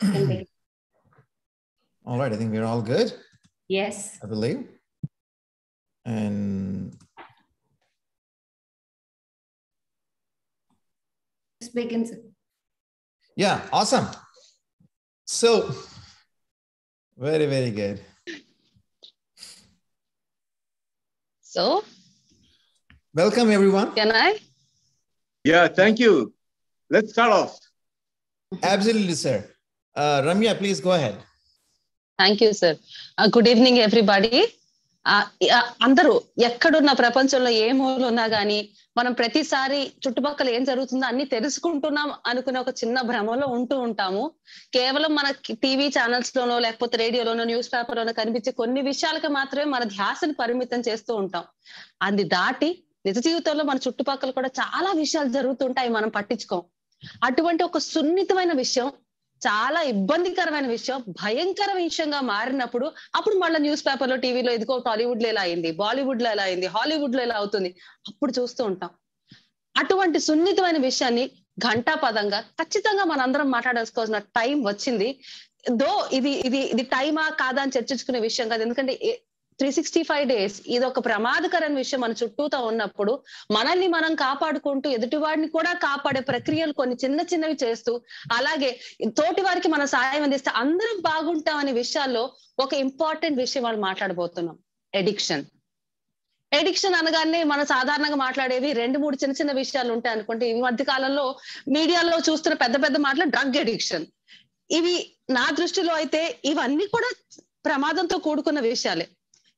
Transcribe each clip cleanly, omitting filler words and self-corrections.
Can begin. All right, I think we're all good. Yes. I believe. And Let's begin. yeah, awesome. So, very, very good. So, Welcome, everyone. can I? Yeah, thank you. Let's start off. Absolutely, sir. Ramya, please go ahead. Thank you, sir. Good evening, everybody. అందరూ ఎక్కడున్న ప్రపంచంలో ఏ మూల ఉన్నా గానీ మనం ప్రతిసారి చుట్టుపక్కల ఏం జరుగుతుందో అన్ని తెలుసుకుంటున్నాం అనుకునే ఒక చిన్న భ్రమలో ఉంటూ ఉంటాము. కేవలం మన టీవీ ఛానల్స్ లోనో లేకపోతే రేడియోలోనో న్యూస్ పేపర్ లోనో కనిపించే కొన్ని విషయాలకు మాత్రమే మన ధ్యాసని పరిమితం చేస్తూ ఉంటాం. అది దాటి నిజ జీవితంలో మన చుట్టుపక్కల కూడా చాలా విషయాలు జరుగుతుంటాయి, మనం పట్టించుకోం. అటువంటి ఒక సున్నితమైన విషయం, చాలా ఇబ్బందికరమైన విషయం, భయంకర విషయంగా మారినప్పుడు అప్పుడు మళ్ళీ న్యూస్ పేపర్ లో టీవీలో ఇదిగో టాలీవుడ్ లో ఎలా అయింది, బాలీవుడ్ లో ఎలా అయింది, హాలీవుడ్ లో ఎలా అవుతుంది అప్పుడు చూస్తూ ఉంటాం. అటువంటి సున్నితమైన విషయాన్ని ఘంటాపదంగా ఖచ్చితంగా మనందరం మాట్లాడాల్సుకోవాల్సిన టైం వచ్చింది. దో ఇది టైమా కాదా అని చర్చించుకునే విషయం కాదు. ఎందుకంటే 365 days ఇది ఒక ప్రమాదకరమైన విషయం మన చుట్టూతో ఉన్నప్పుడు మనల్ని మనం కాపాడుకుంటూ ఎదుటివాడిని కూడా కాపాడే ప్రక్రియలు కొన్ని చిన్న చిన్నవి చేస్తూ అలాగే తోటి వారికి మన సాయం అందిస్తే అందరం బాగుంటాం అనే విషయాల్లో ఒక ఇంపార్టెంట్ విషయం వాళ్ళు మాట్లాడబోతున్నాం. ఎడిక్షన్ అనగానే మనం సాధారణంగా మాట్లాడేవి 2-3 చిన్న చిన్న విషయాలు ఉంటాయి అనుకుంటే, ఈ మధ్య కాలంలో మీడియాలో చూస్తున్న పెద్ద పెద్ద మాటలు డ్రగ్ ఎడిక్షన్. ఇవి నా దృష్టిలో అయితే ఇవన్నీ కూడా ప్రమాదంతో కూడుకున్న విషయాలే.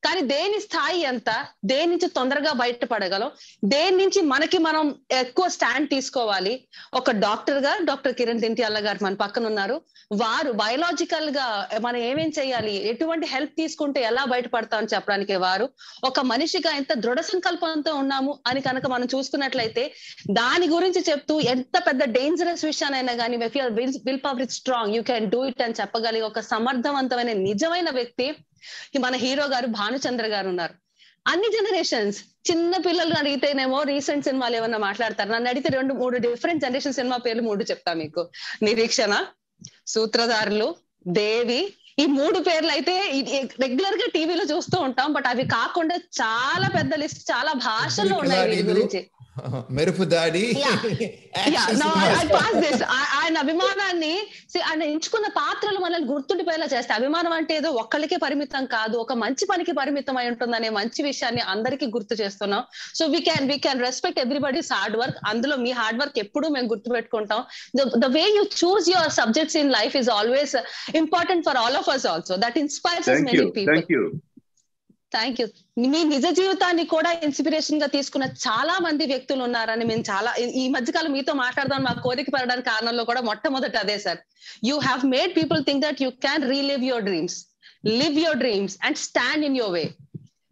కానీ దేని స్థాయి ఎంత, దేని నుంచి తొందరగా బయటపడగలం, దేని నుంచి మనకి మనం ఎక్కువ స్టాండ్ తీసుకోవాలి. ఒక డాక్టర్ కిరణ్ దింటియాల గారు మన పక్కన ఉన్నారు. వారు బయోలాజికల్ గా మనం ఏమేం చేయాలి, ఎటువంటి హెల్ప్ తీసుకుంటే ఎలా బయటపడతాం అని చెప్పడానికి వారు, ఒక మనిషిగా ఎంత దృఢ సంకల్పంతో ఉన్నాము అని కనుక మనం చూసుకున్నట్లయితే దాని గురించి చెప్తూ ఎంత పెద్ద డేంజరస్ విషయానైనా కానీ will power it strong, you can do it అని చెప్పగలిగే ఒక సమర్థవంతమైన నిజమైన వ్యక్తి మన హీరో గారు భానుచంద్ర గారు ఉన్నారు. అన్ని జనరేషన్స్ చిన్న పిల్లలు అడిగితేనేమో రీసెంట్ సినిమాలు ఏమన్నా మాట్లాడతారు. నన్ను అడిగితే 2-3 డిఫరెంట్ జనరేషన్ సినిమా పేర్లు 3 చెప్తా మీకు. నిరీక్షణ, సూత్రధారులు, దేవి. ఈ 3 పేర్లు అయితే రెగ్యులర్ గా టీవీలో చూస్తూ ఉంటాం. బట్ అవి కాకుండా చాలా పెద్ద లిస్ట్, చాలా భాషల్లో ఉన్నాయి వీటి గురించి. మెరుపు దాడి. ఆయన అభిమానాన్ని ఆయన ఎంచుకున్న పాత్రలు మనల్ని గుర్తుండిపోయేలా చేస్తాయి. అభిమానం అంటే ఏదో ఒక్కళ్ళకే పరిమితం కాదు, ఒక మంచి పనికి పరిమితం అయి ఉంటుందనే మంచి విషయాన్ని అందరికీ గుర్తు చేస్తున్నాం. So we can respect everybody's hard work. అందులో మీ హార్డ్ వర్క్ ఎప్పుడూ మేము గుర్తు పెట్టుకుంటాం. The way you choose your subjects in life is always important for all of us also. That inspires us many people. Thank you. మీ నిజ జీవితాన్ని కూడా ఇన్స్పిరేషన్ గా తీసుకున్న చాలా మంది వ్యక్తులు ఉన్నారని మేము చాలా ఈ మధ్యకాలం మీతో మాట్లాడదాం మా కోరిక పెరగడానికి కారణంలో కూడా మొట్టమొదటి అదే sir. You have made people think that you can relive your dreams, live your dreams and stand in your way.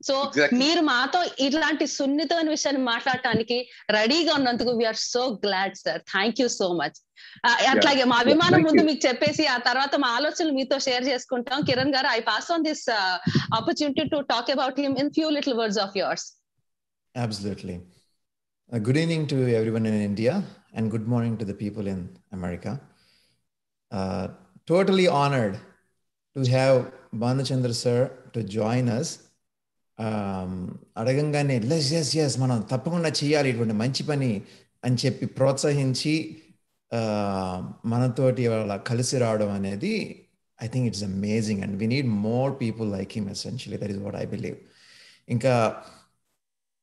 So మీరు మాతో ఇట్లాంటి సున్నితమైన విషయాన్ని మాట్లాడటానికి రెడీగా ఉన్నందుకు we are so glad sir. Thank you so much. అట్లాగే మా అభిమానం ముందు మీకు చెప్పేసి ఆ తర్వాత మా ఆలోచనలు మీతో షేర్ చేసుకుంటాం. కిరణ్ గారు, I pass on this opportunity to talk about him in few little words of yours. Absolutely. Good evening to everyone in India and good morning to the people in America. Totally honored to have Bhanuchandra sir to join us. అడగంగానే yes మనం తప్పకుండా చేయాలి ఇటువంటి మంచి పని అని చెప్పి ప్రోత్సహించి మనతోటి వాళ్ళ కలిసి రావడం అనేది I think it's amazing and we need more people like him essentially. That is what I believe. ఇంకా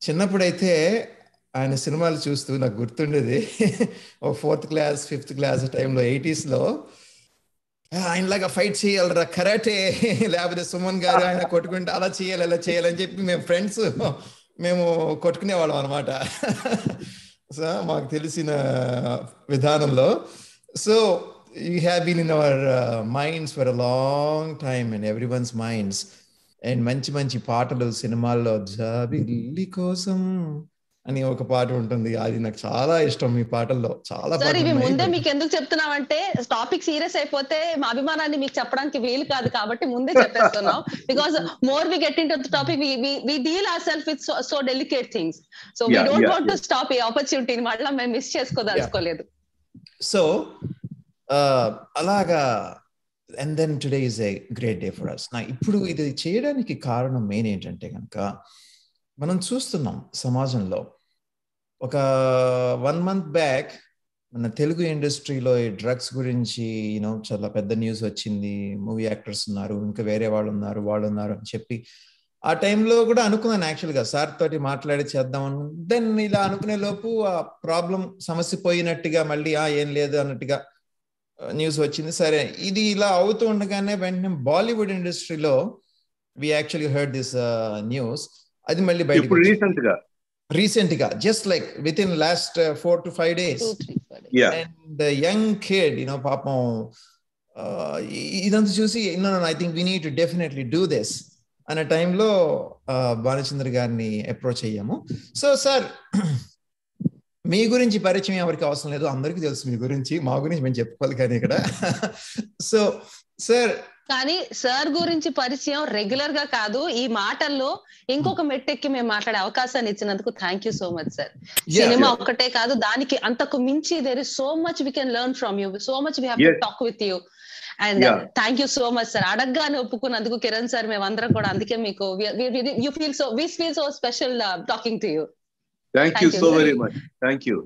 చిన్నప్పుడైతే ఆయన సినిమాలు చూస్తూ నాకు గుర్తుండేది ఓ 4th class 5th class టైంలో 80s ఆయనలాగా ఫైట్ చేయాలరా, కరాటే, లేకపోతే సుమన్ గారు ఆయన కొట్టుకుంటే అలా చేయాలని చెప్పి మేము ఫ్రెండ్స్ మేము కొట్టుకునేవాళ్ళం అనమాట. సో మాకు తెలిసిన విధానంలో. So you have been in our minds for a long time and everyone's minds. And మంచి మంచి పాటలు సినిమాల్లో జాబిల్లి కోసం అని ఒక పాట ఉంటుంది, అది నాకు చాలా ఇష్టం. మీ పాటల్లో చాలా సార్ ఇవి ముందే మీకు ఎందుకు చెప్తున్నామంటే టాపిక్ సీరియస్ అయిపోతే మా అభిమానాన్ని మీకు చెప్పడానికి వీలు కాదు కాబట్టి ముందే చెప్పేస్తున్నాం. Because more we get into the topic we deal our self with so delicate things. So we don't want to stop ఈ ఆపర్చునిటీని మళ్ళీ మేము మిస్ చేసుకోదలుచుకోలేదు. సో అలాగా and then today is a great day for us. నా ఇప్పుడు ఇది చేయడానికి కారణం మెయిన్ ఏంటంటే కనుక మనం చూస్తున్నాం సమాజంలో ఒక 1 month బ్యాక్ మన తెలుగు ఇండస్ట్రీలో ఈ డ్రగ్స్ గురించి చాలా పెద్ద న్యూస్ వచ్చింది. మూవీ యాక్టర్స్ ఉన్నారు, ఇంకా వేరే వాళ్ళు ఉన్నారు అని చెప్పి ఆ టైంలో కూడా అనుకున్నాను యాక్చువల్గా సార్ తోటి మాట్లాడి చేద్దామని. దెన్ ఇలా అనుకునే లోపు ఆ ప్రాబ్లం సమస్య పోయినట్టుగా మళ్ళీ ఏం లేదు అన్నట్టుగా న్యూస్ వచ్చింది. సరే ఇది ఇలా అవుతూ ఉండగానే వెంటనే బాలీవుడ్ ఇండస్ట్రీలో we actually heard this news. అది మళ్ళీ బయట రీసెంట్ గా just like with in last 4 to 5 days. And young kid పాపం ఇదంతా చూసి I think we need to definitely do this అనే టైంలో భానుచంద్ర గారిని అప్రోచ్ అయ్యాము. సో సార్ మీ గురించి పరిచయం ఎవరికి అవసరం లేదు, అందరికీ తెలుసు మీ గురించి. మా గురించి మేము చెప్పుకోవాలి కానీ ఇక్కడ. సో సార్ కానీ సార్ గురించి పరిచయం రెగ్యులర్ గా కాదు, ఈ మాటల్లో ఇంకొక మెట్టెక్కి మేము మాట్లాడే అవకాశాన్ని ఇచ్చినందుకు thank you so much sir. సినిమా ఒక్కటే కాదు, దానికి అంతకు మించి there is so much we can learn from you, so much we have to talk with you. And thank you so much sir. అడగగానే ఒప్పుకున్నందుకు కిరణ్ సార్, మేమందరం కూడా అందుకే మీకు you feel so special talking to you. Thank you so very much. Thank you.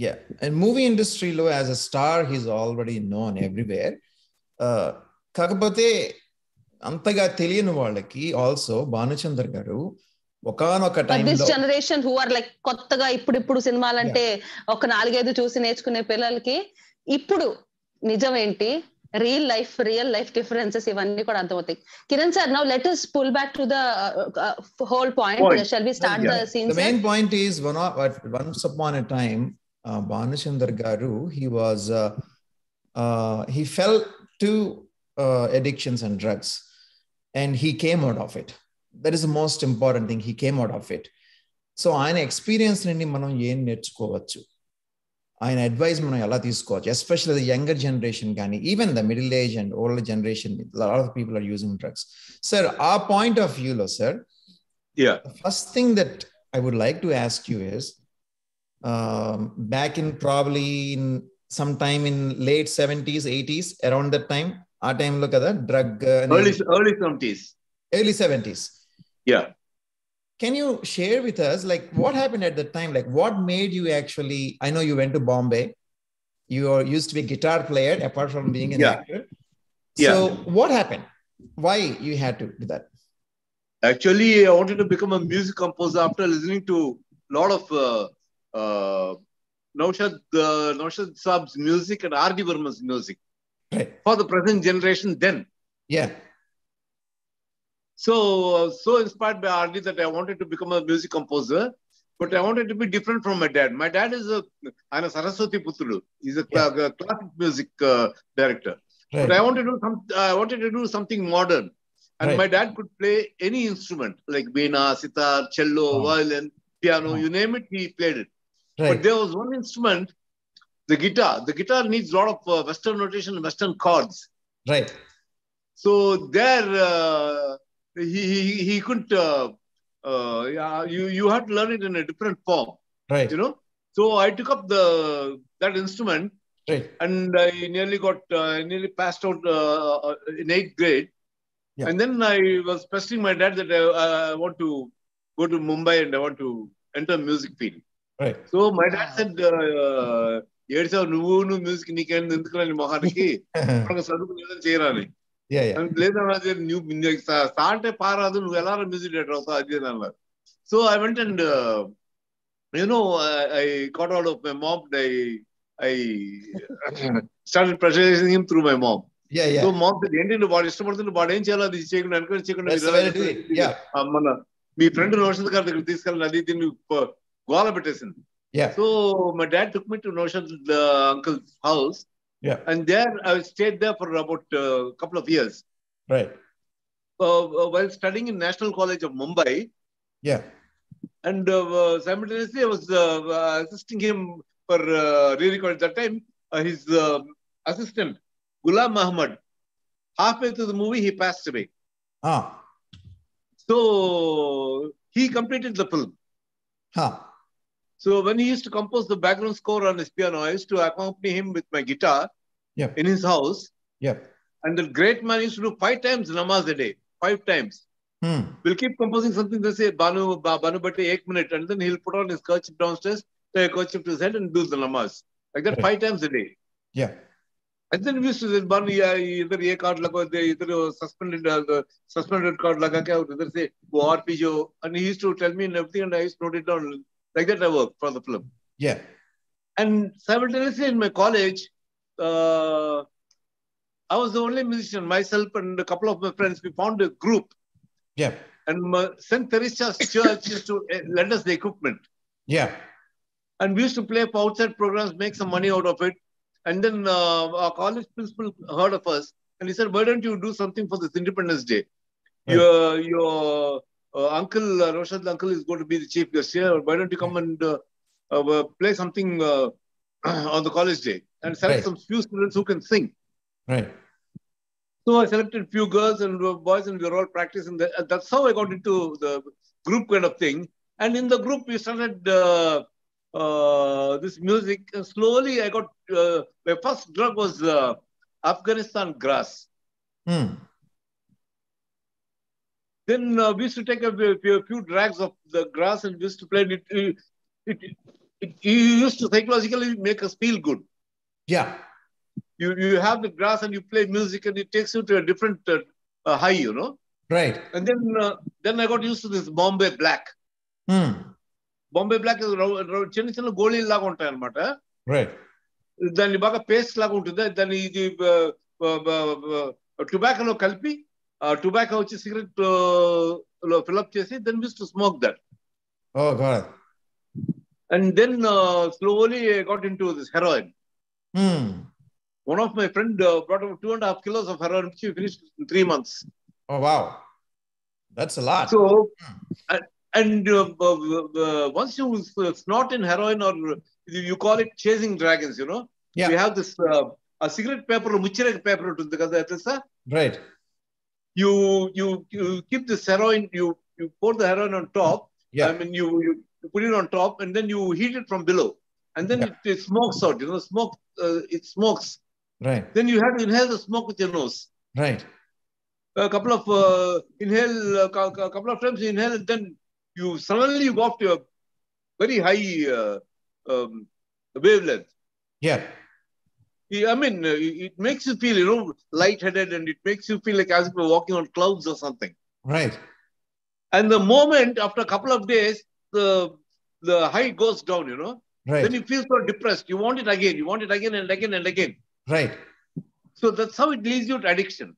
Yeah, and movie industry lo as a star he's already known everywhere. కాకపోతే అంతగా తెలియని వాళ్ళకి ఆల్సో భానుచంద్ర గారు ఒకనొక టైంలో this generation who are like కొత్తగా ఇప్పుడు సినిమాలంటే ఒక 4-5 చూసి నేర్చుకునే పిల్లలకి ఇప్పుడు నిజం ఏంటి, రియల్ లైఫ్ డిఫరెన్సెస్ ఇవన్నీ కూడా అర్థమవుతాయి. Kiran sir, now let us pull back to the whole point. Shall we start the scene? The main point is once upon a time Bhanuchandra garu he fell to addictions and drugs and he came out of it. That is the most important thing, he came out of it. So ఆయన experience నుండి మనం ఏం నేర్చుకోవచ్చు, ఆయన advice మనం ఎలా తీసుకోవచ్చు, especially the younger generation కానీ even the middle age and old generation, lot of people are using drugs. Sir ఆ పాయింట్ ఆఫ్ వ్యూలో sir, first thing that I would like to ask you is back in probably in some time in late 70s 80s around that time, ఆ time లో కదా drug early 70s. Yeah, can you share with us like what happened at that time, like what made you actually, I know you went to Bombay, you used to be a guitar player apart from being an actor. So what happened, why you had to do that? Actually I wanted to become a music composer after listening to a lot of Naushad Saab's music and R.D. Burman's music, right, for the present generation then. Yeah. So inspired by R.D. that I wanted to become a music composer, but I wanted to be different from my dad. My dad is a Saraswati Putrudu. He's a classic music director. Right. But I wanted to do something modern. And my dad could play any instrument like veena, sitar, cello, violin, piano, you name it, he played it. Right. But there was one instrument, the guitar. The guitar needs a lot of Western notation and Western chords. Right. So there, he couldn't. You have to learn it in a different form. Right. So I took up that instrument. Right. And I nearly passed out in 8th grade. Yeah. And then I was pestering my dad that I want to go to Mumbai and I want to enter music field. Right. So my dad said, "నువ్వు music నీకేంది ఎందుకుని మొహానికి చదువుకునేదని చేయరాని." లేదా నువ్వు సాంటే పారాదు, నువ్వు ఎలా music director అవుతావు అది అని అన్నారు. So I went and I got out of my mom. I started pressurizing him through my mom. So mom said, ఏంటి వాడు ఇష్టపడుతుంటే వాడు ఏం చేయాలో అది చేయకుండా ఎంకరేజ్ చేయకుండా మన మీ ఫ్రెండ్ నౌషద్ గారి దగ్గర తీసుకెళ్ళి అది దీన్ని గోల పెట్టేసింది. So my dad took me to Naushad's uncle's house. And there I stayed there for about a couple of years. Right. While studying in National College of Mumbai. And simultaneously I was assisting him for re-record. At that time his assistant Ghulam Muhammad, halfway through the movie he passed away. So he completed the film. So when he used to compose the background score on his piano, I used to accompany him with my guitar in his house. And the great man used to do 5 times namaz a day. 5 times. We'll keep composing something. They'll say, Banu Bhatti, 1 minute. And then he'll put on his kerchief downstairs, tie a kerchief to his head and do the namaz. Like that, 5 times a day. Yeah. And then we used to say, Banu, either a card laga, either suspended card laga, either say, go RPG. And he used to tell me and everything, and I used to note it down. Like that, I worked for the film. Yeah. And simultaneously in my college, I was the only musician, myself and a couple of my friends. We found a group. Yeah. And St. Teresa's Church used to lend us the equipment. Yeah. And we used to play for outside programs, make some money out of it. And then our college principal heard of us and he said, why don't you do something for this Independence Day? Right. Your uncle, Roshad's uncle is going to be the chief guest here. Why don't you come and play something on the college day and select some few students who can sing. Right. So I selected few girls and boys and we were all practicing. That's how I got into the group kind of thing. And in the group, we started this music. And slowly I got, my first drug was Afghanistan grass. Then we used to take a few drags of the grass and we used to play it. It used to psychologically make us feel good. Yeah. You have the grass and you play music and it takes you to a different high, you know. Right. And then I got used to this Bombay Black. Bombay Black is చిన్న చిన్న గోళీలు లాగా ఉంటాయి అన్నమాట. Right. దాన్ని బాగా paste లాగా ఉంటుంది. దాన్ని ఇది టొబాకోలో కలిపి టొబాకో వచ్చి సిగరెట్ లో ఫిల్అప్ చేసి then we used to smoke that. Oh God. And then slowly I got into this heroin. One of my friend brought over 2.5 kilos of heroin, which we finished in 3 months. Oh wow, that's a lot. So, and once you snort in heroin, or you call it chasing dragons, you know. Yeah. We have this a cigarette paper, muchirek paper, Right. You keep this heroin. You pour the heroin on top. Yeah. I mean, you put it on top, and then you heat it from below, and then it smokes out. You know, it smokes. Right. Then you have to inhale the smoke with your nose. Right. A couple of couple of times you inhale, and then you suddenly go up to a very high wavelength. Yeah. I mean, it makes you feel, you know, lightheaded, and it makes you feel like as if you're walking on clouds or something. Right. And the moment after a couple of days, the high goes down, you know. Right. Then you feel so depressed. You want it again. You want it again and again and again. Right. So that's how it leads you to addiction.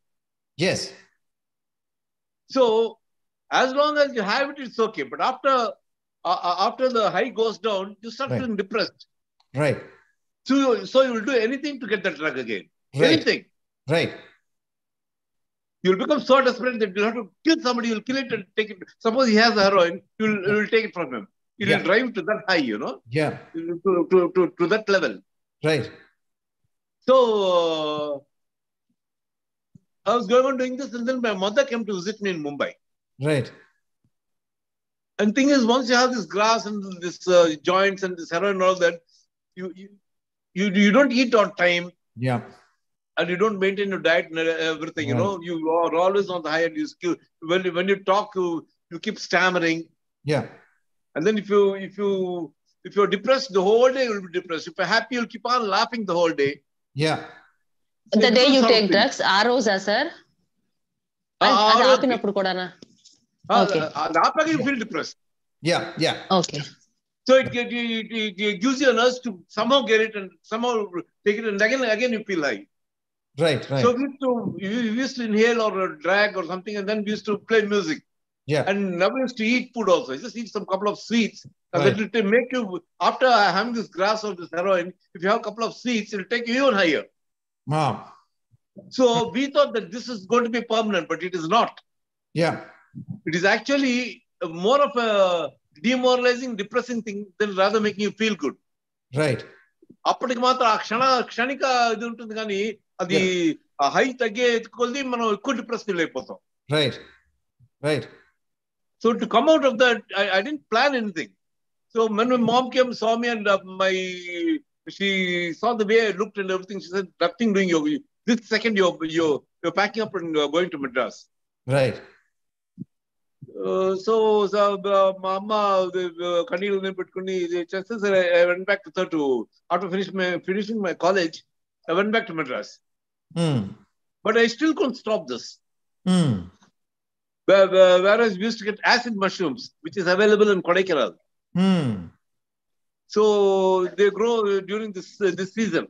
Yes. So as long as you have it, it's okay. But after the high goes down, you start feeling depressed. Right. So you will do anything to get that drug again. Right. Anything. Right. You'll become so desperate that you'll have to kill somebody. You'll kill it and take it. Suppose he has the heroin, you'll take it from him. It will drive to that high, you know. Yeah. To that level. Right. So I was going on doing this, and then my mother came to visit me in Mumbai. Right. And thing is, once you have this grass and this joints and this heroin and all that, you don't eat on time. Yeah. And you don't maintain your diet and everything. You know, you are always on the high end. When you talk, you keep stammering. Yeah. And then if you're depressed, the whole day you'll be depressed. If you're happy, you'll keep on laughing the whole day. Yeah. So the day you take drugs, Rosa, sir. You feel depressed. Yeah. Yeah. Okay. So it gives you an urge to somehow get it and somehow take it, and again you feel high. Right. Right. So we used to inhale or drag or something, and then we used to play music. Yeah. And now we used to eat food also. Just eat some couple of sweets. And that will make you, after having this grass or this heroin, if you have a couple of sweets, it will take you even higher. Wow. So we thought that this is going to be permanent, but it is not. Yeah. It is actually more of a demoralizing, depressing thing than rather making you feel good. Right. అప్పటికి మాత్రం ఆ క్షణిక ఇది ఉంటుంది కానీ అది high తగ్గే కొద్ది మనం ఎక్కువ డిప్రెస్ ఫీల్ అయిపోతాం. Right. Right. So to come out of that, I didn't plan anything. So when my mom came, saw me, and she saw the way I looked and everything, she said, nothing doing. This second, were packing up and going to Madras. Right. So my amma, Kanil Petkuni, I went back to after finishing my college, I went back to Madras. But I still couldn't stop this. Whereas we used to get acid mushrooms, which is available in Kodaikanal. So they grow during this season.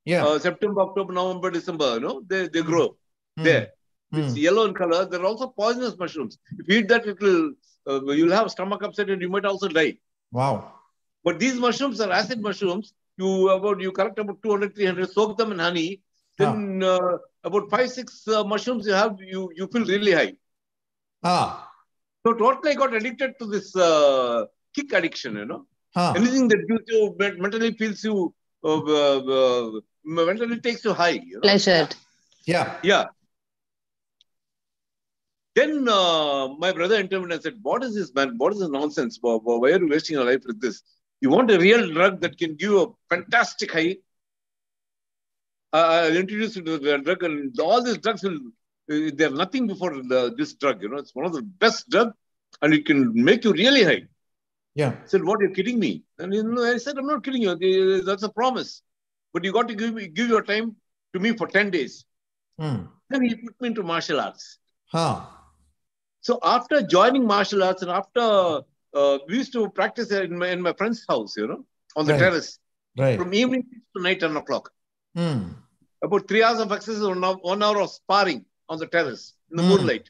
Yeah. September, October, November, December, they grow there. It's yellow in color. They're also poisonous mushrooms. If you eat that, you'll have stomach upset and you might also die. Wow. But these mushrooms are acid mushrooms. You collect about 200, 300, soak them in honey. Then about 5-6 mushrooms you feel really high. So totally got addicted to this kick addiction, Anything that gives you mentally feels you, mentally takes you high. Pleasured. Yeah. Then my brother intervened and said, "What is this, man? What is this nonsense? Why are you wasting your life with this? You want a real drug that can give you a fantastic high? I'll introduce you to the drug, and all these drugs they're nothing before this drug. It's one of the best drugs, and it can make you really high." Yeah. I said, "What, you're kidding me?" And I said, "I'm not kidding you. That's a promise. But you got to give your time to me for 10 days. Then he put me into martial arts. So after joining martial arts and after we used to practice in my friend's house, on the terrace, from evening to night 10 o'clock. About 3 hours of exercise, 1 hour of sparring on the terrace in the moonlight.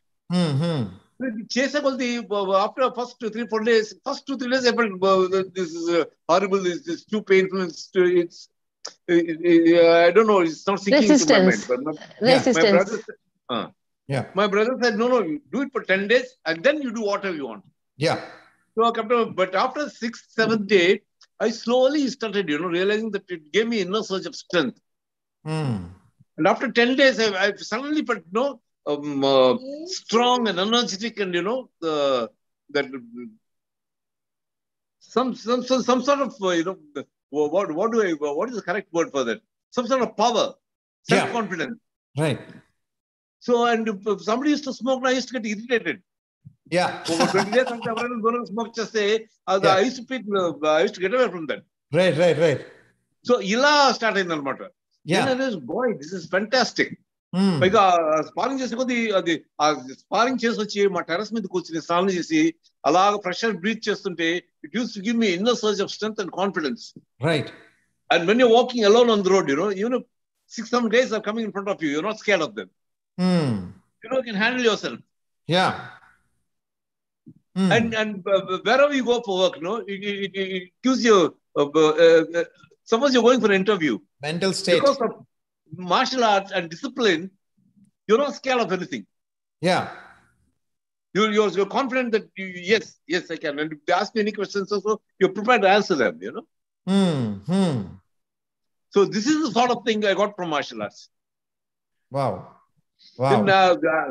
After first 3-4 days, first 2-3 days, I felt this is horrible. This is too painful. I don't know. It's not sinking into my mind. But Resistance. My brother said, no, you do it for 10 days and then you do whatever you want. Yeah. So, but after 6th, 7th day, I slowly started, realizing that it gave me inner surge of strength. And after 10 days, I suddenly felt, strong and energetic, and that some sort of what is the correct word for that? Some sort of power, self-confidence. Right. So, and if somebody used to smoke, I used to get irritated. Yeah. Over 20 days, after everyone going to smoke, I used to get away from that. Right. So, ila started in Almata. Yeah. Then I was, boy, this is fantastic. పైగా sparring చేసే కొద్ది అది sparring చేసి వచ్చి మా terrace మీద కూర్చుని స్నానం చేసి అలాగ ఫ్రెష్ ఎయిర్ బ్రీత్ చేస్తుంటే it use to give me inner surge of strength and confidence. Right. And when you're walking alone on the road, even if 6-7 days are coming in front of you, you're not scared of them. You can handle yourself. Yeah. And wherever you go for work, it gives you. Suppose you're going for an interview. Mental state. Because of martial arts and discipline, you're not scared of anything. Yeah. You're confident that yes, I can. And if they ask me any questions also, you're prepared to answer them, So this is the sort of thing I got from martial arts. Wow.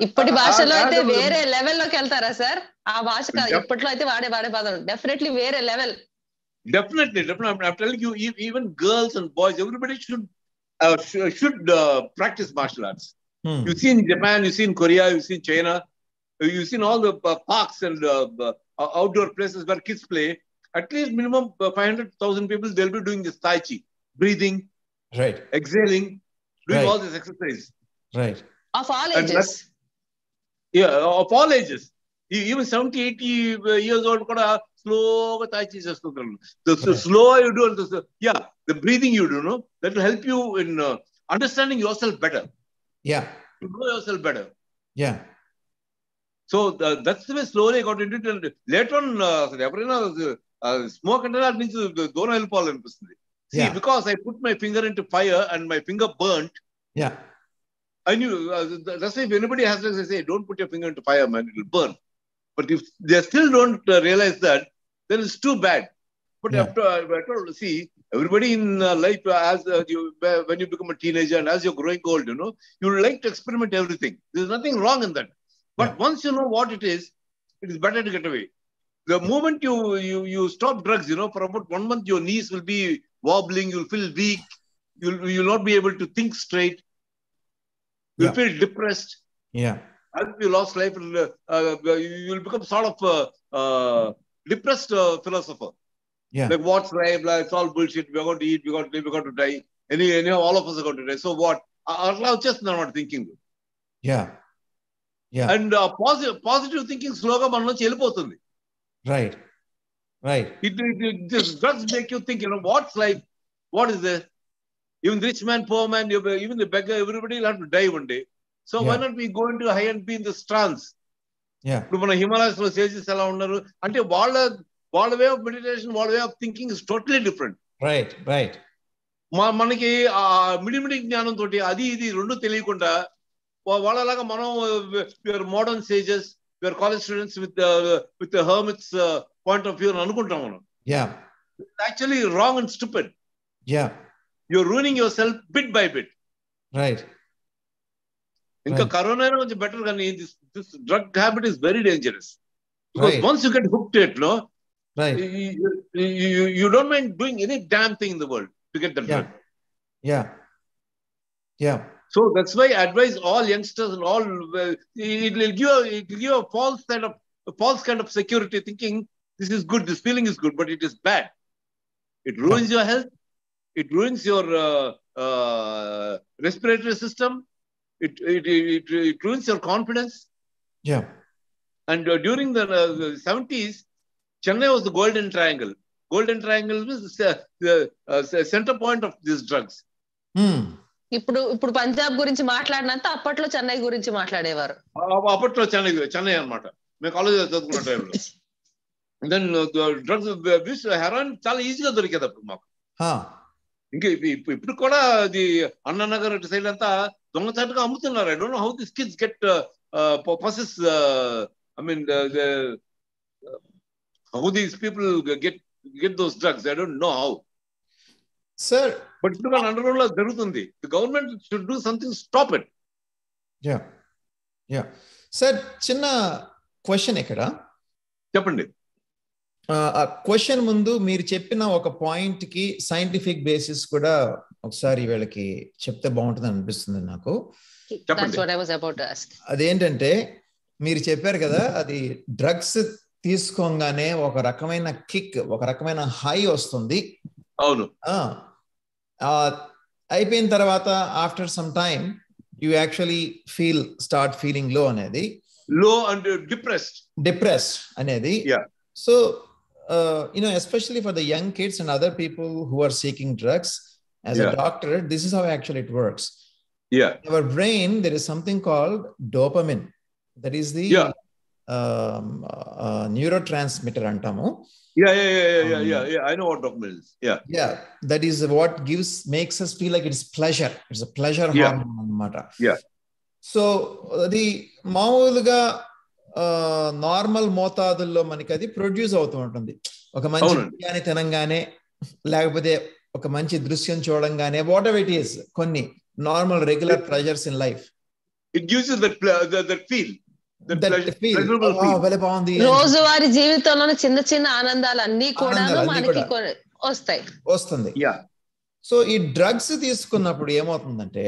ఇప్పటి భాషలో అయితే వేరే లెవెల్లోకి వెళ్తారా sir? ఆ భాష ఇప్పట్లో అయితే వాడే పదాలు డెఫినెట్లీ వేరే level. Definitely. I'm telling you, even girls and boys, everybody should practice martial arts. You see in Japan, you see in Korea, you see in China, you see in all the parks and outdoor places where kids play. At least minimum 500,000 people, they'll be doing this Tai Chi, breathing, right, exhaling, doing all this exercise. Right. Of all ages. Of all ages. Even 70-80 years old, slow Tai Chi chestuntaru. The slower you do, the breathing you do, that will help you in understanding yourself better. Yeah. To know yourself better. Yeah. So that's the way slowly I got into it. And later on, smoke and that means don't help all. See, because I put my finger into fire and my finger burnt. Yeah. I knew. That's why if anybody has to say, don't put your finger into fire, man, it will burn. But if they still don't realize that, then it's too bad. But after I told, see, everybody in life, when you become a teenager and as you're growing old, you like to experiment everything. There's nothing wrong in that. But once you know what it is better to get away. The moment you stop drugs, for about 1 month, your knees will be wobbling, you'll feel weak, you'll not be able to think straight. You'll feel depressed. Yeah. As you lost life, you will become sort of depressed philosopher. Yeah. Like, what's life? Like, it's all bullshit. We're going to eat. We're going to live. We're going to die. Anyhow, all of us are going to die. So what? Atla just not thinking. Yeah. Yeah. And positive thinking sloga manlo chelipotundi. Right. Right. It just drugs make you think, what's life? What is this? Even rich man, poor man, even the beggar, everybody will have to die one day. So why not we go into high and be in this trance? Yeah. ఇప్పుడు మన హిమాలయస్ లో sages ఎలా ఉన్నారు అంటే వాళ్ళ way of meditation, వాళ్ళ way of thinking is totally different. Right. Right. మనకి ఆ మిడిమిడి జ్ఞానం తోటి అది ఇది రెండు తెలియకుండా వాళ్ళలాగా మనం modern sages, college students with hermits point of view అని అనుకుంటాం మనం. Yeah. Actually wrong and stupid. Yeah. You're ruining yourself bit by bit. Right. ఇంకా కరోనా కొంచెం బెటర్ కానీ this drug habit is very dangerous. Because Right. once you get hooked it, Right. you don't mind doing any damn thing in the world to get the drug. Yeah. Yeah. So that's why I advise all youngsters and all, it will give you a false kind of security, thinking this is good, this feeling is good, but it is bad. It ruins your health. It ruins your respiratory system. It ruins your confidence. Yeah. And during the 70s, Chennai was the Golden Triangle. Golden Triangle was the center point of these drugs. ఇప్పుడు పంజాబ్ గురించి మాట్లాడినంత అప్పట్లో చెన్నై గురించి మాట్లాడేవారు. అప్పట్లో చెన్నై అన్నమాట. మేము college చదువుకున్న టైంలో. దెన్ డ్రగ్స్ హెరాయిన్ చాలా ఈజీగా దొరికేది అప్పుడు మాకు. ఇంకా ఇప్పుడు కూడా అది అన్నానగర్ సైడ్ అంతా దొంగచాటుగా అమ్ముతున్నారు. I don't know how this kids get possess, I mean, how these people get those drugs. I don't know how. Sir. But ఇప్పుడు మన అండర్గ్రౌండ్ లో జరుగుతుంది. The government should do something to stop it. Yeah. Yeah. Sir, చిన్న question ఇక్కడ. చెప్పండి. ఆ question ముందు మీరు చెప్పిన ఒక పాయింట్ కి సైంటిఫిక్ బేసిస్ కూడా ఒకసారి వీళ్ళకి చెప్తే బాగుంటుంది అనిపిస్తుంది నాకు. అదేంటంటే మీరు చెప్పారు కదా, అది డ్రగ్స్ తీసుకోగానే ఒక రకమైన కిక్, ఒక రకమైన హై వస్తుంది. అవును. అయిపోయిన తర్వాత after some time you actually start feeling లో అనేది, లో అండ్ డిప్రెస్డ్ అనేది. So especially for the young kids and other people who are seeking drugs, as a doctor, this is how actually it works. In our brain, there is something called dopamine. That is the neurotransmitter antamu. I know what dopamine is. That is what makes us feel like it's pleasure. It's a pleasure hormone anamata. So the మామూలుగా normal మోతాదుల్లో మనకి అది produce అవుతూ ఉంటుంది. ఒక మంచి బిర్యానీ తినంగానే, లేకపోతే ఒక మంచి దృశ్యం చూడంగానే, వాట్ ఎవర్ ఇట్ ఈస్, కొన్ని normal regular pleasures in life, it gives you that feel. రోజువారీ జీవితంలో చిన్న చిన్న ఆనందాలు అన్ని కూడా మనకి వస్తుంది. సో ఈ డ్రగ్స్ తీసుకున్నప్పుడు ఏమవుతుందంటే,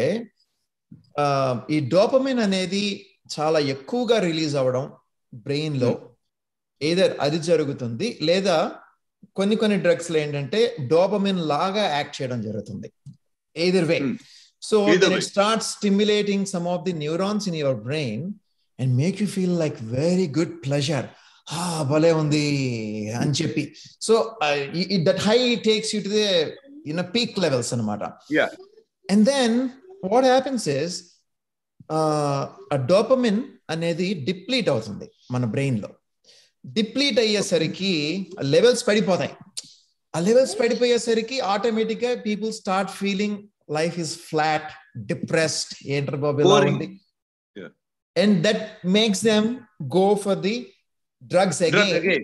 ఈ డోపమిన్ అనేది చాలా ఎక్కువగా రిలీజ్ అవ్వడం బ్రెయిన్ లో, ఏదర్ అది జరుగుతుంది, లేదా కొన్ని డ్రగ్స్ లో ఏంటంటే డోపమిన్ లాగా యాక్ట్ చేయడం జరుగుతుంది. either way. So then it starts stimulating some of the neurons in your brain and make you feel like very good pleasure. Bale undi అని చెప్పి. So that high takes you to the peak levels anamata. And then what happens is a dopamine అనేది deplete అవుతుంది మన brain లో. Deplete అయ్యేసరికి levels పడిపోతాయి. ఆ levels పడిపోయేసరికి ఆటోమేటిక్ గా people start feeling life is flat, depressed, ఏంటర్ బాబు ఇలా ఉంది. And that makes them go for the drugs again.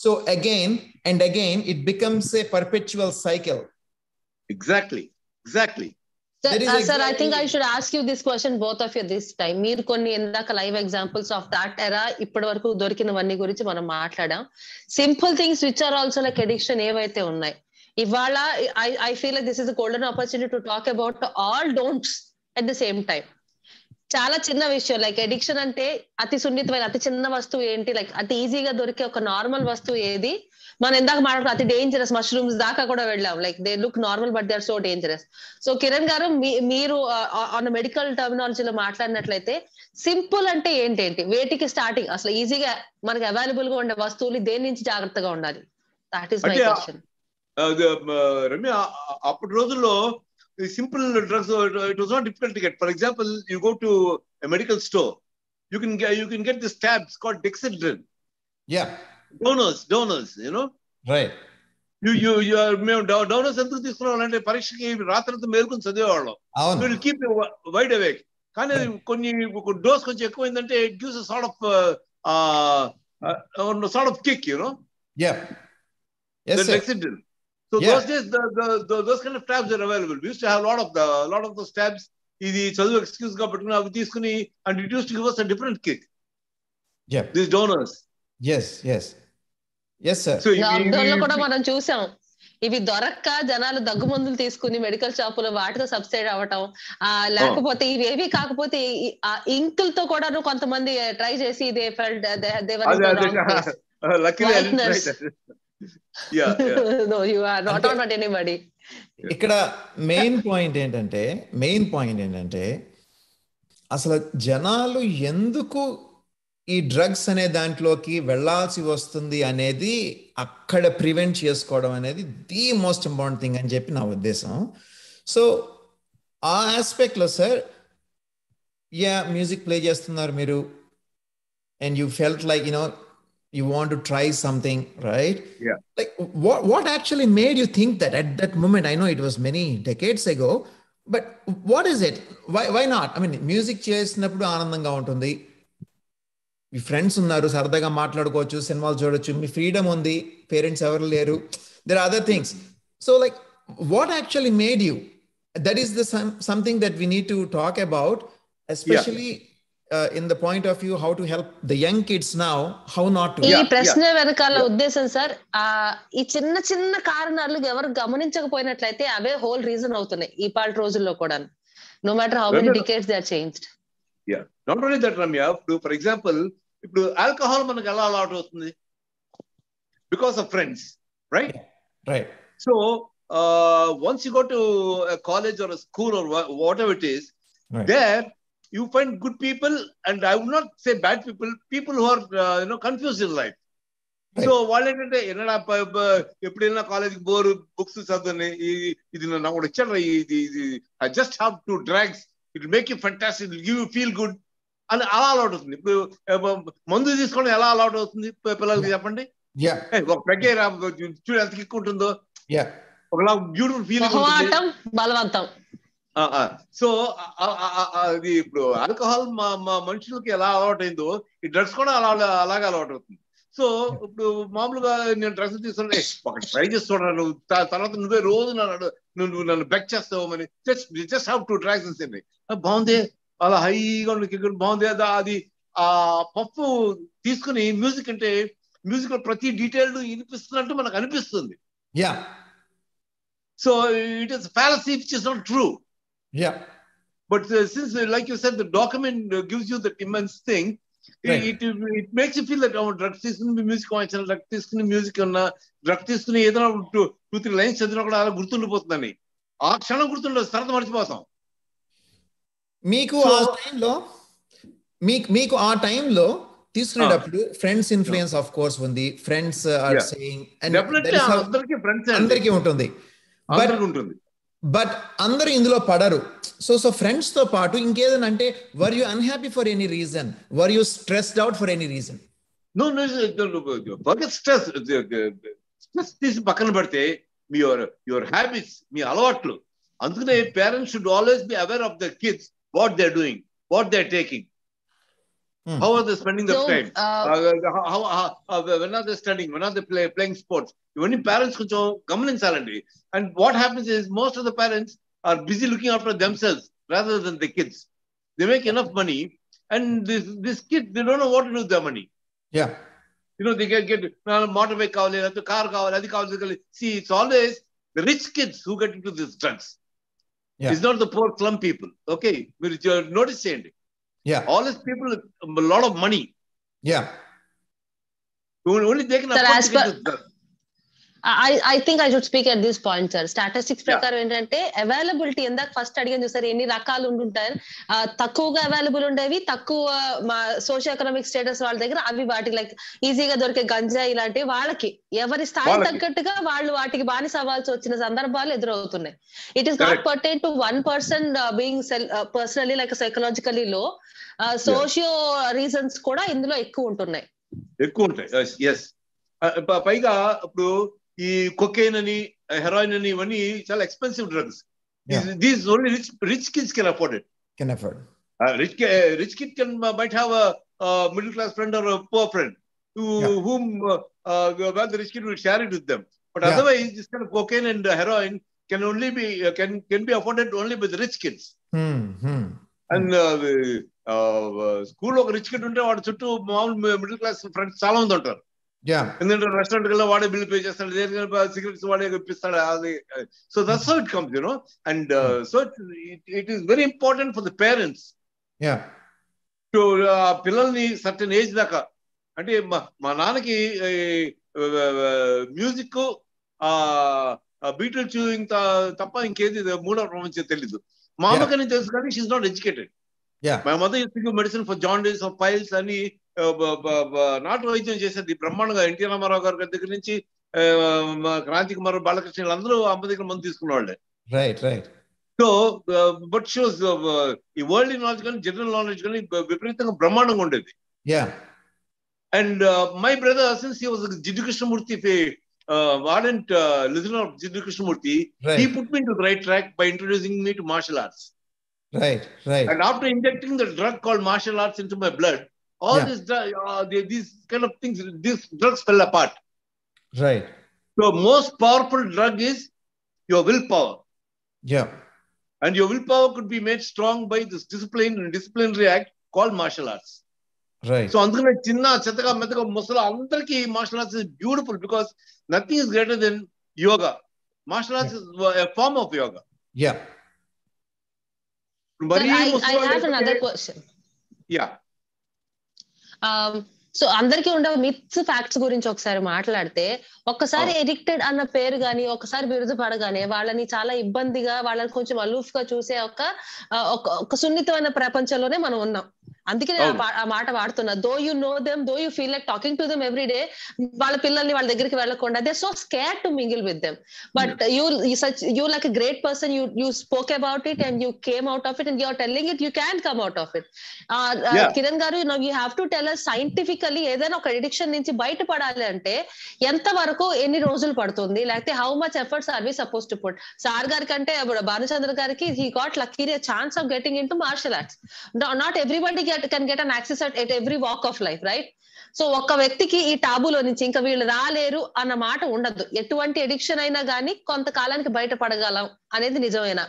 So again and again it becomes a perpetual cycle. Exactly. Sir, I think I should ask you this question, both of you, this time. మీరు కొన్ని ఇందాక live examples of that ఎరా ఇప్పటి వరకు దొరికినవన్నీ గురించి మనం మాట్లాడాం. Simple things which are also like addiction ఏవైతే ఉన్నాయి, ఇవాళ I feel like this is a golden opportunity to talk about all don'ts at the same time. చాలా చిన్న విషయం, లైక్ అడిక్షన్ అంటే అతి సున్నితమైన అతి చిన్న వస్తువు ఏంటి, లైక్ అతి ఈజీగా దొరికే ఒక నార్మల్ వస్తువు ఏది, మనం ఇందాక మాట్లాడుకున్న అతి డేంజరస్ మష్రూమ్స్ దాకా కూడా వెళ్ళాం, like they look normal but they are so dangerous. So Kiran గారు మీరు ఆన్ మెడికల్ టర్మినాలజీలో మాట్లాడినట్లయితే సింపుల్ అంటే ఏంటేంటి, వేటికి స్టార్టింగ్ అసలు ఈజీగా మనకి అవైలబుల్ గా ఉండే వస్తువులు దేని నుంచి జాగ్రత్తగా ఉండాలి? That is my question. Ramya, అప్పటి రోజుల్లో simple drugs it was not difficult to get. For example, you go to a medical store, you can get this tabs called Dexedrine. Yeah, donors, you know, right. you are donors ఎందుకు తీసుకున్నారంటే పరీక్షకి రాత్రంతా మేలుకొని చదివేవాళ్ళం. అవును. Will keep wide awake. కానీ అది కొన్ని dose కొంచెం ఎక్కువైందంటే it gives a sort of kick, you know. Yeah. Yes, sir. Dexedrine. So those days those kind of tabs are available. We used to have a lot of those tabs. ఇది చదువు excuse గా పెట్టుకుని అవి తీసుకుని, and it use to give us a different kick. Yeah. These donors. Yes sir. So lockdown లో కూడా మనం చూసాం, ఇవి దొరక్క జనాలు దగ్గు మందులు తీసుకుని మెడికల్ షాపులో వాటితో సబ్సైడ్ అవ్వటం, లేకపోతే ఇవేవి కాకపోతే ఇంకులతో కూడా కొంతమంది ట్రై చేసి they felt they were luckily I didn't try that. Yeah. No, you are not on anybody. ఇక్కడ మెయిన్ పాయింట్ ఏంటంటే అసలు జనాలు ఎందుకు ఈ డ్రగ్స్ అనే దాంట్లోకి వెళ్ళాల్సి వస్తుంది అనేది అక్కడ ప్రివెంట్ చేసుకోవడం అనేది ది మోస్ట్ ఇంపార్టెంట్ థింగ్ అని చెప్పి నా ఉద్దేశం. సో ఆ ఆస్పెక్ట్లో సార్, మ్యూజిక్ ప్లే చేస్తున్నారు మీరు, and you felt like you want to try something, right? Yeah. Like what actually made you think that at that moment? I know it was many decades ago, but what is it? Why not? I mean, music చేసినప్పుడు ఆనందంగా ఉంటుంది, మీ friends ఉన్నారు, సరదాగా మాట్లాడుకోవచ్చు, సినిమాలు చూడొచ్చు, మీ freedom ఉంది, parents ఎవరు లేరు, there are other things. So like what actually made you? That is something that we need to talk about, especially in the point of view how to help the young kids now, how not to. ఈ ప్రశ్న వెనకాల ఉద్దేశం sir, ఈ చిన్న చిన్న కారణాలు ఎవరు గమనించకపోయినట్లయితే అవే whole reason అవుతున్నాయి ఈ పాట రోజుల్లో కూడా, no matter how many decades they are changed. Yeah, not only that Ramya, for example, ఇప్పుడు ఆల్కహాల్ మనకు ఎలా అలవాటు అవుతుంది? Because of friends, right? So once you go to a college or a school or whatever it is, right, there you find good people, and I would not say bad people who are confused in life. Right. So వాళ్ళేంటంటే ఎప్పుడైనా కాలేజ్కి bore, books చదువుని, ఇది నాకు కూడా ఇచ్చాడు, ఇది I just have 2 drugs, it will make you fantastic, it will give you feel good అని అలా అలవాటు అవుతుంది. ఇప్పుడు మందు తీసుకోవడం ఎలా అలవాటు అవుతుంది పిల్లలకి చెప్పండి? ఒక పెగ్గే చూడు ఎంత కిక్ ఉంటుందో, ఒకలా బ్యూటిఫుల్ ఫీలింగ్, బలవంతం. సో అది ఇప్పుడు ఆల్కహాల్ మా మనుషులకి ఎలా అలవాటు అయిందో ఈ డ్రగ్స్ కూడా అలాగే అలవాటు అవుతుంది. సో ఇప్పుడు మామూలుగా నేను డ్రగ్స్ తీసుకుని ఒక ట్రై చేస్తున్నాను, తర్వాత నువ్వే రోజు నువ్వు నన్ను బెక్ చేస్తావు అని, జస్ట్ హావ్ 2 drugs అని, బాగుంది, అలా హైగా బాగుంది. అది ఆ పప్పు తీసుకుని మ్యూజిక్ అంటే మ్యూజిక్ లో ప్రతి డీటెయిల్ వినిపిస్తున్నట్టు మనకు అనిపిస్తుంది. So it is fallacy which is not true. But since like you said, the document gives you that immense thing, right, it makes you feel that drugs తీసుకుని మ్యూజిక్ వాయించాలి, డ్రగ్స్ తీసుకుని music ఉన్నా, drugs తీసుకుని ఏదైనా 2-3 lines చదివినా కూడా అలా గుర్తుండిపోతుందని, ఆ క్షణం గుర్తుండదు, తర్వాత మర్చిపోతాం. మీకు ఆ టైంలో తీసుకునేటప్పుడు ఫ్రెండ్స్ ఇన్ఫ్లుయెన్స్ ఆఫ్ కోర్స్ ఉంది, ఫ్రెండ్స్ ఆర్ సేయింగ్, అందరికీ ఉంటుంది, బట్ అందరూ ఇందులో పడరు. సో ఫ్రెండ్స్ తో పాటు ఇంకేదైనా అంటే, were you unhappy for any reason, were you stressed out for any reason? Stress తీసి పక్కన పెడితే మీ యువర్ హ్యాబిట్స్, మీ అలవాట్లు. అందుకనే parents should always be aware of the kids, what they are doing, what they are taking, how are they spending their time, when are they studying, when are they playing sports. Ivanni parents koncham gamaninchalanడి. And what happens is most of the parents are busy looking after themselves rather than the kids. They make enough money, and this kids, they don't know what to do with their money. They get motorbike kavali, or car kavali, adi kavali. See, it's always the rich kids who get into these drugs. It's not the poor slum people. Okay, మీరు notice చేయండి. Yeah. All these people with a lot of money. Yeah. Only they can Sir, afford as to get per- this drug. I think I should speak at this point, sir. Statistics Yeah. ప్రకారం ఏంటంటే availability ఇందాక first అడిగాను చూసారు ఎన్ని రకాలు ఉంటుంటారు, తక్కువగా available ఉండేవి, తక్కువ మా సోషియో ఎకనామిక్ స్టేటస్ వాళ్ళ దగ్గర అవి వాటికి లైక్ ఈజీగా దొరికే గంజా ఇలాంటివి వాళ్ళకి ఎవరి స్థాయి తగ్గట్టుగా వాళ్ళు వాటికి బానిస అవ్వాల్సి వచ్చిన సందర్భాలు ఎదురవుతున్నాయి. It is not pertain to one person being personally like psychologically లో, సోషియో రీజన్స్ కూడా ఇందులో ఎక్కువ ఉంటున్నాయి. ఎక్కువ ఉంటాయి. ఎస్. పైగా ఇప్పుడు ఈ కొకైన్ అని హెరాయిన్ అని ఇవన్నీ చాలా expensive drugs. These only rich kids can afford it. Can afford. Rich kid might have a middle class friend or a poor friend whom well, the rich kid will share it with them. But otherwise, this kind of cocaine and heroin can only be can be afforded only by the rich kids. And స్కూల్లో ఒక rich kid ఉంటే వాడు చుట్టూ మామూలు middle class friends చాలా మంది ఉంటారు. ఎందుకంటే రెస్టారెంట్ కల్లా వాడే బిల్ పే చేస్తాడు, సిగరెట్స్ వాడే ఇప్పిస్తాడు. అది so that's how it comes, you know. And so it is very important for the parents to పిల్లల్ని సర్టెన్ ఏజ్ దాకా. అంటే మా నాన్నకి మ్యూజిక్, బీటిల్ చూయింగ్ తప్ప ఇంకేది మూడో ప్రపంచం తెలీదు. మా అమ్మకని తెలుసు కానీ she's not educated. My mother used to give medicine for jaundice or piles అని నాటు వైద్యం చేసేది బ్రహ్మాండంగా. ఎన్టీ రామారావు గారి దగ్గర నుంచి క్రాంతి కుమార్, బాలకృష్ణ అందరూ అమ్మ దగ్గర మందు తీసుకున్న వాళ్ళే. Right. So but she was ఈ వరల్డ్ నాలెడ్జ్ కానీ జనరల్ నాలెడ్జ్ కానీ విపరీతంగా బ్రహ్మాండంగా ఉండేది. And my brother since he was Jiddu Krishnamurti ardent listener of Jiddu Krishnamurti, he put me into the right track by introducing me to martial arts. Right. And after injecting the drug called martial arts into my blood, all these kind of things, these drugs fell apart. Right. So most powerful drug is your willpower. Yeah. And your willpower could be made strong by this disciplinary act called martial arts. Right. So అందుకనే చిన్న చెత్తగా మెత్తగా ముసలు అందరికీ martial arts is beautiful because nothing is greater than yoga. Martial arts is a form of yoga. I have another question. Yeah. So అందరికీ ఉండే myths facts గురించి ఒకసారి మాట్లాడితే, ఒక్కసారి ఎడిక్టెడ్ అన్న పేరు గాని ఒకసారి బిరుదు పడగానే వాళ్ళని చాలా ఇబ్బందిగా, వాళ్ళని కొంచెం అలూఫ్ గా చూసే ఒక సున్నితమైన ప్రపంచంలోనే మనం ఉన్నాం. అందుకే నేను ఆ మాట వాడుతున్నా. Though you know them, though you feel like talking to them every day. వాళ్ళ పిల్లల్ని వాళ్ళ దగ్గరికి వెళ్ళకుండా they so scared to mingle with them. But you like a great person, you spoke about it and you came out of it and you are telling it, you can come out of it. Kiran garu, you have to tell us scientifically ఏదైనా ఒక addiction నుంచి బయటపడాలి అంటే ఎంత వరకు ఎన్ని రోజులు పడుతుంది, లేకపోతే how much efforts are we suppose to put? Sir గారి కంటే భానుచంద్ర గారికి he got lucky a chance of getting into martial arts. Not everybody can get an access at every walk of life, right? So ఒక్క వ్యక్తికి ఈ టాబులో నుంచి ఇంకా వీళ్ళు రాలేరు అన్న మాట ఉండదు. ఎటువంటి ఎడిక్షన్ అయినా కానీ కొంతకాలానికి బయటపడగలం అనేది నిజమేనా?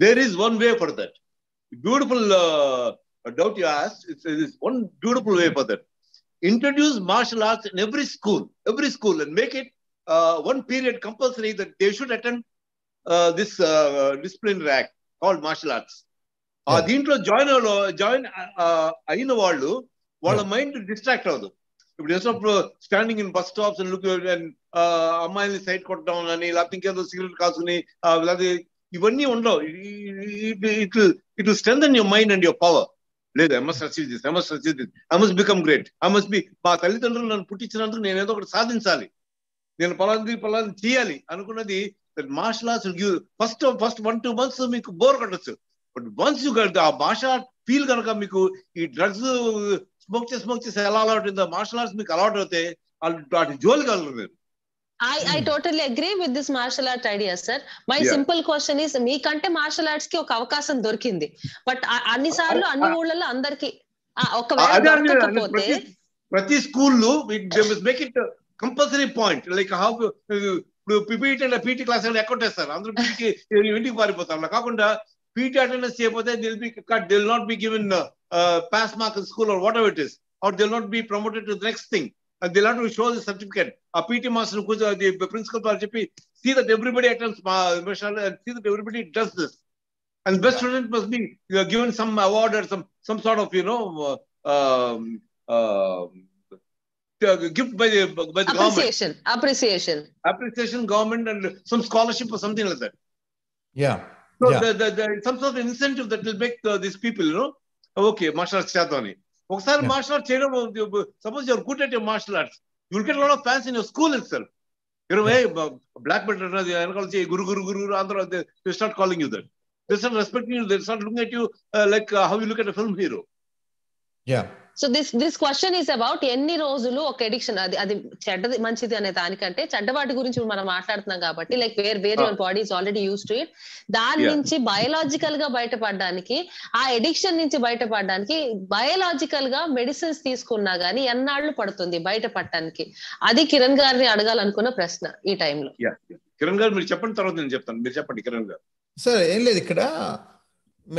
There is one way for that. Beautiful doubt you asked. It's one beautiful way for that. Introduce martial arts in every school and make it one period compulsory that they should attend this disciplinary act called martial arts. దీంట్లో join అయిన వాళ్ళ mind distract అవ్వదు. ఇప్పుడు ఎస్ఆఫ్ standing in bus stops and look and అమ్మాయిని side కొట్టడం అని, లేకపోతే ఇంకేదో సిగరెట్ కాసుకుని, లేకపోతే ఇవన్నీ ఉండవు. It will strengthen your mind and your power. లేదు, I must achieve this, I must become great, మా తల్లిదండ్రులు నన్ను పుట్టించినందుకు నేను ఏదో ఒకటి సాధించాలి, నేను పలాంది చేయాలి అనుకున్నది. Martial arts give first 1-2 months మీకు బోర్ కొట్టచ్చు. But once you get a martial art feel కనుక మీకు ఈ డ్రగ్స్ స్మోక్ చేసి ఎలా అలవాటు ఉందో మార్షల్ ఆర్ట్స్ మీకు అలవాటు అవుతే వాటి జోలికి వెళ్ళరు. I totally agree with this martial art idea, sir. My simple question is, మీకంటే మార్షల్ ఆర్ట్స్ కి ఒక అవకాశం దొరికింది, బట్ అన్నిసార్లు అన్ని ఊళ్ళలో అందరికి ఒకవేళ దొరకకపోతే ప్రతి స్కూల్లో make it compulsory point. Like how PT and PT class ఎక్కొట్టేస్తారు, అందరూ పీటీకి ఇంటికి పారిపోతారు. అలా కాకుండా పీటీ అటెండెన్స్ చేయకపోతే they will not be given pass mark in school or whatever it is, or they will not be promoted to the next thing. And they'll have to show the certificate. A PT master, the principal, see that everybody attends martial and see that everybody does this. And the best student must be given some award or some sort of, gift by the government. Appreciation, government, and some scholarship or something like that. Yeah. So the some sort of incentive that will make these people, okay, martial arts chadani. Oksari martial arts cheyadam, suppose you are good at your martial arts, you will get a lot of fans in your school itself. Hey, black belt, guru, andhra, they start calling you that. They start respecting you. They start looking at you like how you look at a film hero. Yeah. So this question is about ఎన్ని రోజులు ఒక addiction, అది చెడ్డది మంచిది అనే దానికంటే చెడ్డవాటి గురించి మనం మాట్లాడుతున్నాం కాబట్టి, like where your body is already use to it, దాని నుంచి బయోలాజికల్ గా బయటపడడానికి, ఆ ఎడిక్షన్ నుంచి బయటపడడానికి బయోలాజికల్ గా మెడిసిన్స్ తీసుకున్నా గానీ ఎన్నాళ్ళు పడుతుంది బయటపడటానికి? అది కిరణ్ గారిని అడగాలనుకున్న ప్రశ్న ఈ టైంలో. కిరణ్ గారు మీరు చెప్పండి, తర్వాత నేను చెప్తాను. మీరు చెప్పండి కిరణ్ గారు. సార్ ఏం లేదు, ఇక్కడ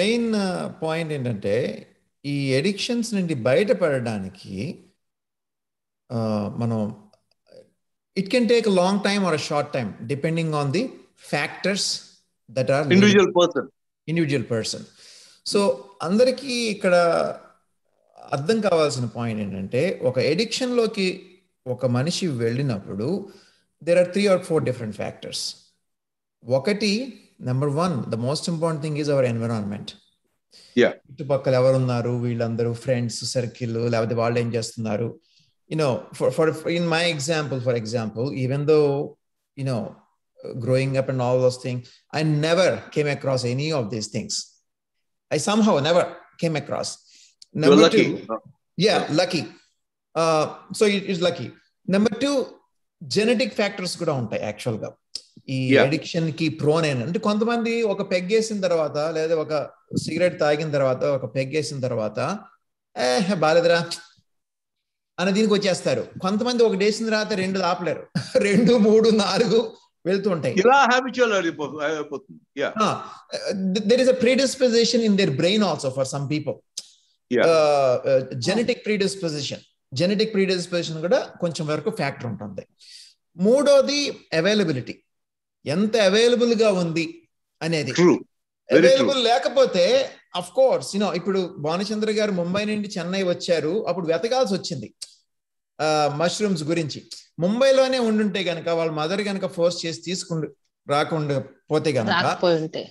మెయిన్ పాయింట్ ఏంటంటే ఈ ఎడిక్షన్స్ నుండి బయటపడడానికి మనం it can take long time or short time depending on the factors that are individual person. So అందరికీ ఇక్కడ అర్థం కావాల్సిన పాయింట్ ఏంటంటే, ఒక ఎడిక్షన్లోకి ఒక మనిషి వెళ్ళినప్పుడు there are 3 or 4 different factors. ఒకటి, number 1, the most important thing is our environment. చుట్టుపక్కల ఎవరున్నారు, వీళ్ళందరూ ఫ్రెండ్స్ సర్కిల్, లేకపోతే వాళ్ళు ఏం చేస్తున్నారు. In my example, for example, even though growing up and all those things, I never came across any of these things. I somehow never came across. Number 2, lucky. So it is lucky. Number 2, genetic factors కూడా ఉంటాయి actual గా ఈ addiction కి prone అయిన. అంటే కొంతమంది ఒక పెగ్గేసిన తర్వాత, లేదా ఒక సిగరెట్ తాగిన తర్వాత, ఒక పెగ్గేసిన తర్వాత బాలేదురా అని దీనికి వచ్చేస్తారు. కొంతమంది ఒకటి వేసిన తర్వాత 2 ఆపలేరు, 2, 3, 4 వెళ్తూ ఉంటాయి. There is a predisposition in their brain also for some people. Genetic predisposition కూడా కొంచెం వరకు ఫ్యాక్టర్ ఉంటుంది. మూడోది అవైలబిలిటీ, ఎంత అవైలబుల్ గా ఉంది అనేది. అవైలబుల్ లేకపోతే అఫ్ కోర్స్ ఇప్పుడు భానుచంద్ర గారు ముంబై నుండి చెన్నై వచ్చారు, అప్పుడు వెతకాల్సి వచ్చింది మష్రూమ్స్ గురించి. ముంబైలోనే ఉండుంటే గనక, వాళ్ళ మదర్ గనక ఫోర్స్ చేసి రాకుండా పోతే గనక,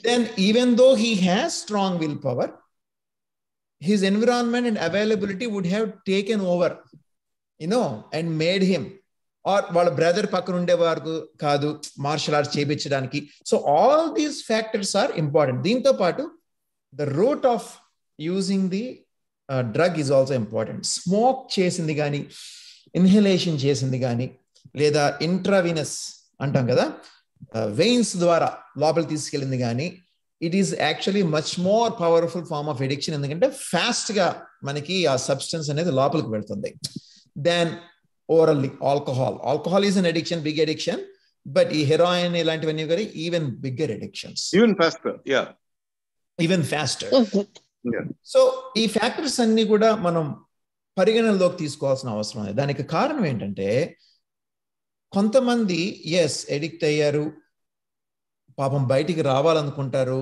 then even though he has strong willpower, his environment and availability would have taken over, and made him, or వాళ్ళ బ్రదర్ పక్కన ఉండేవారు కాదు మార్షల్ ఆర్ట్స్ చేయించడానికి. So all these factors are important. దీంతో పాటు the root of using the drug is also important. Smoke చేసింది కానీ, inhalation చేసింది కానీ, లేదా ఇంట్రావినస్ అంటాం కదా, వెయిన్స్ ద్వారా లోపల తీసుకెళ్ళింది కానీ, it is actually much more powerful form of addiction. ఎందుకంటే ఫాస్ట్ గా మనకి ఆ సబ్స్టెన్స్ అనేది లోపలికి వెళ్తుంది. Then orally, alcohol is an addiction, big addiction, but heroin ilantivani gari even bigger addictions, even faster. So ee factors anni kuda manam పరిగణనలోకి తీసుకోవాల్సిన అవసరం ఉంది. దానికి కారణం ఏంటంటే, కొంతమంది ఎడిక్ట్ అయ్యారు, పాపం బయటికి రావాలనుకుంటారు,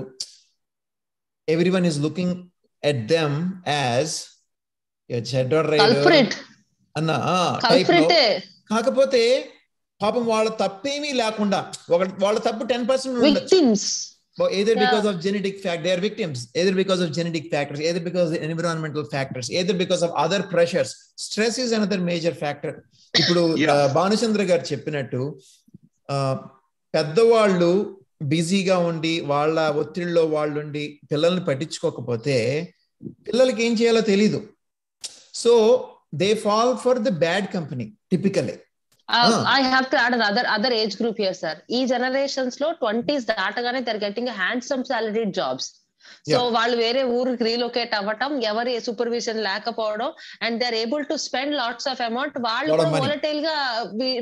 everyone is looking at them as అన్న టైప్ లో. కాకపోతే పాపం వాళ్ళ తప్పేమీ లేకుండా, వాళ్ళ తప్పు 10% ఉండొచ్చు. Either because of genetic fact, they are victims. Either because of genetic factors, either because of environmental factors, either because of other pressures. Stress is another major factor. ఇప్పుడు భానుచంద్ర గారు చెప్పినట్టు, పెద్దవాళ్ళు బిజీగా ఉండి వాళ్ళ ఒత్తిడిలో వాళ్ళు ఉండి పిల్లల్ని పట్టించుకోకపోతే పిల్లలకి ఏం చేయాలో తెలీదు. So they fall for the bad company typically. I have to add another age group here, sir. Ee generations lo 20s daatagane they're getting a handsome salaried jobs. So వాళ్ళు వేరే ఊరికి రీలొకేట్ అవ్వటం, ఎవరి సూపర్విజన్ లేకపోవడం, and they are able to spend lots of amount. వాళ్ళు volatile గా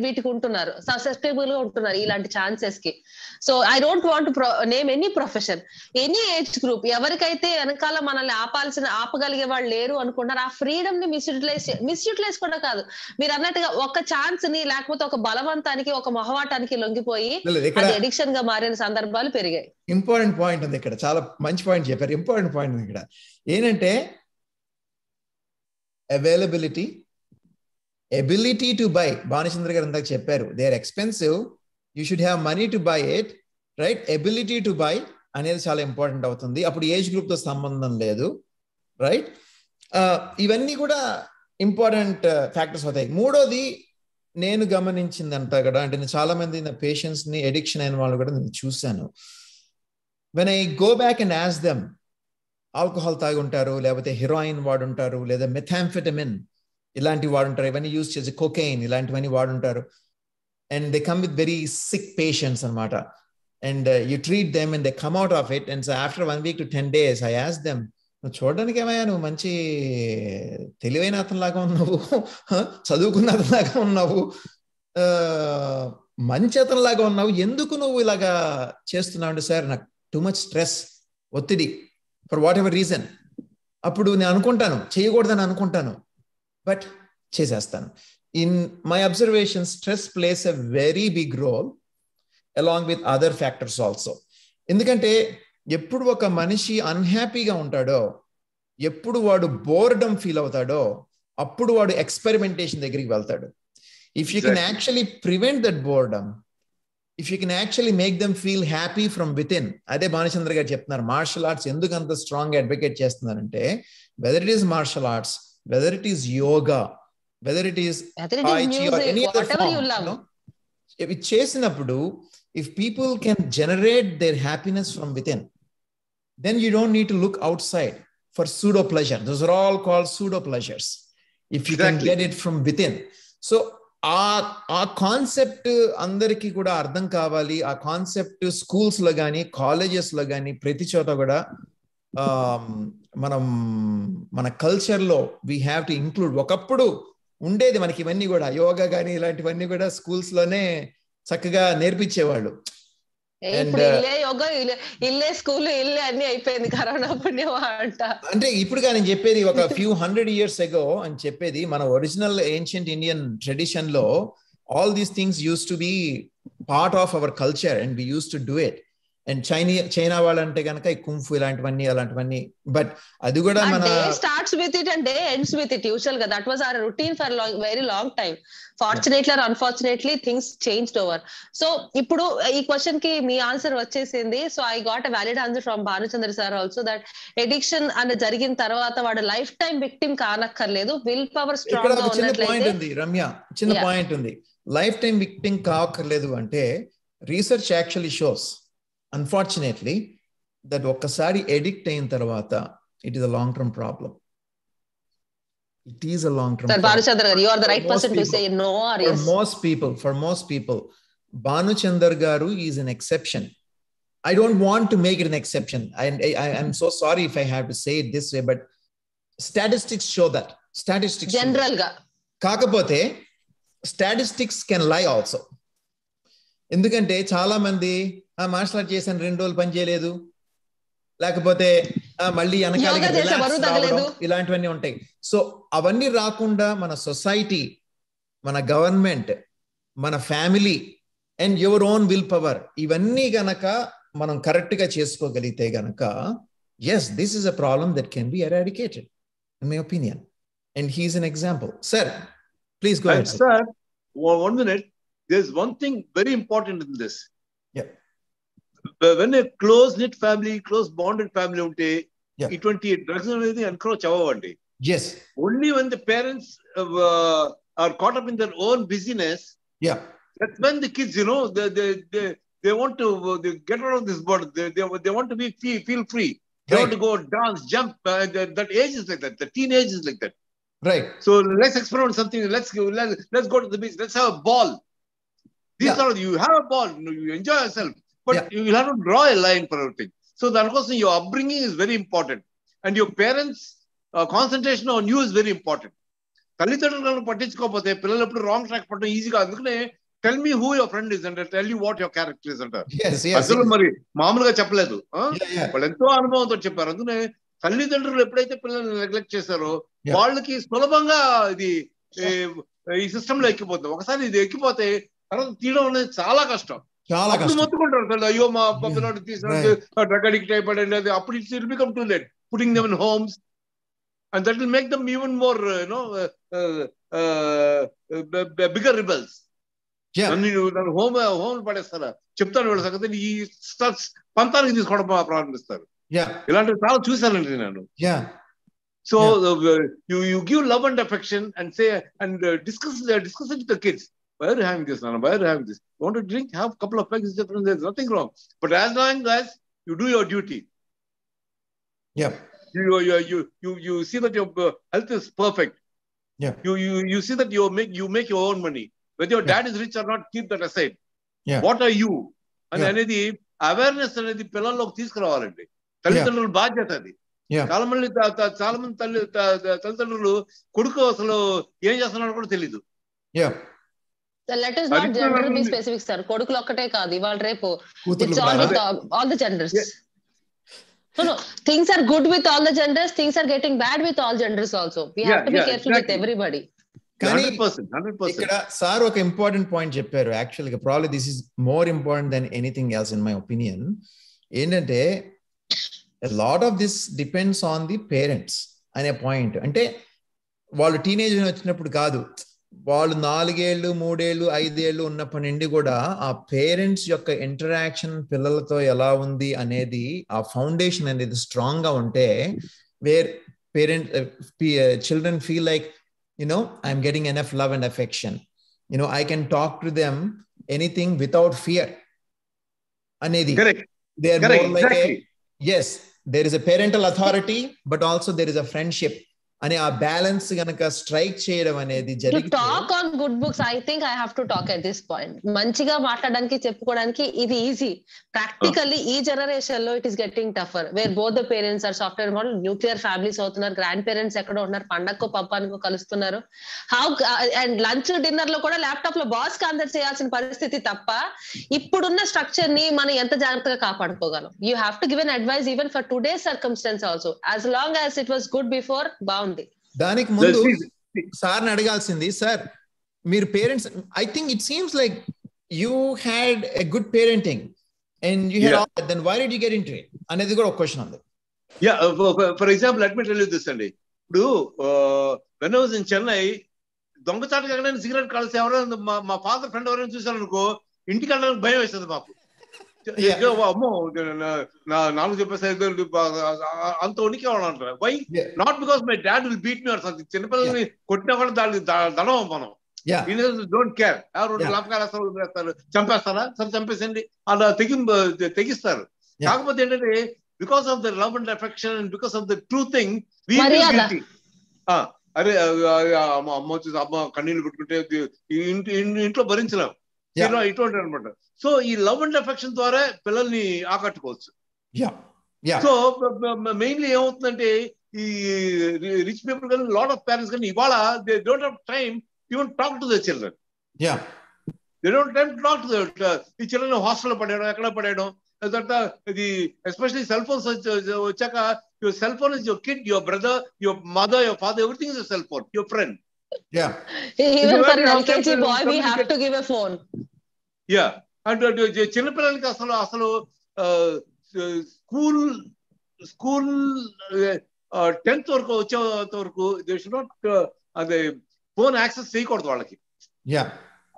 వీటికి ఉంటున్నారు, ససెప్టబుల్ గా ఉంటున్నారు ఇలాంటి ఛాన్సెస్ కి. So I don't want name any profession, any age group, ఎవరికైతే వెనకాల మనల్ని ఆపగలిగే వాళ్ళు లేరు అనుకుంటారు, ఆ ఫ్రీడమ్ ని మిస్యూటిలైజ్ కూడా కాదు, మీరు అన్నట్టుగా ఒక ఛాన్స్ ని, లేకపోతే ఒక బలవంతానికి, ఒక మొహవాటానికి లొంగిపోయి అది ఎడిక్షన్ గా మారిన సందర్భాలు పెరిగాయి. ఇంపార్టెంట్ పాయింట్ ఉంది ఇక్కడ, చాలా మంచి పాయింట్ చెప్పారు. ఇంపార్టెంట్ పాయింట్ ఉంది ఇక్కడ ఏంటంటే availability, ability to buy. Bhanuchandra గారు ఇందాక చెప్పారు, they are expensive, you should have money to buy it, right? Ability to buy అనేది చాలా ఇంపార్టెంట్ అవుతుంది. అప్పుడు ఏజ్ గ్రూప్ తో సంబంధం లేదు, రైట్? ఇవన్నీ కూడా ఇంపార్టెంట్ ఫ్యాక్టర్స్ అవుతాయి. మూడోది నేను గమనించిందంతా కూడా, అంటే నేను చాలా మంది నా పేషెంట్స్ ని ఎడిక్షన్ అయిన వాళ్ళు కూడా నేను చూశాను. When I go back and ask them, alcohol తాగి ఉంటారు, లేకపోతే హెరాయిన్ వాడుంటారు, లేదా మెథాంఫెటమిన్ ఇలాంటివి వాడుంటారు, ఇవన్నీ యూజ్ చేసి కొకైన్ ఇలాంటివన్నీ వాడుంటారు. And they come with very sick patients అనమాట. And you treat them and they come out of it. And so after 1 week to 10 days I ask them, నువ్వు చూడడానికి ఏమయ్యా, నువ్వు మంచి తెలివైన అతనిలాగా ఉన్నావు, చదువుకున్న అతనిలాగా ఉన్నావు, మంచి అతనిలాగా ఉన్నావు, ఎందుకు నువ్వు ఇలాగా చేస్తున్నావు అంటే, సార్ నాకు టూ మచ్ స్ట్రెస్, ఒత్తిడి, ఫర్ వాట్ ఎవర్ రీజన్. అప్పుడు నేను అనుకుంటాను చేయకూడదని అనుకుంటాను, బట్ చేసేస్తాను. In my observation, stress plays a very big role along with other factors also. ఎందుకంటే ఎప్పుడు ఒక మనిషి అన్హ్యాపీగా ఉంటాడో, ఎప్పుడు వాడు బోర్డమ్ ఫీల్ అవుతాడో, అప్పుడు వాడు ఎక్స్పెరిమెంటేషన్ దగ్గరికి వెళ్తాడు. If you can actually prevent that boredom, if you can actually make them feel happy from with in. అదే భానుచంద్ర గారు చెప్తున్నారు, మార్షల్ ఆర్ట్స్ ఎందుకు అంత స్ట్రాంగ్ అడ్వకేట్ చేస్తున్నారంటే, whether it is martial arts, whether it is yoga, whether it is ఇవి చేసినప్పుడు, if people can generate their happiness from within, then you don't need to look outside for pseudo pleasure. Those are all called pseudo pleasures if you can get it from within. So ఆ concept అందరికీ కూడా అర్థం కావాలి. ఆ concept schools లో కానీ colleges లో కానీ ప్రతి చోట కూడా మనం మన కల్చర్ లో వీ హ్యావ్ టు ఇంక్లూడ్. ఒకప్పుడు ఉండేది మనకి ఇవన్నీ కూడా, యోగా కానీ ఇలాంటివన్నీ కూడా స్కూల్స్ లోనే చక్కగా నేర్పించేవాళ్ళు. అంటే ఇప్పుడుగా నేను చెప్పేది ఒక ఫ్యూ 100 years ago అని చెప్పేది, మన ఒరిజినల్ ఏన్షియంట్ ఇండియన్ ట్రెడిషన్ లో all these things use to be part of our culture and we use to do it. And China వాళ్ళంటే కనుక ఈ కుంఫు ఇలాంటివన్నీ అలాంటివన్నీ, బట్ అది కూడా మన starts with it and ends with it. Usual గా that was our routine for very long time. Fortunately or unfortunately things changed over. So ఇప్పుడు ఈ క్వశ్చన్ కి మీ ఆన్సర్ వచ్చేసింది. So I got a valid answer from Bhanuchandra sir also, that addiction అనేది జరిగిన తర్వాత వాడు లైఫ్ టైం విక్టిమ్ కానక్కర్లేదు, విల్ పవర్ స్ట్రాంగ్ గా ఉన్నట్లయితే. రమ్య, చిన్న పాయింట్ ఉంది, లైఫ్ టైం విక్టిమ్ కావక్కర్లేదు అంటే research actually shows unfortunately that ఒక్కసారి ఎడిక్ట్ అయిన తర్వాత it is a long term problem. It is a long term problem. Bhanuchandra garu, you are the right person to say no or yes. For most people Bhanuchandra garu is an exception. I don't want to make it an exception, and I'm so sorry if I have to say it this way, but statistics show that. Statistics general ga కాకపోతే statistics can lie also. ఎందుకంటే చాలా మంది martial art చేశాను 2 రోజులు పని చేయలేదు, లేకపోతే మళ్ళీ ఇలాంటివన్నీ ఉంటాయి. సో అవన్నీ రాకుండా మన సొసైటీ, మన గవర్నమెంట్, మన family and your own will power, ఇవన్నీ గనక మనం కరెక్ట్ గా చేసుకోగలిగితే గనక, yes, this is a problem that can be eradicated in my opinion, and he is an example. Sir, please go ahead. Sir, 1 minute. There's one thing very important in this. Yeah. When a close knit family, close bonded family unte, yeah, ఇటువంటి drugs అనేది encroach అవ్వండి. Yes. Only when the parents are caught up in their own busyness, yeah, that's when the kids, you know, they want to get out of this body. They want to feel free. They want to go dance, jump. That age is like that. The teenage is like that. Right. So let's experiment something. Let's go to the beach. Let's have a ball. These are, you have a ball, you enjoy yourself, but you will have to draw a line for everything. So that course, your upbringing is very important, and your parents' concentration on you is very important. తల్లిదండ్రులను పట్టించుకోకపోతే పిల్లలు ఎప్పుడు wrong track పడడం ఈజీగా. అందుకనే tell me who your friend is and I'll tell you what your character is అంటారు. అసలు మరి మామూలుగా చెప్పలేదు, వాళ్ళు ఎంతో అనుభవంతో చెప్పారు. అందుకనే తల్లిదండ్రులు ఎప్పుడైతే పిల్లల్ని నెగ్లెక్ట్ చేశారో వాళ్ళకి సులభంగా ఇది ఈ సిస్టమ్ లో ఎక్కిపోతుంది. ఒకసారి ఇది ఎక్కిపోతే తర్వాత తీయడం అనేది చాలా కష్టం. చాలా అప్పుడు కష్టం. మొత్తుకుంటారు సార్, అయ్యో మా పిల్లడు తీసుకుని డ్రగ్ అడిక్ట్ అయిపోయాడు. అది అప్పుడు it will become too late, putting them in homes, and that will make them even more bigger rebels. నన్ను హోమ్ పడేస్తారా చెప్తాను వీళ్ళ సంగతి, ఈ స్టక్స్ పంతానికి తీసుకోవడం ప్రారంభిస్తారు. ఇలాంటివి చాలా చూశానండి నేను. So you give love and affection and say and discuss it with the kids. Why are you having this, Nana? Why are you having this? You want to drink? Have a couple of pegs. There's nothing wrong. But as long as you do your duty, you see that your health is perfect. You see that you make your own money. Whether your dad is rich or not, keep that aside. What are you? And అనేది awareness అనేది పిల్లల్లోకి తీసుకురావాలండి. తల్లిదండ్రుల బాధ్యత అది. చాలా మంది తల్లిదండ్రులు కొడుకు అసలు ఏం చేస్తున్నాడో కూడా తెలీదు. Let us not gender be specific, sir. కొడుకులు ఒక్కటే కాదు, ఇవాళ రేపు it's all with all the genders. No, things are good with all the genders, things are getting bad with all genders also. We have to be careful with everybody. కానీ ఇక్కడ sir ఒక important point చెప్పారు. Actual గా probably this is more important than anything else in my opinion. ఏంటంటే a lot of this depends on the parents అనే point. అంటే వాళ్ళు teenage వచ్చినప్పుడు కాదు, వాళ్ళు 4 ఏళ్ళు 3 ఏళ్ళు 5 ఏళ్ళు ఉన్నప్పటి నుండి కూడా ఆ పేరెంట్స్ యొక్క ఇంటరాక్షన్ పిల్లలతో ఎలా ఉంది అనేది, ఆ ఫౌండేషన్ అనేది స్ట్రాంగ్ గా ఉంటే, wear children feel like, I'm getting enough love and affection, I can talk to them anything without fear అనేది. They are more like yes, there is a parental authority, but also there is a friendship అని ఆ balance గనక strike చేయడం అనేది జరిగితే. To talk on good books, I think I have to talk at this point. మంచిగా మాట్లాడడానికి చెప్పుకోవడానికి ఇది ఈజీ. ప్రాక్టికల్లీ ఈ జనరేషన్ లో it is getting tougher, where both the parents are software model, nuclear families అవుతున్నారు, గ్రాండ్ పేరెంట్స్ ఎక్కడో ఉన్నారు, పండక్కో పబ్బానికో కలుస్తున్నారు. అండ్ లంచ్ డిన్నర్ లో కూడా ల్యాప్టాప్ లో బాస్ కి ఆన్సర్ చేయాల్సిన పరిస్థితి తప్ప, ఇప్పుడున్న స్ట్రక్చర్ ని మనం ఎంత జాగ్రత్తగా కాపాడుకోగలం. You have to give an advice even for today circumstances also, as long as it was good before. బాగుంది. దానికి ముందు సార్ని అడగాల్సింది, సార్ మీరు parents, I think it seems like you had a good parenting and you had all that, then why did you get into it అనేది కూడా ఒక question ఉంది. For example let me tell you this అండి. ఇప్పుడు when I was in Chennai, దొంగచాటుగా ఎక్కడైనా cigarette కాల్సి ఎవరైనా మా ఫాదర్ ఫ్రెండ్ ఎవరైనా చూసారనుకో, ఇంటికి వెళ్ళడానికి భయం వేస్తుంది మాకు. అమ్మో 4 చెప్పేసి అంత ఉనికి అంటారు. Why? Not because my dad will beat me or something. చిన్నపిల్లల్ని కొట్టినా కూడా దానికి దడం మనం. Don't care. 2 లాపకాలు వేస్తారు, చంపేస్తారా? సరే చంపేసండి, అలా తెగిస్తారు. కాకపోతే ఏంటంటే because of the love and affection and because of the true thing we feel guilty. అరే అమ్మ వచ్చేసి అమ్మ కన్నీళ్లు పెట్టుకుంటే ఇంట్లో భరించలేం, ఇటువంటి అనమాట. సో ఈ లవ్ అండ్ అఫెక్షన్ ద్వారా పిల్లల్ని ఆకట్టుకోవచ్చు. సో మెయిన్లీ ఏమవుతుందంటే, ఈ రిచ్ పీపుల్ కానీ లాట్ ఆఫ్ పేరెంట్స్ కానీ ఇవాళ they don't have time even talk to the children. They don't time to talk to ఈ చిల్డ్రన్. హాస్టల్లో పడేయడం, ఎక్కడ పడేయడం, తర్వాత ఇది ఎస్పెషల్లీ సెల్ ఫోన్స్ వచ్చాక, your cell phone is your kid, your brother, your mother, your father, everything is your cell phone, your friend. Even for an LKG boy we have to give a phone. అంటే చిన్నపిల్లలకి అసలు school 10th వరకు వచ్చేంత వరకు they should not అదే phone access చేయకూడదు వాళ్ళకి.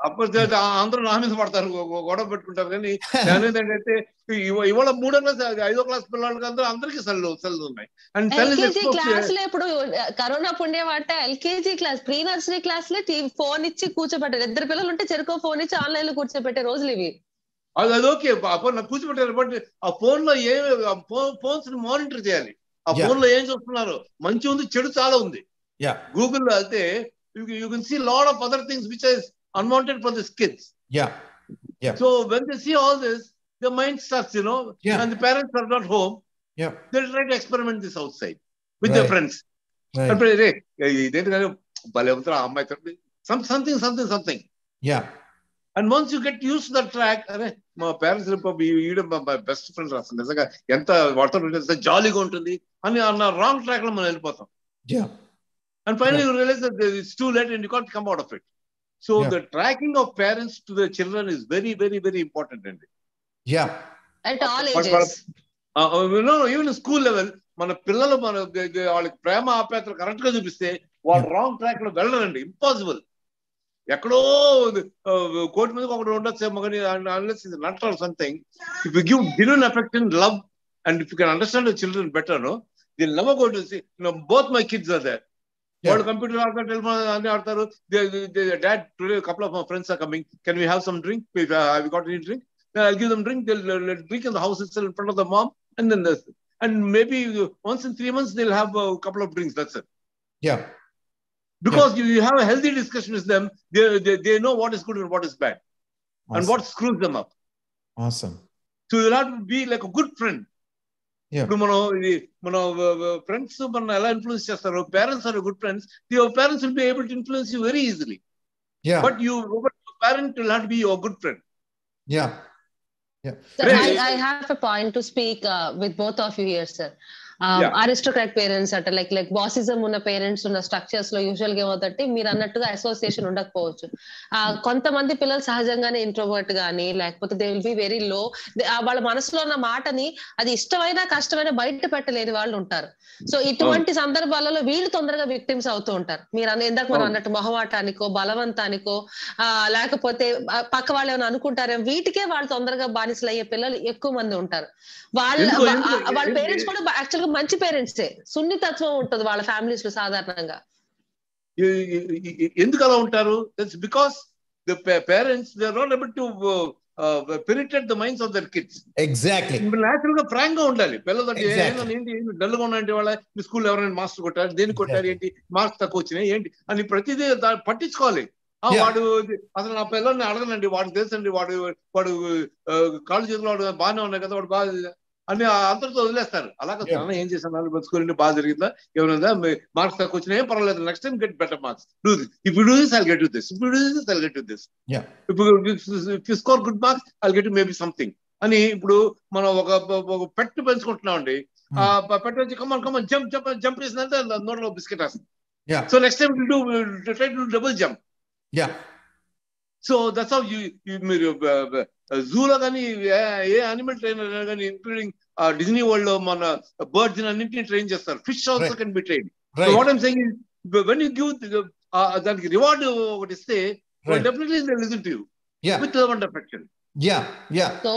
అప్పుడు అందరూ నా మీద పడతారు, గొడవ పెట్టుకుంటారు. కానీ ఏంటంటే ఇవాళ 3వ క్లాస్ 5వ క్లాస్ పిల్లలకి అందరికీ సెల్ ఉన్నాయి. ఎల్కేజీ క్లాస్ లో ఇప్పుడు కరోనా పుణ్యమాట LKG class, pre nursery class లో ఫోన్ ఇచ్చి కూర్చోబెట్టారు. 2 పిల్లలు ఉంటే చెరుకో ఫోన్ ఇచ్చి ఆన్లైన్ లో కూర్చోబెట్టే రోజులు ఇవి. అది ఓకే, కూర్చోబెట్టారు. బట్ ఆ ఫోన్ లో ఫోన్స్ ని మానిటర్ చేయాలి. ఆ ఫోన్ లో ఏం చూస్తున్నారు, మంచి ఉంది, చెడు చాలా ఉంది. గూగుల్లో వెళ్తే you can see lot of other things which is unwanted for these kids. So when they see all this, their mind starts, and the parents are not home. They try to experiment this outside with their friends. Something. And once you get used to that track, my parents my best friend rasanga enta vaartho jollyga untundi ani anna wrong track lo మనం వెళ్ళిపోతాం. And finally you realize that it's too late and you can't come out of it. So the tracking of parents to the children is very, very, very important. Yeah. At all ages. Even school level, మన పిల్లలు వాళ్ళకి ప్రేమ ఆప్యాయతలు correct గా చూపిస్తే వాళ్ళు wrong track లో వెళ్ళరండి. Impossible. ఎక్కడో కోటి మీద ఒకటి ఉండొచ్చేమో కానీ unless it's not or something. If you give genuine affection, love, and if you can understand the children better, they'll never go to see. Both my kids are there. వాళ్ళు computer ఆడతారు, telephone అన్ని ఆడతారు. Dad, today a couple of my friends are coming. Can we have some drink? Have you got any drink? I'll give them drink. They'll drink in the house itself in front of the mom, and maybe once in 3 months they'll have a couple of drinks. That's it. Yeah. Because you have a healthy discussion with them, they know what is good and what is bad, and what screws them up. Awesome. So you'll have to be like a good friend. ఇప్పుడు మన friends మన ఎలా influence చేస్తారు, parents are good friends, your parents will be able to influence you very easily. But your parent will not be your good friend. So I have a point to speak with both of you here, sir. Aristocrat parents అంటే like బాసిజం ఉన్న parents ఉన్న structures లో usual గా ఏమవుతుంటే మీరు అన్నట్టుగా association ఉండకపోవచ్చు. కొంతమంది పిల్లలు సహజంగానే ఇంట్రోవర్ట్ గానీ లేకపోతే they will be very low, వాళ్ళ మనసులో ఉన్న మాటని అది ఇష్టమైనా కష్టమైనా బయట పెట్టలేని వాళ్ళు ఉంటారు. సో ఇటువంటి సందర్భాలలో వీళ్ళు తొందరగా విక్టిమ్స్ అవుతూ ఉంటారు. మీరు ఇందాక మనం అన్నట్టు మొహమాటానికో బలవంతానికో లేకపోతే పక్క వాళ్ళు ఏమైనా అనుకుంటారేమో వీటికే వాళ్ళు తొందరగా బానిసలు అయ్యే పిల్లలు ఎక్కువ మంది ఉంటారు. వాళ్ళ పేరెంట్స్ కూడా యాక్చువల్ గా మంచి పేరెంట్సే, సున్నితత్వం ఉంటుంది వాళ్ళ ఫ్యామిలీస్ లో సాధారణంగా. ఎందుకు అలా ఉంటారు? That's because the parents they are not able to penetrate the minds of their kids. Exactly. Natural గా ఫ్రాంక్ గా ఉండాలి పిల్లలతో. ఏంటి డల్ గా ఉన్నాయంటే వాళ్ళ మీ స్కూల్లో ఎవరైనా మాస్టర్ కొట్టారు, దేనికి కొట్టారు, ఏంటి మార్క్స్ తక్కువ వచ్చినాయి ఏంటి అని ప్రతిదీ పట్టించుకోవాలి. వాడు అసలు నా పిల్లల్ని అడగనండి, వాడికి తెలుసండి, వాడు కాళ్ళు చేతులు వాడు బాగానే ఉన్నాయి కదా, వాడు బాగా అని అందరితో వదిలేస్తారు. అలాగే ఏం చేశాను, స్కూల్ బాగా జరిగిందా, ఏమైనా మార్క్స్ తక్కువ వచ్చినా ఏం పర్వాలేదు, next time get better marks, do this, if you do this I'll get to this, if you do this I'll get to this, if you score good marks I'll get maybe something అని. ఇప్పుడు మనం ఒక పెట్ పెంచుకుంటున్నాం అండి, పెట్ వచ్చి come on jump చేసిందంటే నోట్లో biscuit వస్తుంది. So next time try to double jump. So that's how మీరు జూలో కానీ ఏ యానిమల్ ట్రైనర్ కానీ ఇంక్లూడింగ్ డిజ్నీ వరల్డ్ లో మన బర్డ్స్ అన్నింటినీ ట్రైన్ చేస్తారు. Fish also can be train. So what I'm saying is when you give దానికి రివార్డ్ ఒకటి ఇస్తే definitely they listen to you with love and affection. So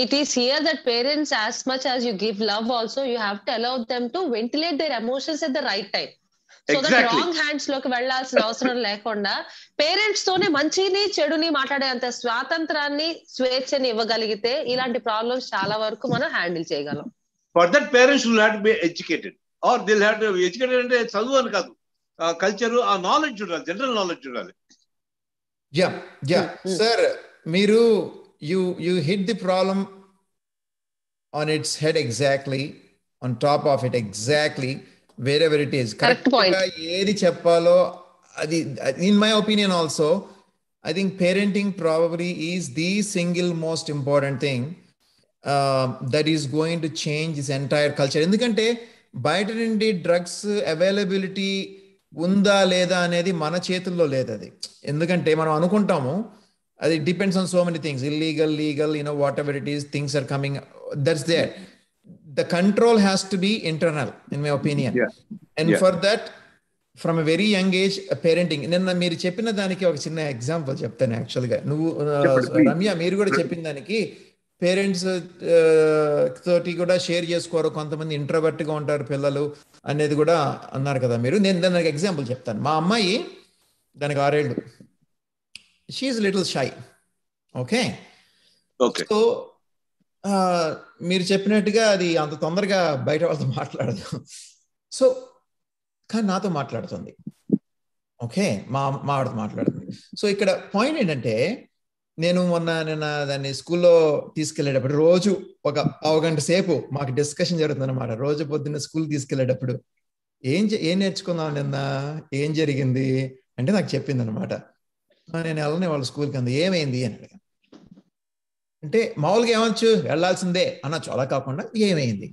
it is here that parents, as much as you give love also, you have to allow them to ventilate their emotions at the right time. So that wrong hands లోకి వెళ్లాల్సిన అవసరం లేకుండా parents తోనే మంచిని చెడుని మాట్లాడేంత స్వాతంత్రాన్ని స్వేచ్ఛని ఇవ్వగలిగితే ఇలాంటి ప్రాబ్లమ్స్ చాలా వరకు మనం హ్యాండిల్ చేయగలం. For that parents will have to be educated, or they will have to educated అంటే చదువు అని కాదు, కల్చర్, ఆ నాలెడ్జ్ ఉండాలి, జనరల్ నాలెడ్జ్ ఉండాలి. సార్ మీరు you hit the problem on its head exactly, on top of it exactly, wherever it is. Correct point. ఏది చెప్పాలో అది, in my opinion also, I think parenting probably is the single most important thing that is going to change this entire culture. ఎందుకంటే బయట నుండి drugs availability ఉందా లేదా అనేది మన చేతుల్లో లేదు. అది ఎందుకంటే మనం అనుకుంటాము అది depends on so many things, illegal, legal, whatever it is, things are coming, that's there. The control has to be internal, in my opinion. And for that, from a very young age, parenting. నిన్న మీరు చెప్పిన దానికి ఒక చిన్న example చెప్తాను. యాక్చువల్గా నువ్వు రమ్య మీరు కూడా చెప్పిన దానికి పేరెంట్స్ తోటి కూడా షేర్ చేసుకోరు, కొంతమంది ఇంట్రోవర్ట్ గా ఉంటారు పిల్లలు అనేది కూడా అన్నారు కదా మీరు. నేను దానికి ఎగ్జాంపుల్ చెప్తాను. మా అమ్మాయి, దానికి 6 ఏళ్ళు, she is a little shy. Okay. So మీరు చెప్పినట్టుగా అది అంత తొందరగా బయట వాళ్ళతో మాట్లాడదు. సో కానీ నాతో మాట్లాడుతుంది. ఓకే, మా ఆవిడతో మాట్లాడుతుంది. సో ఇక్కడ పాయింట్ ఏంటంటే, నిన్న దాన్ని స్కూల్లో తీసుకెళ్లేటప్పుడు రోజు ఒక పావుగంట సేపు మాకు డిస్కషన్ జరుగుతుంది అనమాట. రోజు పొద్దున్న స్కూల్ తీసుకెళ్లేటప్పుడు ఏం నేర్చుకున్నావు నిన్న, ఏం జరిగింది అంటే నాకు చెప్పింది అనమాట. నేను వెళ్ళనే వాళ్ళ స్కూల్కి అంది, ఏమైంది అని అడిగాను. అంటే మామూలుగా ఏమొచ్చు, వెళ్ళాల్సిందే అనొచ్చు, అలా కాకుండా ఏమైంది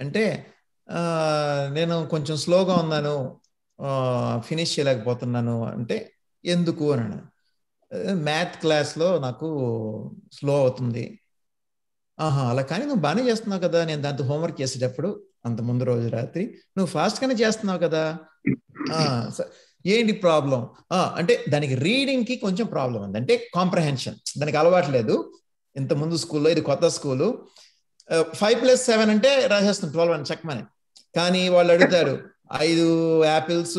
అంటే, నేను కొంచెం స్లోగా ఉన్నాను, ఫినిష్ చేయలేకపోతున్నాను అంటే, ఎందుకు అని అన్నాను. మ్యాథ్ క్లాస్లో నాకు స్లో అవుతుంది. అలా కానీ నువ్వు బాగానే చేస్తున్నావు కదా, నేను దాంతో హోంవర్క్ చేసేటప్పుడు అంత ముందు రోజు రాత్రి నువ్వు ఫాస్ట్గానే చేస్తున్నావు కదా, ఏంటి ప్రాబ్లం అంటే దానికి రీడింగ్కి కొంచెం ప్రాబ్లం ఉంది, అంటే కాంప్రహెన్షన్ దానికి అలవాట్లేదు. ఇంత ముందు స్కూల్లో, ఇది కొత్త స్కూలు, 5+7 అంటే రాసేస్తుంది 12 అని చెక్కమని. కానీ వాళ్ళు అడుగుతారు 5 యాపిల్స్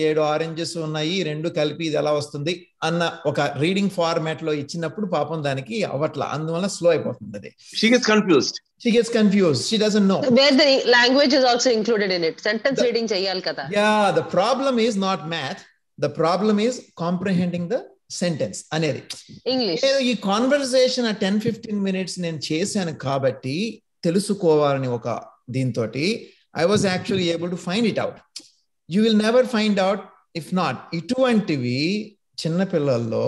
7 ఆరెంజెస్ ఉన్నాయి, 2 కలిపి ఇది ఎలా వస్తుంది అన్న ఒక రీడింగ్ ఫార్మాట్ లో ఇచ్చినప్పుడు పాపం దానికి అవ్వట్లా, అందువల్ల స్లో అయిపోతుంది. అది she gets confused, she doesn't know where the language is also included in it. Sentence reading cheyali kada. Yeah, the problem is not math, the problem is comprehending the sentence అనేది. English ఈ conversation 10-15 minutes నేను చేశాను కాబట్టి తెలుసుకోవాలని ఒక దీంతో I was actually able to find it out. You will never find out if not. ఇటువంటివి చిన్న పిల్లల్లో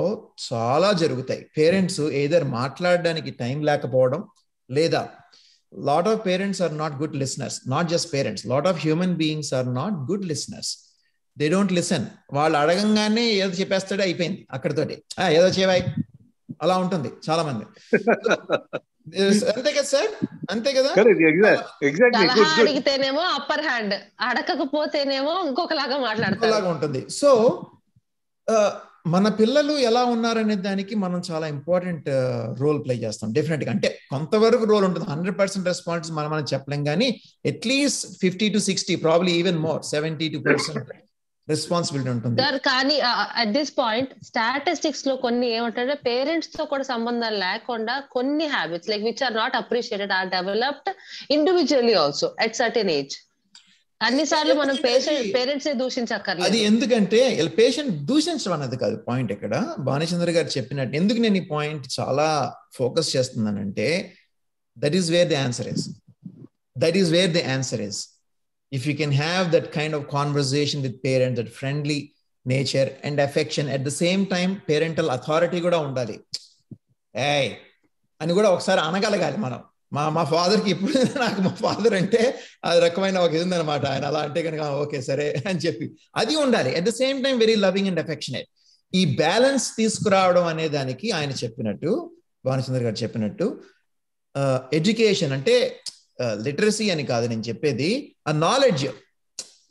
చాలా జరుగుతాయి. పేరెంట్స్ ఏదర్ మాట్లాడడానికి టైం లేకపోవడం, లేదా lot of parents are not good listeners. Not just parents, lot of human beings are not good listeners. They don't listen. వాళ్ళు అడగంగానే ఏదో చెప్పేస్తాడే, అయిపోయింది అక్కడితోటి, ఏదో చేవాయి, అలా ఉంటుంది చాలా మంది. అంతే కదా సార్, అంతే కదా. అడిగితేనేమో అప్పర్ హ్యాండ్, అడగకపోతేనేమో ఇంకొకలాగా మాట్లాడతారు ఉంటుంది. సో మన పిల్లలు ఎలా ఉన్నారనే దానికి మనం చాలా ఇంపార్టెంట్ రోల్ ప్లే చేస్తాం డెఫినెట్ గా. అంటే కొంతవరకు రోల్ ఉంటుంది, 100% రెస్పాన్స్ మనం చెప్పలేం, కానీ at least 50 to 60, probably even more 72% responsibility ఉంటుంది. కానీ అట్ దిస్ పాయింట్ స్టాటిస్టిక్స్ లో కొన్ని ఏమంటారంటే పేరెంట్స్ తో కూడా సంబంధం లేకుండా కొన్ని habits like which are not appreciated or developed individually also at certain age. అన్నిసార్లు మనం పేరెంట్స్ దూషించక్కర్లేదు. అది ఎందుకంటే పేషెంట్ దూషించడం అన్నది కాదు పాయింట్. ఇక్కడ భానుచంద్ర గారు చెప్పినట్టు ఎందుకు నేను ఈ పాయింట్ చాలా ఫోకస్ చేస్తున్నానంటే that is where the answer is. That is where the answer is. If you can have that kind of conversation with parents, that friendly nature and affection, at the same time parental authority kuda undali. Hey ani kuda okasari anagalagali manam. మా ఫాదర్కి ఇప్పుడు నాకు మా father అంటే అది రకమైన ఒక ఇది ఉందన్నమాట. ఆయన అలా అంటే కనుక ఓకే సరే అని చెప్పి అది ఉండాలి. At the same time very loving and affectionate. ఈ బ్యాలెన్స్ తీసుకురావడం అనే దానికి ఆయన చెప్పినట్టు, భానుచంద్ర గారు చెప్పినట్టు, ఎడ్యుకేషన్ అంటే లిటరసీ అని కాదు నేను చెప్పేది, ఆ నాలెడ్జ్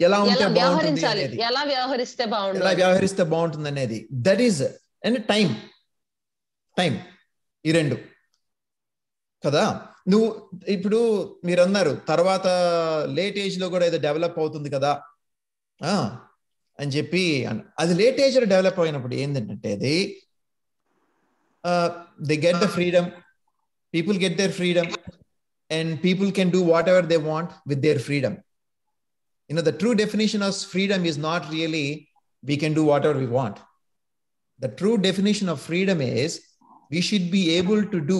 ఎలా ఉంటే బాగుంటుంది, ఎలా వ్యవహరిస్తే బాగుంటుంది అనేది. దట్ ఈస్ అండ్ టైం ఈ రెండు కదా. నువ్వు ఇప్పుడు మీరు అన్నారు తర్వాత లేట్ ఏజ్ లో కూడా ఏదో డెవలప్ అవుతుంది కదా అని చెప్పి, అది లేట్ ఏజ్ లో డెవలప్ అయినప్పుడు ఏంటంటే అది they get the freedom, people get their freedom and people can do whatever they want with their freedom. You know, the true definition of freedom is not really we can do whatever we want. The true definition of freedom is we should be able to do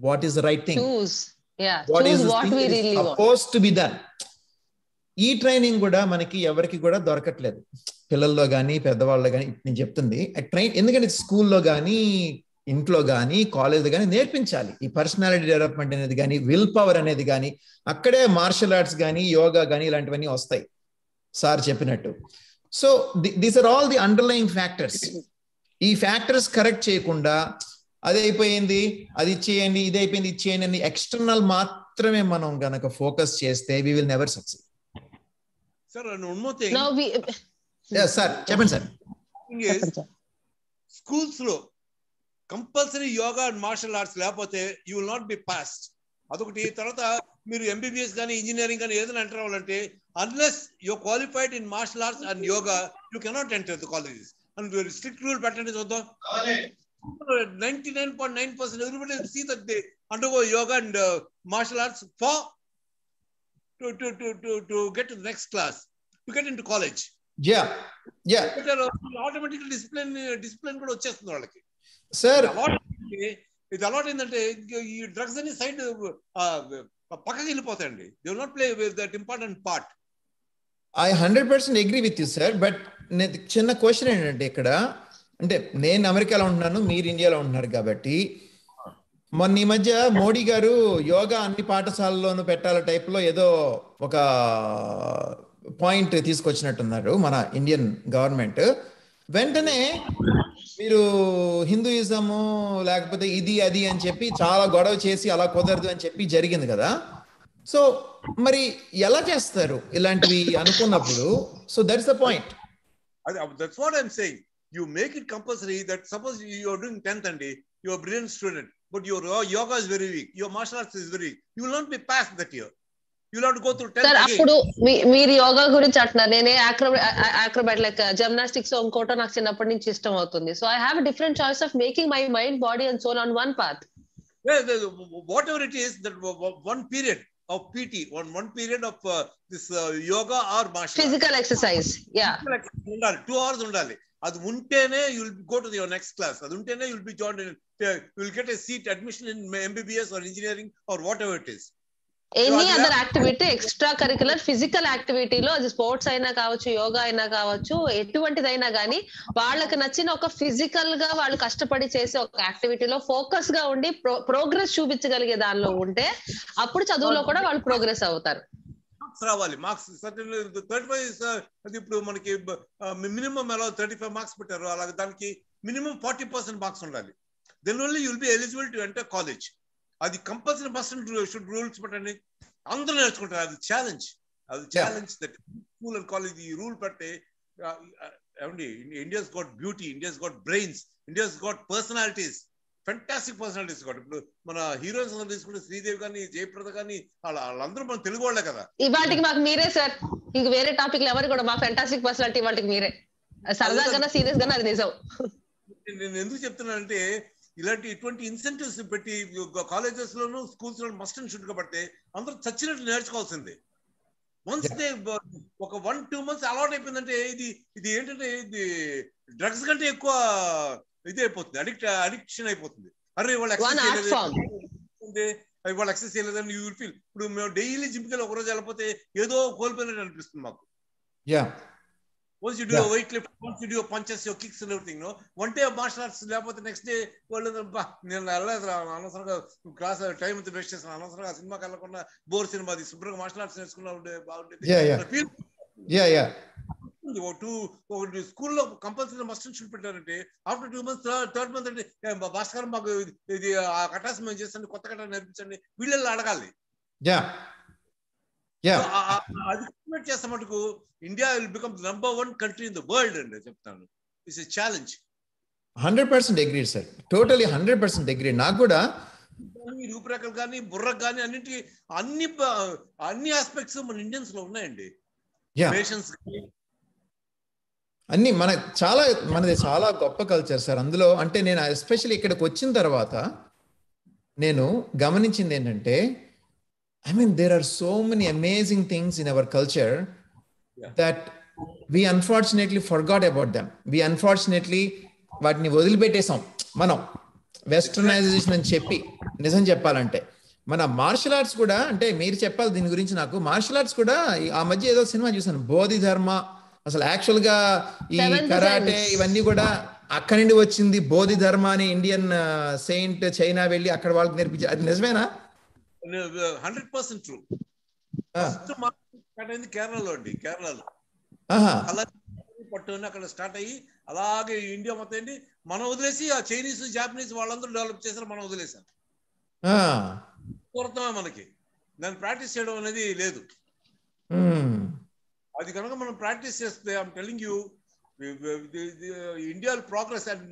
what is the right thing. Choose. Yeah. What choose is the what thing we is really supposed want. to be done. ఈ training కూడా మనకి ఎవరికి కూడా దొరకట్లేదు, పిల్లల్లో కానీ పెద్దవాళ్ళు కానీ. నేను చెప్తుంది ఎందుకంటే స్కూల్లో కానీ ఇంట్లో కానీ కాలేజ్లో కానీ నేర్పించాలి ఈ పర్సనాలిటీ డెవలప్మెంట్ అనేది కానీ, విల్ పవర్ అనేది కానీ. అక్కడే మార్షల్ ఆర్ట్స్ కానీ యోగా కానీ ఇలాంటివన్నీ వస్తాయి సార్ చెప్పినట్టు. So these are all the underlying factors. ఈ ఫ్యాక్టర్స్ కరెక్ట్ చేయకుండా అది అయిపోయింది అది ఇచ్చేయండి, ఇది అయిపోయింది ఇచ్చేయండి అని ఎక్స్టర్నల్ మాత్రమే మనం గనక ఫోకస్ చేస్తే we will never succeed. Sir చెప్పండి సార్. స్కూల్స్ లో compulsory yoga and martial arts లేకపోతే you will not be passed. అదొకటి. తర్వాత మీరు ఎంబీబీఎస్ కానీ ఇంజనీరింగ్ కానీ ఏదైనా ఎంటర్ అవ్వాలంటే unless you qualified in martial arts and yoga you cannot enter the colleges. And strict rule పెట్టండి చూద్దాం. 99.9% everybody see that they undergo yoga and martial arts for to get to the next class, to get into college. Yeah automatically discipline కూడా వచ్చేస్తుంది వాళ్ళకి. Sir ఇది అలవాటు ఏంటంటే ఈ drugs అన్ని సైడ్ పక్కకి వెళ్ళిపోతాయండి. They will not play with that important part. I 100% agree with you sir, but చిన్న క్వశ్చన్ ఏంటంటే ఇక్కడ, అంటే నేను అమెరికాలో ఉంటున్నాను, మీరు ఇండియాలో ఉంటున్నారు కాబట్టి, మొన్న ఈ మధ్య మోడీ గారు యోగా అన్ని పాఠశాలల్లోనూ పెట్టాల టైప్ లో ఏదో ఒక పాయింట్ తీసుకొచ్చినట్టున్నారు మన ఇండియన్ గవర్నమెంట్. వెంటనే మీరు హిందూయిజము లేకపోతే ఇది అది అని చెప్పి చాలా గొడవ చేసి అలా కుదరదు అని చెప్పి జరిగింది కదా. సో మరి ఎలా చేస్తారు ఇలాంటివి అనుకున్నప్పుడు? So that's the point. That's what I'm saying. You make it compulsory that suppose you are doing 10th and you are a brilliant student, but your yoga is very weak, your martial arts is very weak, you will not be passed that year. You will have to go through 10th sir again. అప్పుడు మీరు యోగా గురించి అంటున్నారు, నేనే acrobat like gymnastics ఇంకోటో నాకు చిన్నప్పటి నుంచి ఇష్టం అవుతుంది. So I have different choice of making my mind, body and soul on one path. Whatever it is, that one period of PT, one period of this yoga or martial physical exercise, yeah, 2 hours undali. అది ఉంటేనే you will go to your next class. అది ఉంటేనే you will be joined in, you will get a seat admission in MBBS or engineering or whatever it is. Any other activity, extra curricular physical యాక్టివిటీలో, అది sports అయినా కావచ్చు, యోగా అయినా కావచ్చు, ఎటువంటిదైనా కానీ వాళ్ళకి నచ్చిన ఒక ఫిజికల్ గా వాళ్ళు కష్టపడి చేసే ఒక యాక్టివిటీలో ఫోకస్ గా ఉండి ప్రోగ్రెస్ చూపించగలిగే దానిలో ఉంటే అప్పుడు చదువులో కూడా వాళ్ళు ప్రోగ్రెస్ అవుతారు. రావాలి మార్క్స్. 35 అది ఇప్పుడు మనకి మినిమం ఎలా 35 మార్క్స్ పెట్టారు, అలాగే దానికి మినిమం 40% మార్క్స్ ఉండాలి. Then only you'll be eligible to enter college. అది కంపల్సరీ పర్సెంట్ షుడ్ రూల్స్ పెట్టండి, అందరూ నేర్చుకుంటారు. అది challenge, that school and college ఈ రూల్ పెట్టే. ఏమండి, India's got beauty, India's got brains, India's got personalities, fantastic personalities got. ఇప్పుడు మన హీరోయిన్స్ అందరూ తీసుకుంటే శ్రీదేవి కానీ, జయప్రద కానీ, వాళ్ళందరూ మన తెలుగు వాళ్ళే కదా. ఇవాటికి మాకు మీరే సార్, ఇంక వేరే టాపిక్ ఎవరు కూడా మా ఫెంటాస్టిక్ పర్సనాలిటీ ఇవాటికి మీరే. సరదా కన్నా సీరియస్ గానే అది నిజం. నేను ఎందుకు చెప్తున్నానంటే ఇటువంటి ఇన్సెంటివ్స్ పెట్టి కాలేజెస్ లోను స్కూల్స్ లో మస్ట్ అండ్ షుడ్ గా పడితే అందరూ చచ్చినట్లు నేర్చుకోవాల్సిందే. వన్స్ దే ఒక 1-2 months అలవాటు అయిపోయిందంటే ఇది ఏంటంటే ఇది డ్రగ్స్ కంటే ఎక్కువ ఇది అయిపోతుంది, అడిక్షన్ అయిపోతుంది. అరే వాళ్ళు ఎక్సర్సైజ్ చేయలేదని యూ విల్ ఫీల్. ఇప్పుడు మేము డైలీ జిమ్ కి ఒక రోజు వెళ్ళిపోతే ఏదో కోల్పోయినట్టు అనిపిస్తుంది మాకు. Once you do a weight lift, once you do your punches, your kicks and everything, no? One day of martial arts, లేకపోతే నెక్స్ట్ డే వాళ్ళు నేను వెళ్ళలేదు, అనవసరంగా క్లాస్ టైం అంతా వేస్ట్ చేస్తాను, అనవసరంగా సినిమాకి వెళ్ళకుండా బోర్ సినిమా అది శుభ్రంగా మార్షల్ ఆర్ట్స్ నేర్చుకున్నా ఉంటే బాగుండేది. స్కూల్లో కంపల్సరీ మస్ట్ షూట్ పెట్టారంటే ఆఫ్టర్ 2 months, థర్డ్ మంత్ అంటే భాస్కర్ మాకు ఇది ఆ కటాస్ మేము చేస్తాండి, కొత్త కటా నేర్పించండి, వీళ్ళెళ్ళి అడగాలి. అది చేస్తే మటుకు India will become the number 1 country in the world అండి చెప్తాను. It's a challenge. 100% agree sir, totally 100% agree. నాకు కూడా రూపురేఖలు కానీ బుర్రకు కానీ అన్ని ఆస్పెక్ట్స్ మన ఇండియన్స్ లో ఉన్నాయండి. పేషెన్స్ అన్ని మనది చాలా గొప్ప కల్చర్ సార్. అందులో అంటే నేను ఎస్పెషల్లీ ఇక్కడికి వచ్చిన తర్వాత నేను గమనించింది ఏంటంటే, I mean, there are so many amazing things in our culture that we unfortunately forgot about them. We unfortunately వాటిని వదిలిపెట్టేసాం మనం, వెస్టర్నైజేషన్ అని చెప్పి. నిజం చెప్పాలంటే మన మార్షల్ ఆర్ట్స్ కూడా, అంటే మీరు చెప్పాలి దీని గురించి నాకు. మార్షల్ ఆర్ట్స్ కూడా ఆ మధ్య ఏదో సినిమా చూసాను, బోధి ధర్మ. అసలు యాక్చువల్ గా ఈ కరాటే ఇవన్నీ కూడా అక్కడి నుండి వచ్చింది. బోధి ధర్మ అని ఇండియన్ సెయింట్ చైనా వెళ్ళి అక్కడ వాళ్ళకి నేర్పించారు. అది నిజమేనా? 100% ట్రూ. ఫస్ట్ మార్కెట్ కేరళలో అండి, కేరళలో పట్టు అక్కడ స్టార్ట్ అయ్యి అలాగే ఇండియా మొత్తం ఏంటి మనం వదిలేసి ఆ చైనీస్ జాపనీస్ వాళ్ళందరూ డెవలప్ చేశారు, మనం వదిలేసాం. పూర్తమే మనకి దాన్ని ప్రాక్టీస్ చేయడం అనేది లేదు. అది కనుక మనం ప్రాక్టీస్ చేస్తే I'm telling you India will progress and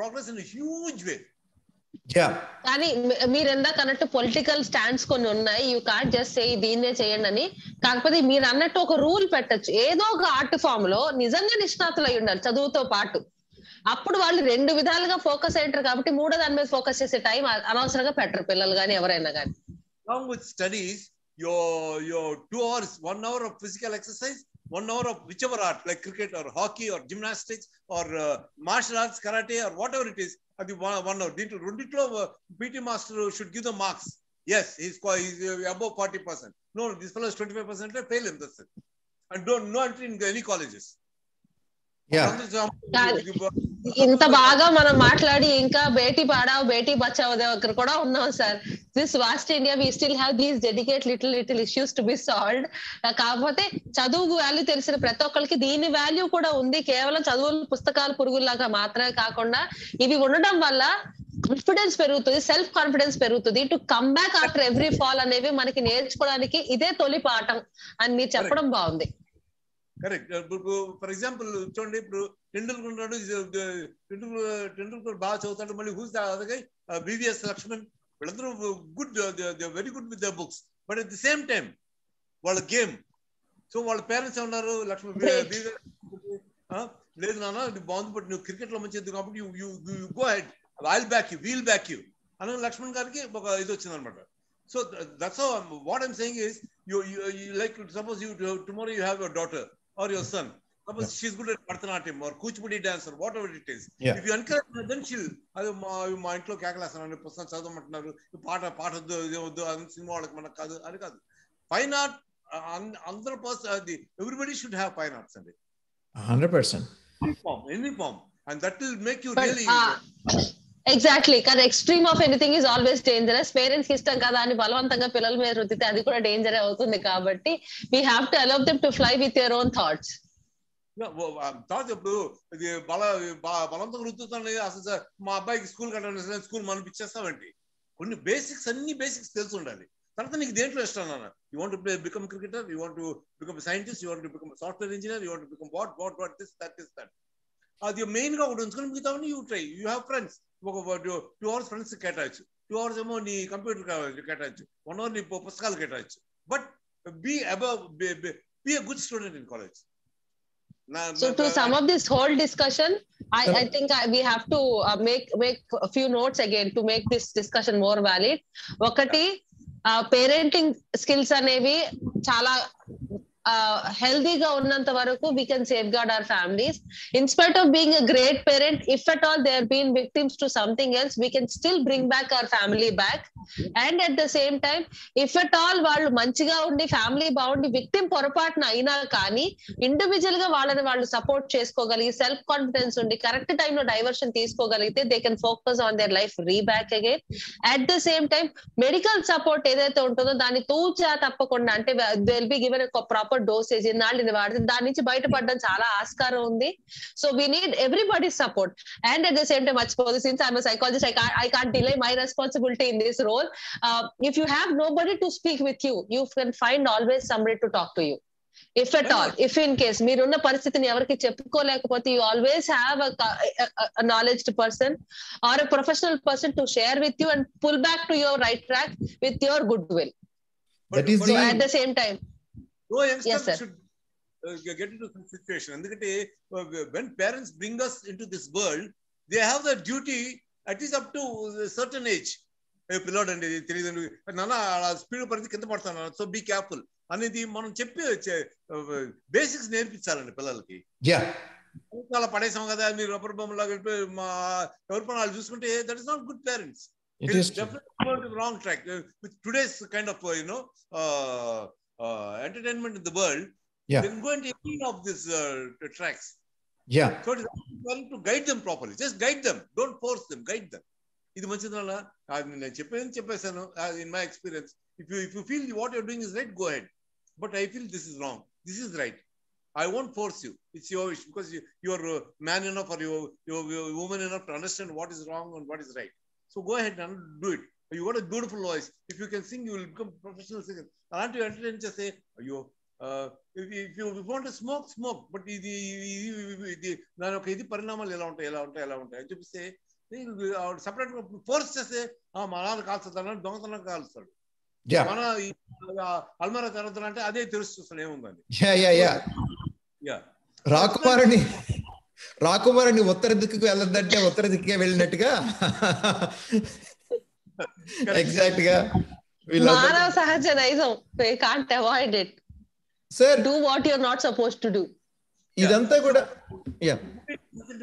progress in huge way. కానీ మీరు ఎందాక అన్నట్టు పొలిటికల్ స్టాండ్స్ కొన్ని ఉన్నాయి, యూ కాంట్ జస్ట్ సే దీన్నే చేయండి అని. కాకపోతే మీరు అన్నట్టు ఒక రూల్ పెట్టచ్చు, ఏదో ఒక ఆర్ట్ ఫామ్ లో నిజంగా నిష్ణాతులు అయి ఉండాలి చదువుతో పాటు. అప్పుడు వాళ్ళు 2 విధాలుగా ఫోకస్ అయ్యారు కాబట్టి మూడో దాని మీద ఫోకస్ చేసే టైం అనవసరంగా పెట్టరు పిల్లలు కానీ ఎవరైనా కానీ. Along with studies, your 2 hours, 1 hour of physical exercise, 1 hour of whichever art like cricket or hockey or gymnastics or martial arts, karate or whatever it is, అది 1 hour. దీంట్లో రెండిట్లో PT master should give the marks. Yes, he's above 40%. No, this fellow is 25%, fail him, that's it. And no entry in any colleges. Yeah. ఇంత బాగా మనం మాట్లాడి ఇంకా బేటీ పడావ్ బేటీ బచావ్ దగ్గర కూడా ఉన్నాం sir. This vast India we still have these dedicate little issues to be solved. కాకపోతే చదువు వాల్యూ తెలిసిన ప్రతి ఒక్కరికి దీని వాల్యూ కూడా ఉంది. కేవలం చదువులు పుస్తకాలు పురుగుల్లాగా మాత్రమే కాకుండా ఇవి ఉండడం వల్ల కాన్ఫిడెన్స్ పెరుగుతుంది, సెల్ఫ్ కాన్ఫిడెన్స్ పెరుగుతుంది. To come back after every fall అనేవి మనకి నేర్చుకోవడానికి ఇదే తొలి పాఠం అని మీరు చెప్పడం బాగుంది. కరెక్ట్. ఫర్ ఎగ్జాంపుల్ చూడండి, ఇప్పుడు టెండూల్కర్ ఉన్నాడు, టెండూల్కర్ బాగా చదువుతాడు. మళ్ళీ హూస్ అదే వివిఎస్ లక్ష్మణ్, వీళ్ళందరూ good, very good with the books. But at the same time వాళ్ళ గేమ్. సో వాళ్ళ పేరెంట్స్ ఏమన్నారు, లక్ష్మణ్ లేదు నాన్న బాగుంది, బట్ నువ్వు క్రికెట్ లో మంచిది కాబట్టి go head, I'll back you, we'll back you అని లక్ష్మణ్ గారికి ఒక ఇది వచ్చింది అనమాట. So that's how what I'm saying is you like, suppose you tomorrow you have your daughter or your son, suppose she's good at Bharatanatyam or Kuchipudi dance or whatever it is. If you encourage her, then she'll మా ఇంట్లో కేకలేస్తాను, పుస్తకం చదవమంటున్నారు, పాట cinema వాళ్ళకి మనకు కాదు అని కాదు. Fine art అందరూ everybody should have fine arts అండి. 100%. Any form, and that will make you really exactly. కానీ extreme of anything is always dangerous. Parents కి ఇష్టం కదా అని బలవంతంగా పిల్లల మీద రుద్దితే అది కూడా డేంజర్ అవుతుంది. కాబట్టి we have to allow them to fly with your own thoughts. ఇప్పుడు ఇది బలవంతంగా రుద్దుతాను అసలు సార్, మా అబ్బాయికి స్కూల్ కట్టాలి, స్కూల్ మనం ఇచ్చేస్తామండి. కొన్ని బేసిక్స్, అన్ని బేసిక్స్ తెలిసి ఉండాలి. తర్వాత నీకు దేంట్లో ఇష్టం నాన్న, you want to become cricketer, you want to become scientist, you want to become software engineer, you want to become what this that. అది మెయిన్ గా ఒకటి ఉంచుకొని మిగతా you try. You have friends, ఒక 2 hours ఫ్రెండ్స్ కేటాయచ్చు, 2 hours ఏమో నీ computer కేటాయచ్చు, 1 hour నీ పుస్తకాలు కేటాయచ్చు. But be a good student in college. So to sum up this whole discussion, I think we have to make a few notes again to make this discussion more valid. ఒకటి, parenting skills అనేవి చాలా హెల్దీగా ఉన్నంత వరకు we can safeguard our families. In spite of being a great parent, if at all they are being victims to something else, we can still bring back our family back. And at the same time, if at all వాళ్ళు మంచిగా ఉండి family బాగుండి victim పొరపాటున అయినా కానీ individual గా వాళ్ళని వాళ్ళు సపోర్ట్ చేసుకోగలిగి సెల్ఫ్ కాన్ఫిడెన్స్ ఉండి కరెక్ట్ టైంలో డైవర్షన్ తీసుకోగలిగితే they can focus on their life reback again. At the same time medical support ఏదైతే ఉంటుందో దాన్ని తూచా తప్పకుండా, అంటే they will be given proper dosage, ఇన్నాళ్ళు ఇది వాడితే దాని నుంచి బయటపడడం చాలా ఆస్కారం ఉంది. So we need everybody support. And at the same time మర్చిపోదు, since I'm psychologist, I can't delay my responsibility in this role. If you have nobody to speak with you, you can find always somebody to talk to you. If at all, if in case మీరున్న పరిస్థితిని ఎవరికి చెప్పుకోలేకపోతే, you always have a knowledged person or a professional person to share with you and pull back to your right track with your goodwill. That is so at the same time, no youngsters yes, sir. should get into some situation. Endukante when parents bring us into this world, they have the duty at least up to a certain age. పిల్లోడు అండి తెలియదు నాన్న speed పరిధి కింద పడతాను, so be careful అనేది మనం చెప్పి బేసిక్స్ నేర్పించాలండి పిల్లలకి. చాలా పడేసాం కదా మీరు రబ్బర్ బొమ్మ లాగా మా ఎవరి పని వాళ్ళు చూసుకుంటే that is not good parents. It is definitely going to the wrong track. With today's kind of entertainment in the world, then go into any of these tracks. So it is important to guide them properly. Just guide them, don't force them, guide them. ఇది మంచిదన్నా నేను చెప్పేసాను. In my experience, if you feel what you're doing is right, go ahead. But I feel this is wrong, this is right. I won't force you. It's your wish, because you're man enough or you're woman enough to understand what is wrong and what is right. So go ahead and do it. You got a beautiful voice. If you can sing, you will become professional singer. I want to entertain, just say, if you want to smoke. But ఇది పరిణామాలు ఎలా ఉంటాయి అని చెప్పి separate force చేస్తే మా నాన్న కాల్చుతాను, దొంగతనం కాలుస్తాడు. మన అల్మారా తెరవద్దు అంటే అదే తెలుస్తుంది ఏముందని. రాకుమారిని ఉత్తర దిక్కుకు వెళ్ళదంటే ఉత్తర దిక్కుకే వెళ్ళినట్టుగా ఎగ్జాక్ట్ గా మానవ సహజ నైజం. You can't avoid it. Sir, do what you're not supposed to do. ఇదంతా కూడా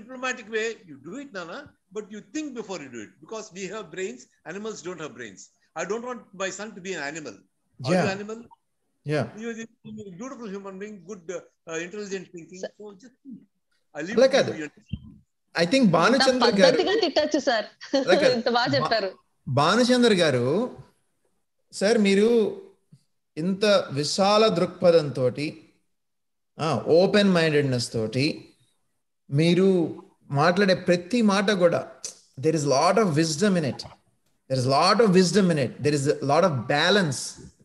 diplomatic way you do it, Nana, but you think before you do it, because we have brains, animals don't have brains. I don't want my son to be an animal. Are you an animal? Yeah, you're a beautiful human being, good intelligent thinking. So just think. I leave అలా it to కాదు. you. I think Bhanuchandra గారు పద్ధతిగా తిట్టచ్చు sir. ఇంత బాగా చెప్పారు. భానుచంద్ర గారు, sir మీరు ఇంత విశాల దృక్పథంతో, ఓపెన్ మైండెడ్నెస్ తోటి మీరు మాట్లాడే ప్రతి మాట కూడా there is lot of wisdom in it. There is lot of wisdom in it. There is a lot of balance.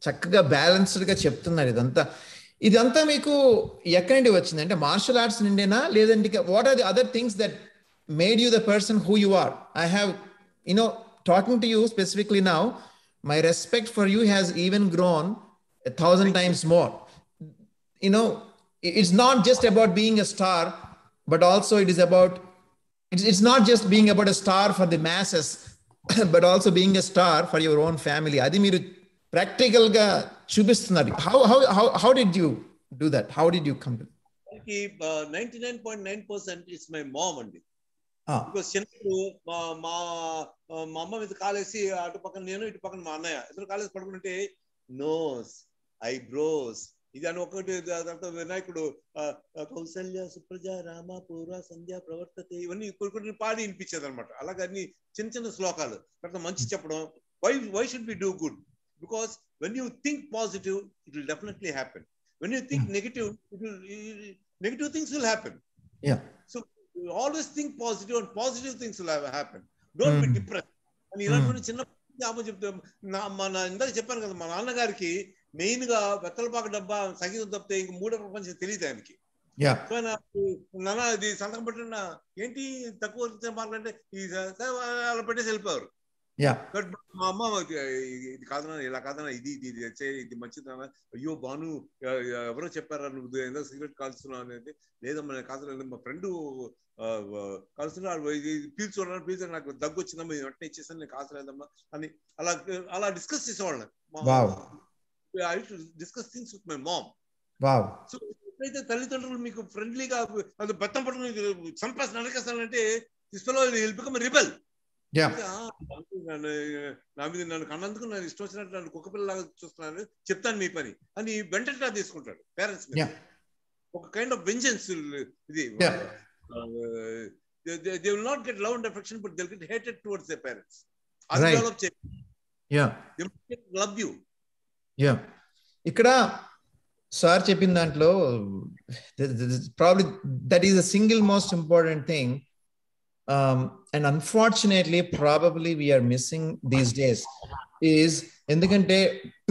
చక్కగా బ్యాలెన్స్డ్గా చెప్తున్నారు. ఇదంతా మీకు ఎక్కడి నుండి వచ్చింది? అంటే మార్షల్ ఆర్ట్స్ నుండేనా, లేదంటే what are the other things that made you the person who you are? I have talking to you specifically now, my respect for you has even grown 1,000 times more. It's not just about being a star, but also it is about, it's not just being about a star for the masses, but also being a star for your own family. Adi meeru practical ga chupistunnaru. How did you do that? How did you come to 99.9% is my mom andi. Because చిన్నప్పుడు మా అమ్మ మీద కాలేసి అటు పక్కన నేను, ఇటు పక్కన మా అన్నయ్య ఇద్దరు కాలేసి పడుకుంటే నోస్, ఐబ్రోస్ ఇది అని ఒకటి, దాంతో వినాయకుడు కౌసల్య సుప్రజ రామ పూర్వ సంధ్య ప్రవర్తతే ఇవన్నీ కొన్ని పాడి వినిపించేది అనమాట. అలాగే అన్ని చిన్న చిన్న శ్లోకాలు తర్వాత మంచి చెప్పడం. Why should be do good? Because when you think positive it will definitely happen. When you think negative negative things will happen. So always think positive and positive things will happen. Don't be depressed. అని ఇలాంటి చిన్న చెప్తే ఇందాక చెప్పాను కదా, మా నాన్నగారికి main గా వెత్తలపాక డబ్బా సంగీతం తప్పితే ఇంక మూడో ప్రపంచం తెలియదు ఆయనకి. నాన్న ఇది సంతకం పెట్టిన ఏంటి తక్కువ మాట్లాడంటే అలా పెట్టేసి వెళ్ళిపోయారు. బట్ మా అమ్మ ఇది కాదన్నా, ఇలా కాదన్నా, ఇది ఇది మంచిది అన్న. అయ్యో భాను ఎవరో చెప్పారా నువ్వు ఏదో సిగరెట్ కాల్స్తున్నావు అనేది. లేదమ్మా నేను కాదు, మా ఫ్రెండ్ కాల్స్తున్నాడు, పీల్చుకున్నాడు, నాకు దగ్గు వచ్చిందమ్మా, వెంటనే ఇచ్చేసాను, నేను కాల్చలేదమ్మా అని అలా డిస్కస్ చేసేవాళ్ళని. Discuss things with my mom. So ఎప్పుడైతే తల్లిదండ్రులు మీకు ఫ్రెండ్లీగా అది బెత్తం పట్టుకుని చంపేసి నరికేస్తానంటే this fellow will become rebel. నా మీద నన్ను కన్నందుకు నన్ను ఇష్టం వచ్చినట్టు నన్ను కుక్క పిల్లలాగా చూస్తున్నాను, చెప్తాను మీ పని అని వెంటనే తీసుకుంటాడు పేరెంట్స్ మీద. ఒక కైండ్ ఆఫ్ వెంజెన్స్ ఇది. they will not get love and affection, but they'll get hated towards their parents. As develop change. They will love you. ఇక్కడ సార్ చెప్పిన దాంట్లో probably that is the single most important thing, and unfortunately probably we are missing these days is ఎందుకంటే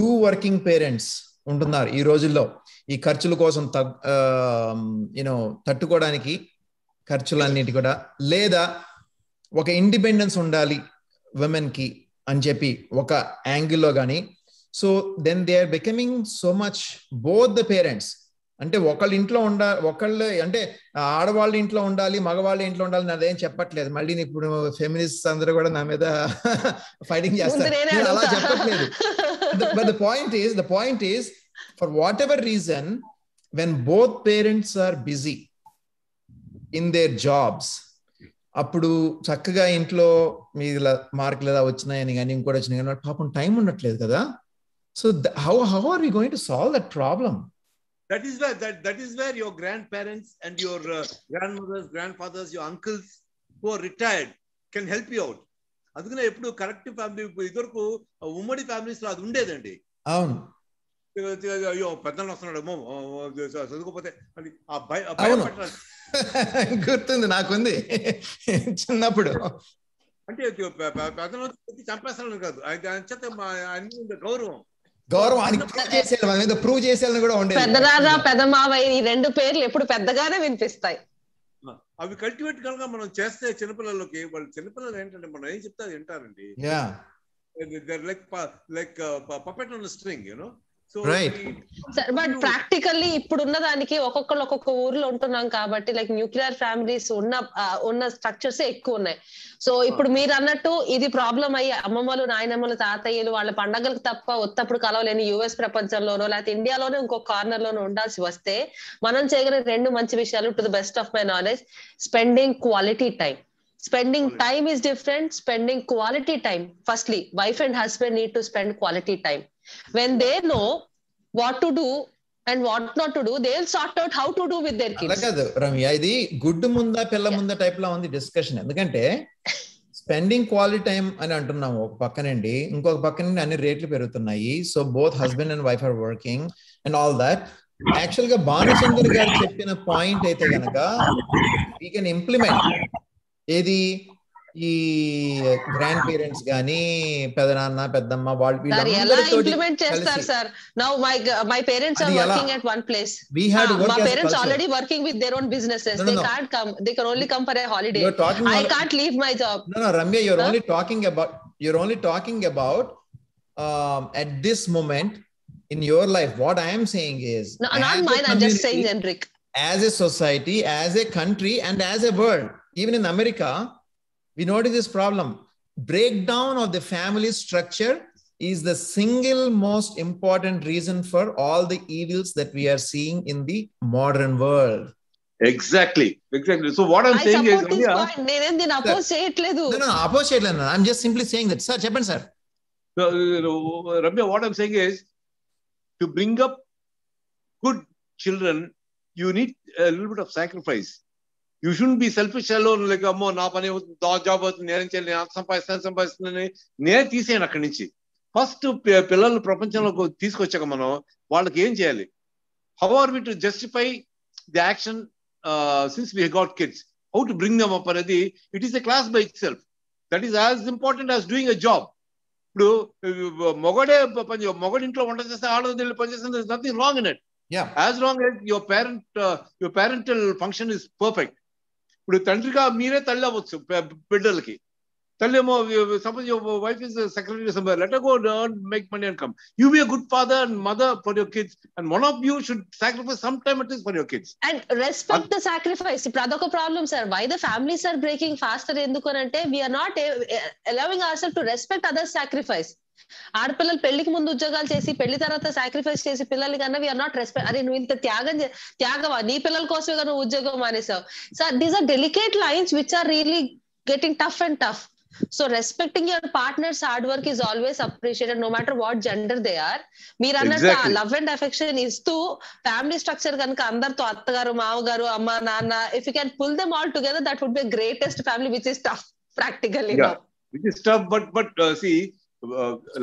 2 working parents ఉంటున్నారు ఈ రోజుల్లో. ఈ ఖర్చుల కోసం తట్టుకోవడానికి ఖర్చులన్నిటి కూడా, లేదా ఒక ఇండిపెండెన్స్ ఉండాలి విమెన్ కి అని చెప్పి ఒక యాంగిల్లో కానీ. So then they are becoming so much both the parents. అంటే ఒకళ్ళ ఇంట్లో ఒకళ్ళు అంటే ఆడవాళ్ళ ఇంట్లో ఉండాలి, మగవాళ్ళ ఇంట్లో ఉండాలి, నాదేం చెప్పట్లేదు. మళ్ళీ ఇప్పుడు ఫెమినిస్ట్ అందరూ కూడా నా మీద ఫైటింగ్ చేస్తారు, నేను అలా చెప్పట్లేదు. But the point is for whatever reason, when both parents are busy in their jobs, అప్పుడు చక్కగా ఇంట్లో మీరు మార్కులు ఏదా వచ్చినాయని కానీ ఇంకోటి వచ్చినాయి కానీ పాపం టైం ఉండట్లేదు కదా. So how are we going to solve that problem? That is where your grandparents and your grandmothers, grandfathers, your uncles who are retired can help you out. అందుకనే ఎప్పుడు కరెక్ట్ ఫ్యామిలీ ఇదివరకు ఉమ్మడి ఫ్యామిలీస్ లో అది ఉండేదండి. అవును, అయ్యో పెద్దలు వస్తున్నాడు చదువుకోపోతే అని గుర్తుంది, నాకుంది చిన్నప్పుడు. అంటే పెద్దలు చంపేస్తాను కాదు, గౌరవం ప్రూవ్ చేసేయాలని కూడా ఉండేది. పెద్దనాన్న పెద్దమావయ్య ఈ 2 పేర్లు ఎప్పుడు పెద్దగానే వినిపిస్తాయి. అవి కల్టివేట్ కనుక మనం చేస్తే చిన్నపిల్లలకి, వాళ్ళు చిన్నపిల్లలు ఏంటంటే మనం ఏం చెప్తే వింటారండి. Like puppet on string, you know. But practically ఇప్పుడున్న దానికి ఒక్కొక్కరు ఒక్కొక్క ఊర్లో ఉంటున్నాం కాబట్టి లైక్ న్యూక్లియర్ ఫ్యామిలీస్ ఉన్న స్ట్రక్చర్స్ ఎక్కువ ఉన్నాయి. సో ఇప్పుడు మీరు అన్నట్టు ఇది ప్రాబ్లం అయ్యి అమ్మమ్మలు, నాయనమ్మలు, తాతయ్యలు వాళ్ళ పండగలకు తప్ప ఒత్తప్పుడు కలవలేని యుఎస్ ప్రపంచంలోనో లేకపోతే ఇండియాలోనే ఇంకో కార్నర్ లోనో ఉండాల్సి వస్తే మనం చేయగలిగే 2 మంచి విషయాలు, to the best of my knowledge, spending quality time. Spending time is different. Spending quality time. Firstly, wife and husband need to spend quality time. When they know what to do and what not to do, they'll sort out how to do with their అలా kids. కాదు రమ్య, ఇది గుడ్డు ముందా పిల్ల ముందా type లో ఉంది discussion. ఎందుకంటే స్పెండింగ్ క్వాలిటీ టైం అని అంటున్నాము ఒక పక్క నుండి, ఇంకొక పక్క నుండి అన్ని రేట్లు పెరుగుతున్నాయి. So both husband and wife or working and all that. Actual గా భానుచంద్ర గారు చెప్పిన పాయింట్ అయితే గనక వీ కెన్ ఇంప్లిమెంట్. ఏది ఈ గ్రాండ్ పేరెంట్స్ గానీ, పెదనాన్న పెద్దమ్మ వాళ్ళు ఎలా ఇంప్లిమెంట్ చేస్తారు sir? Now my parents are working at one place. My parents already working with their own businesses. They can't come. They can only come for a holiday. I can't leave my job. No, Ramya, you're only talking about at this moment in your life. What I am saying is, no, not mine. I'm just saying generic. As a society, as a country, and as a world, even in America, we notice this problem. Breakdown of the family structure is the single most important reason for all the evils that we are seeing in the modern world. Exactly. So what I'm saying is, నేను దీన్ని oppose చేయట్లేదు. No, oppose చేయట్లేదు. I'm just simply saying that. Sir, చెప్పండి sir. Ramya, what I'm saying is, to bring up good children, you need a little bit of sacrifice. You shouldn't be selfish alone, like, అమ్మో నా పని job అవుతుంది, నేనేం చేయాలి, నేను సంపాదిస్తున్నాను నేనే తీసేయను అక్కడి నుంచి. ఫస్ట్ పిల్లలు ప్రపంచంలోకి తీసుకొచ్చాక మనం వాళ్ళకి ఏం చేయాలి? How are we to justify the action since we got kids, how to bring them up అనేది it is a class by itself. That is as important as doing a job. ఇప్పుడు మొగడు ఇంట్లో వంట చేస్తే ఆడది పనిచేస్తే nothing wrong in it, as long as your parental function is perfect. ఇప్పుడు తండ్రిగా మీరే తల్లి అవ్వచ్చు బిడ్డలకి. తల్లి ఏమో, suppose your wife is secretary somewhere, let her go and make money and come. You be a good father and mother for your kids, and one of you should sacrifice some time at least for your kids. And respect the sacrifice. ఇప్పుడు అదొక problem sir. Why the families are breaking faster ఎందుకు అంటే we are not allowing ourselves to respect others' sacrifice. ఆడపిల్లలు పెళ్లికి ముందు ఉద్యోగాలు చేసి పెళ్లి తర్వాత సాక్రిఫైస్ చేసి పిల్లలు కన్నా వీఆర్ నాట్ రెస్పెక్ట్. అరే నువ్వు ఇంత త్యాగవా, నీ పిల్లల కోసమే నువ్వు ఉద్యోగం మానేసావు. Sir these are delicate lines which are really getting tough and tough. So respecting your partner's hard work is always appreciated no matter what gender they are. మీరు అన్నట్టు లవ్ అండ్ అఫెక్షన్ ఇస్తూ ఫ్యామిలీ స్ట్రక్చర్ కనుక అందరితో అత్తగారు మామగారు అమ్మ నాన్న, if you can pull them all together that would be greatest family, which is tough practically. Which is tough, but see,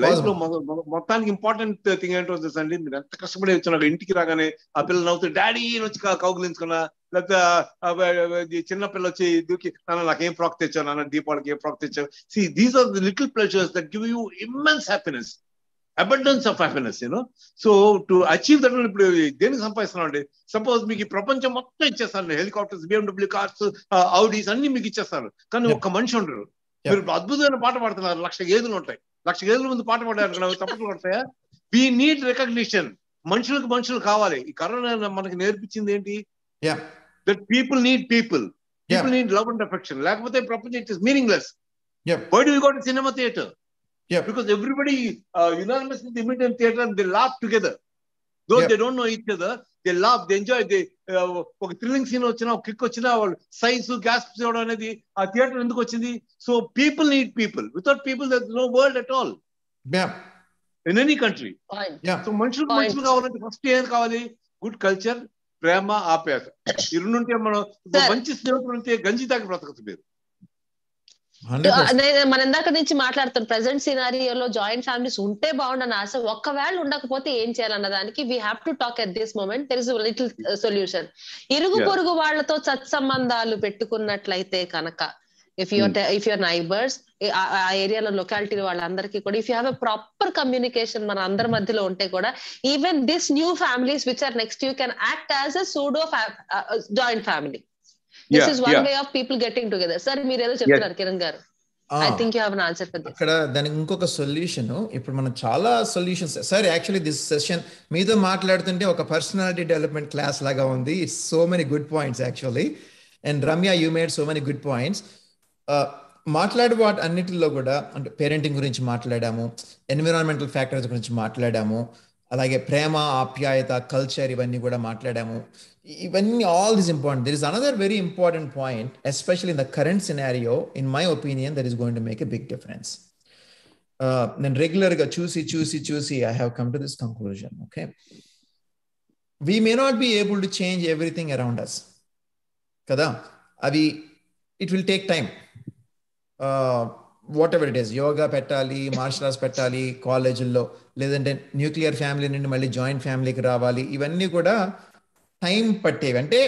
life లో మొత్తానికి ఇంపార్టెంట్ థింగ్ ఏంటో తెలుసండి, మీరు ఎంత కష్టపడి వచ్చినా ఇంటికి రాగానే ఆ పిల్లలు నవ్వుతూ డాడీ వచ్చి కౌగులించుకున్నా, లేకపోతే చిన్న పిల్ల వచ్చి దూకి నాన్న నాకేం ఫ్రాక్ తెచ్చావు, నాన్న దీపావళికి ఏం ఫ్రాక్ తెచ్చావు. See, these are the little pleasures that give you immense happiness, abundance of happiness, you know. So to achieve that, ఇప్పుడు దేనికి సంపాదిస్తున్నాం అండి? సపోజ్ మీకు ఈ ప్రపంచం మొత్తం ఇచ్చేస్తాను, హెలికాప్టర్స్, BMW కార్స్, ఔడీస్ అన్ని మీకు ఇచ్చేస్తారు, కానీ ఒక్క మనిషి ఉండరు. మీరు అద్భుతమైన పాట పాడుతున్నారు, 1,00,000 గేదెలు ఉంటాయి, 1,00,000 గేదెల ముందు పాట పాడారు, తప్పట్లు పడతాయా? We need recognition. మనుషులు కావాలి. ఈ కరోనా మనకి నేర్పించింది ఏంటి? That people need people need love and affection. లేకపోతే ప్రపంచం it is meaningless. Why do we go to cinema theatre? Because everybody unanimously they meet in theatre and they laugh together. Though they don't know each other, they laugh, they enjoy. ఒక thrilling scene వచ్చినా, ఒక kick వచ్చినా, వాళ్ళు size gas చేయడం అనేది ఆ theatre ఎందుకు వచ్చింది? So people need people. Without people there is no world at all in any country. So మనుషులు కావాలంటే ఫస్ట్ ఏం కావాలి? గుడ్ కల్చర్, ప్రేమ, ఆప్యాయత. ఈ రెండు ఉంటే మనం మంచి స్నేహితులు ఉంటే గంజి తాగి బ్రతకచ్చు మీరు. మన ఇందాక నుంచి మాట్లాడుతాం ప్రెసెంట్ సినారియోలో జాయింట్ ఫ్యామిలీస్ ఉంటే బాగుండని ఆశ. ఒక్కవేళ ఉండకపోతే ఏం చేయాలన్న దానికి we have to talk at this moment. There is little solution. ఇరుగు పొరుగు వాళ్లతో సత్సంబంధాలు పెట్టుకున్నట్లయితే కనుక, ఇఫ్ యువర్ నైబర్స్, ఆ ఏరియాలో లొకాలిటీ వాళ్ళందరికీ కూడా if you have a proper communication మన అందరి మధ్యలో ఉంటే కూడా, even this new families which are next you can act as a pseudo joint family. This is one way of people getting together. Sir, మీరు ఏదో చెప్తున్నారు కిరణ్ గారు. I think you have an answer for this. అక్కడ దానికి ఇంకొక solution. ఇప్పుడు మనం చాలా solutions sir. Actually this session మీతో మాట్లాడుతుంటే ఒక పర్సనాలిటీ డెవలప్మెంట్ క్లాస్ లాగా ఉంది. So many good points actually. And Ramya, you made so many good points. మాట్లాడే వాటి అన్నిటిలో కూడా అంటే పేరెంటింగ్ గురించి మాట్లాడాము, ఎన్విరాన్మెంటల్ ఫ్యాక్టర్స్ గురించి మాట్లాడాము, అలాగే ప్రేమ, ఆప్యాయత, కల్చర్, ఇవన్నీ కూడా మాట్లాడాము. ఇవన్నీ all this important. There is another very important point, especially in the current scenario, in my opinion, that is going to make a big difference. నేను రెగ్యులర్గా చూసి I have come to this conclusion. Okay, we may not be able to change everything around us. Kada? Avi, it will take time. Whatever it is, yoga పెట్టాలి, martial arts పెట్టాలి, కాలేజీల్లో, లేదంటే nuclear family నుండి మళ్ళీ joint ఫ్యామిలీకి రావాలి, ఇవన్నీ కూడా టైం పట్టేవి. అంటే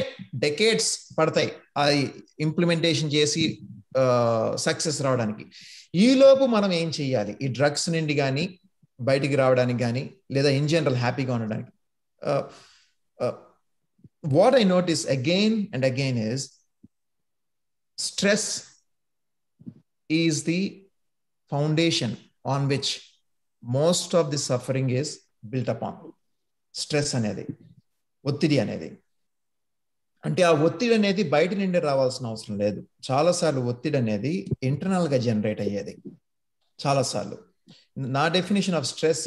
డెకేడ్స్ పడతాయి అది ఇంప్లిమెంటేషన్ చేసి సక్సెస్ రావడానికి. ఈలోపు మనం ఏం చెయ్యాలి? ఈ డ్రగ్స్ నుండి కానీ బయటికి రావడానికి కానీ, లేదా ఇన్ జనరల్ హ్యాపీగా ఉండడానికి. What I notice again and again is stress is the foundation on which most of the suffering is built upon. Stress అనేది, ఒత్తిడి అనేది. అంటే ఆ ఒత్తిడి అనేది బయట నుండి రావాల్సిన అవసరం లేదు. చాలాసార్లు ఒత్తిడి అనేది ఇంటర్నల్ గా జనరేట్ అయ్యేది. చాలాసార్లు నా definition of stress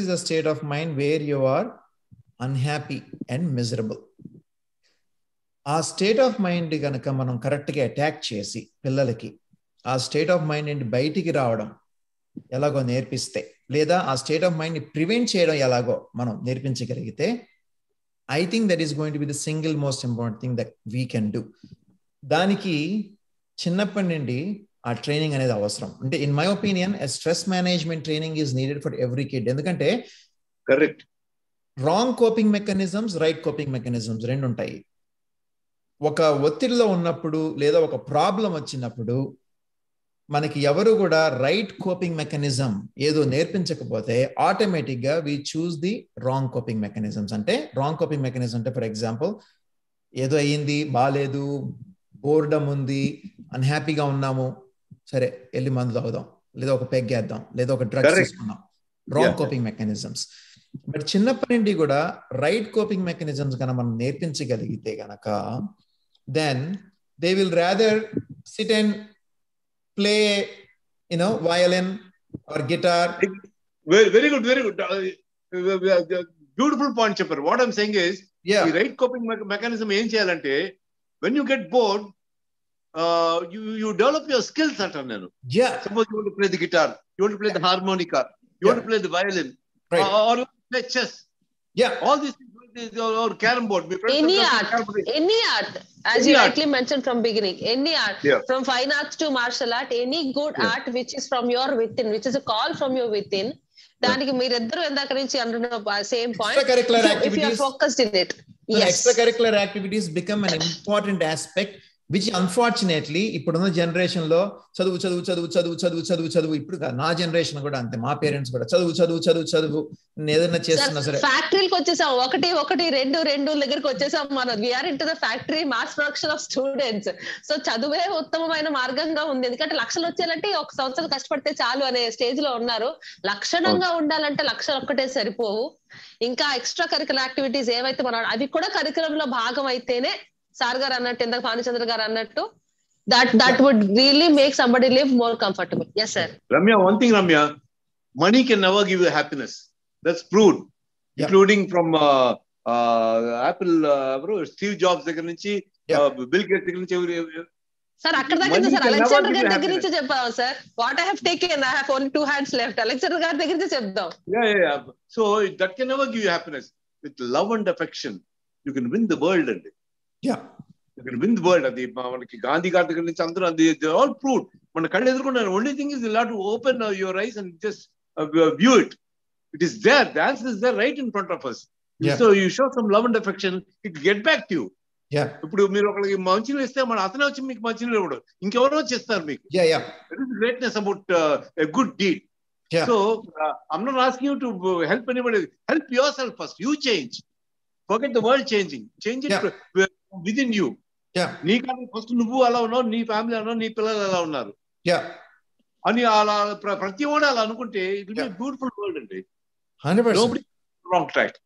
is a state of mind where you are unhappy and miserable. ఆ స్టేట్ ఆఫ్ మైండ్ కనుక మనం కరెక్ట్గా అటాక్ చేసి పిల్లలకి ఆ స్టేట్ ఆఫ్ మైండ్ నుండి బయటికి రావడం ఎలాగో నేర్పిస్తే, లేదా ఆ స్టేట్ ఆఫ్ మైండ్ని ప్రివెంట్ చేయడం ఎలాగో మనం నేర్పించగలిగితే, I think that is going to be the single most important thing that we can do. దానికి చిన్నప్పటి నుండి ఆ ట్రైనింగ్ అనేది అవసరం. అంటే in my opinion stress management training is needed for every kid. ఎందుకంటే correct, wrong coping mechanisms, right coping mechanisms రెండు ఉంటాయి. ఒక ఒత్తిడిలో ఉన్నప్పుడు లేదా ఒక ప్రాబ్లం వచ్చినప్పుడు మనకి ఎవరు కూడా రైట్ కోపింగ్ మెకానిజం ఏదో నేర్పించకపోతే ఆటోమేటిక్గా we choose the wrong coping mechanisms. అంటే రాంగ్ కోపింగ్ మెకానిజం అంటే ఫర్ ఎగ్జాంపుల్ ఏదో అయ్యింది, బాగాలేదు, బోర్డమ్ ఉంది, అన్హ్యాపీగా ఉన్నాము, సరే వెళ్ళి మందు తాగుదాం, లేదా ఒక పెగ్ వేద్దాం, లేదా ఒక డ్రగ్స్ తీసుకుందాం. Wrong coping mechanisms. బట్ చిన్నప్పటి నుండి కూడా రైట్ కోపింగ్ మెకానిజమ్స్ కనుక మనం నేర్పించగలిగితే గనక then they will rather sit and play, violin or guitar. Very good, very good. Beautiful point chepparu. What I'm saying is, the right coping mechanism em cheyalante, when you get bored, you develop your skills antananu. Suppose you want to play the guitar, you want to play the harmonica, you want to play the violin, or play chess. All these things, or carom board. Any art, as you rightly mentioned from beginning, any art, from fine arts to martial art, any good art which is from your within, which is a call from your within, దానికి మీరిద్దరూ ఎందాక నుంచి అంటున్న same point, if you are focused in it. Extracurricular activities become an important aspect, which unfortunately ఇప్పుడున్న generation లో చదువు చదువు చదువు చదువు చదువు చదువు చదువు ఇప్పుడు నా జనరేషన్ కూడా అంతే, మా పేరెంట్స్ కూడా చదువు చదువు చదువు చదువు ఏదైనా చేస్తున్నా సరే. ఫ్యాక్టరీకి వచ్చేసాం, ఒకటి రెండు దగ్గరికి వచ్చేసాం మనం. We're into the factory mass production of students. So చదువే ఉత్తమమైన మార్గంగా ఉంది. ఎందుకంటే లక్షలు వచ్చేయాలంటే 1 సంవత్సరం కష్టపడితే చాలు అనే స్టేజ్ లో ఉన్నారు. లక్షణంగా ఉండాలంటే లక్షలు ఒక్కటే సరిపోవు. ఇంకా ఎక్స్ట్రా కరికులర్ యాక్టివిటీస్ ఏవైతే మనం అవి కూడా కరికులం లో భాగం అయితేనే, సార్ గారు అన్నట్టు, ఇందాక భానుచంద్ర గారు అన్నట్టు, that would really make somebody live more comfortable. Yes sir. Ramya, one thing Ramya, money can never give you happiness. That's proved. Including from Apple, Steve Jobs దగ్గర నుంచి Bill Gates దగ్గర నుంచి సార్ అక్కడ దగ్గర సార్ అలెగ్జాండర్ గారి దగ్గర నుంచి చెప్పాము sir. What I have taken, I have only 2 hands left. Alexander గారి దగ్గర నుంచి చెప్దాం. So that can never give you happiness. With love and affection you can win the world. And you can win the world. అది మనకి గాంధీ గారి దగ్గర నుంచి అందరూ అది ఆల్ ప్రూవ్డ్. మన కళ్ళు ఎదుర్కొన్నారు. Only thing is you have to open your eyes and just view it. It is there. The answer is there right in front of us. So you show some love and affection, it get back to you. ఇప్పుడు మీరు ఒకరికి మంచినీళ్ళు ఇస్తే మన అతనే వచ్చి మీకు మంచినీళ్ళు ఇవ్వడు, ఇంకెవరో చేస్తారు మీకు. It is greatness about a good deed. So I'm not asking you to help anybody. Help yourself first. You change. Forget the world changing. Change it within you. నీకన్నా ఫస్ట్ నువ్వు అలా ఉన్నావు, నీ ఫ్యామిలీ అలా, నీ పిల్లలు ఎలా ఉన్నారు అని అలా ప్రతి వాడు అలా అనుకుంటే it will be beautiful world అండి. 100% రాంగ్ ట్రాక్.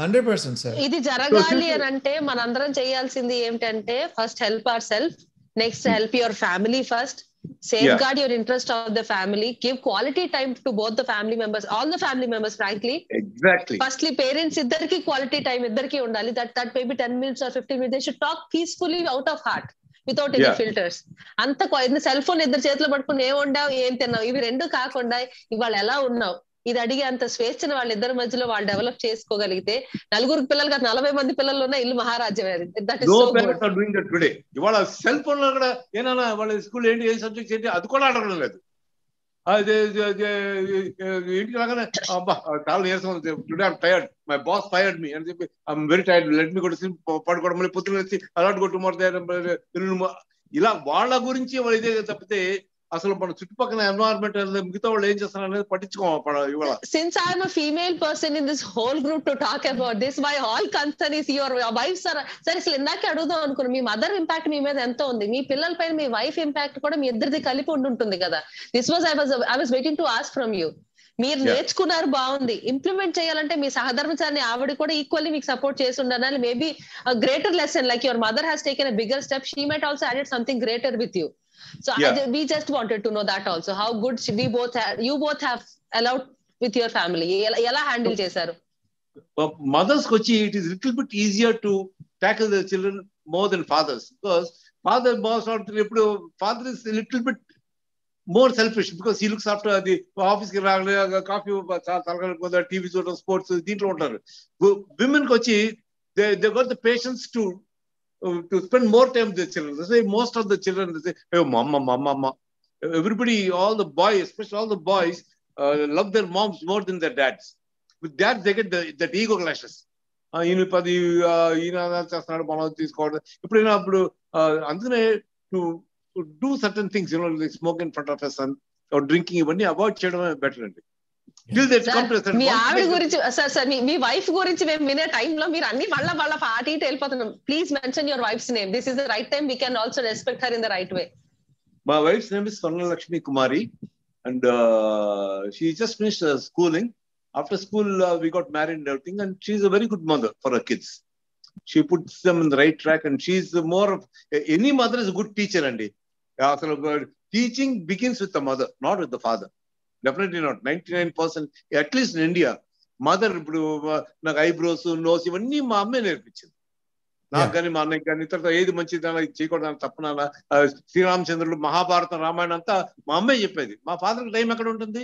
100% సార్. ఇది జరగాలి అని అంటే మనందరం చేయాల్సింది ఏమిటంటే, first help our self, next help your family first, safeguard your interest of the family, give quality time to both the family members, all the family members frankly. Exactly. Firstly parents iddarki quality time iddarki undali, that maybe 10 minutes or 15 minutes they should talk peacefully out of heart without any filters. anta cell phone ఇద్దరు చేతిలో పట్టుకుని ఏం వండావు, ఏం తిన్నావు, ఇవి రెండు కాకుండా ఇవాళ ఎలా ఉన్నావు, ఇది అడిగే అంత స్వేచ్ఛను వాళ్ళిద్దరి మధ్యలో వాళ్ళు డెవలప్ చేసుకోగలిగితే, నలుగురు పిల్లలు కాదు 40 మంది పిల్లలు ఉన్న ఇల్లు మహారాజ్యమే. That is no so parents are doing that today. ఇవాళ సెల్ ఫోన్ లో కూడా ఏనా వాళ్ళ స్కూల్ ఏంటి, ఏ సబ్జెక్ట్స్ ఏంటి అది కూడా అడగడం లేదు. అదే ఇంటికి రాగానే అబ్బా చాలా నీరసం, today I'm tired, my boss fired me అని చెప్పి I'm very tired, let me కూడా పడుకోవడం, మళ్ళీ పొద్దున్న వచ్చి అలాంటి కొట్టు మొదటి ఇలా వాళ్ళ గురించి వాళ్ళు ఇదే తప్పితే అసలు మన చుట్టుపక్కల ఎన్వైరన్మెంట్ మిగతా వాళ్ళు ఏం చేస్తున్నారు అనేది పట్టించుకోవాలి. Since I am a female person in this whole group to talk about this, my all concern is your wife, sir. Sir, అసలు ఇందాకే అడుగుదాం అనుకున్నాను, మీ మదర్ ఇంపాక్ట్ మీ మీద ఎంత ఉంది, మీ పిల్లల పైన మీ వైఫ్ ఇంపాక్ట్ కూడా మీ ఇద్దరిది కలిపి ఉంటుంది కదా. This was I was waiting to ask from you. మీరు నేర్చుకున్నారు, బాగుంది, ఇంప్లిమెంట్ చేయాలంటే మీ సహధర్మచారిని ఆవిడ కూడా ఈక్వల్లీ మీకు సపోర్ట్ చేసి ఉండాలి. Maybe greater lesson like your mother has taken a bigger step, she might also added something greater with you. So we just wanted to know that also, how good you both have allowed with your family. Ela handle chesaru mothers kochi. It is little bit easier to tackle the children more than fathers, because father is a little bit more selfish, because he looks after the office ki raagale coffee talgale TV చూడడం, sports దీంట్లో ఉంటారు. Women kochi they got the patience to spend more time with the children. That's why most of the children they say, "Hey, mama." Everybody, all the boys, especially all the boys, love their moms more than their dads. With dads, they get that ego clashes. ఈయన చేస్తున్నాడు, మనం తీసుకోవడం ఎప్పుడైనా అప్పుడు. అందుకనే to do certain things, like smoke in front of a son or drinking, ఇవన్నీ avoid చేయడమే better అండి. మీ ఆవిడ గురించి సార్, మీ వైఫ్ గురించి మేము వినే టైంలో మీరు అన్ని వాళ్ళ పార్టీ వెళ్ళిపోతున్నాం. Please mention your wife's name. This is the right time. We can also respect her in the right way. My wife's name is Swarnalakshmi Kumari, and she just finished schooling. After school, we got married and everything, and she's a very good mother for her kids. She puts them in the right track, and she's more of any mother is a good teacher. And teaching begins with the mother, not with the father. Definitely not. 99%, at least in India, mother ఇప్పుడు నాకు eyebrows, nose ఇవన్నీ మా అమ్మే నేర్పించింది. నాకు కానీ మా అన్నయ్య కానీ ఇతరులతో ఏది మంచిదన్నా ఇది చేయకూడదు తప్పనా, శ్రీరామచంద్రుడు, మహాభారతం, రామాయణం అంతా మా అమ్మే చెప్పేది. మా ఫాదర్ టైం ఎక్కడ ఉంటుంది?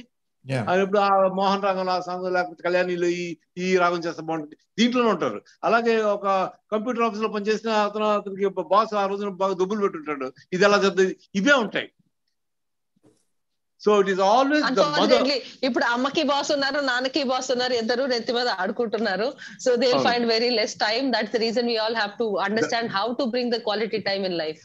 ఇప్పుడు ఆ మోహన్ రాగం ఆ సాంగ్, లేకపోతే కళ్యాణిలో ఈ రాగం చేస్తే బాగుంటుంది, దీంట్లోనే ఉంటారు. అలాగే ఒక కంప్యూటర్ ఆఫీస్ లో పనిచేసిన అతనికి బాస్ ఆ రోజున బాగా దుబ్బులు పెట్టుంటాడు, ఇది ఎలా చెప్తుంది, ఇవే ఉంటాయి. So it is always the mother. ఇప్పుడు అమ్మకి బాస్ ఉన్నారు, నాన్నకి బాస్ ఉన్నారు, ఇద్దరు నెత్తి మీద ఆడుకుంటున్నారు. So they will find very less time. That's the reason we all have to understand how to bring the quality time in life.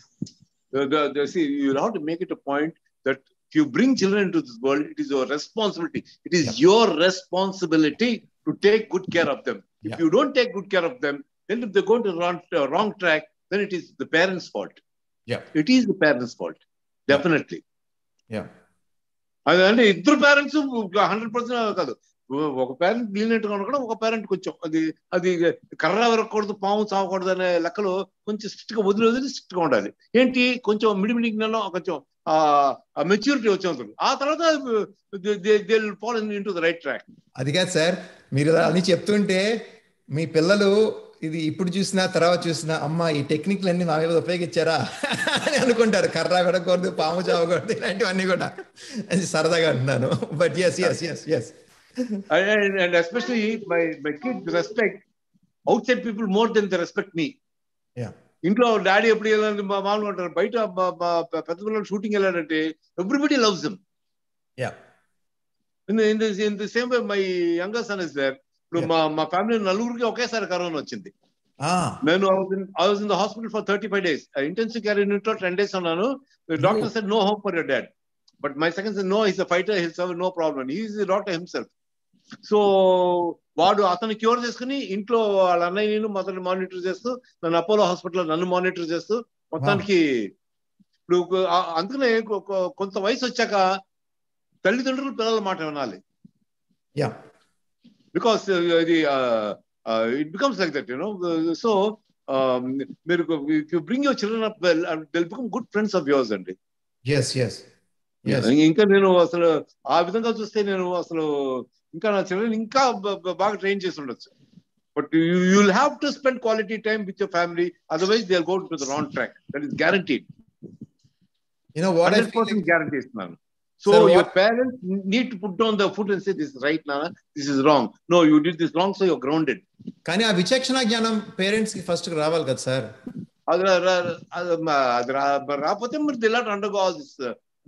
See, you will have to make it a point that if you bring children into this world, it is your responsibility. It is your responsibility to take good care of them. If you don't take good care of them, then if they go to the wrong track, then it is the parents' fault. It is the parents' fault, definitely. అంటే ఇద్దరు parents 100% కాదు. ఒక parent lenient గా ఉండడం, ఒక parent కొంచెం అది కర్ర విరగకూడదు, పాము చావకూడదు అనే లెక్కలో కొంచెం స్ట్రిక్ట్ గా వదిలి స్ట్రిక్ట్ గా ఉండాలి. ఏంటి కొంచెం మిడిమిడి జ్ఞానం, కొంచెం మెచ్యూరిటీ వచ్చేందుకు, ఆ తర్వాత they will follow into the right track. అది కాదు సార్, మీరు అని చెప్తుంటే మీ పిల్లలు ఇది ఇప్పుడు చూసినా తర్వాత చూసినా అమ్మ ఈ టెక్నిక్లు అన్ని మా మీద ఉపయోగించారా అని అనుకుంటారు. కర్ర విడకూడదు, పాము చావకూడదు, ఇలాంటివన్నీ కూడా సరదాగా అంటున్నాను. But yes. And especially my kids respect outside people more than they respect me. ఇంట్లో డాడీ ఎప్పుడు వెళ్ళాలంటే మామూలుగా ఉంటారు, బయట పెద్ద పిల్లలు షూటింగ్ వెళ్ళాడంటే everybody loves him. In the same way my younger son is there. ఇప్పుడు మా ఫ్యామిలీ నలుగురికి ఒకేసారి కరోనా వచ్చింది. నేను I was in the hospital for 35 days. Intensive care unit లో 10 days ఉన్నాను. Doctor said no hope for your dad. But my second said no, he's a fighter, he'll survive, no problem. He is the doctor himself. So వాడు అతను cure చేసుకుని ఇంట్లో వాళ్ళ అన్నయ్య నేను మదర్ని మానిటర్ చేస్తూ, నన్ను అపోలో హాస్పిటల్లో నన్ను మానిటర్ చేస్తూ మొత్తానికి ఇప్పుడు అందుకనే కొంత వయసు వచ్చాక తల్లిదండ్రులు పిల్లల మాట వినాలి. బికాస్ ఇది it becomes like that, so మీరు if you bring your children up well, they will become good friends of yours అండి. ఇంకా నేను అసలు ఆ విధంగా చూస్తే నేను అసలు ఇంకా నా చిల్డ్రన్ ఇంకా బాగా ట్రైన్ చేసి ఉండొచ్చు. But you will have to spend quality time with your family, otherwise they will go to the wrong track. That is guaranteed. 100% guarantee ఇస్తున్నాను. So Sir, your what- parents need to put down the foot and say, this is right, Nana, this is wrong. No, you did this wrong, so you're grounded. కానీ ఆ విచక్షణ జ్ఞానం parents కి first రావాలి కదా sir. అది రాకపోతే మరి they will undergo all this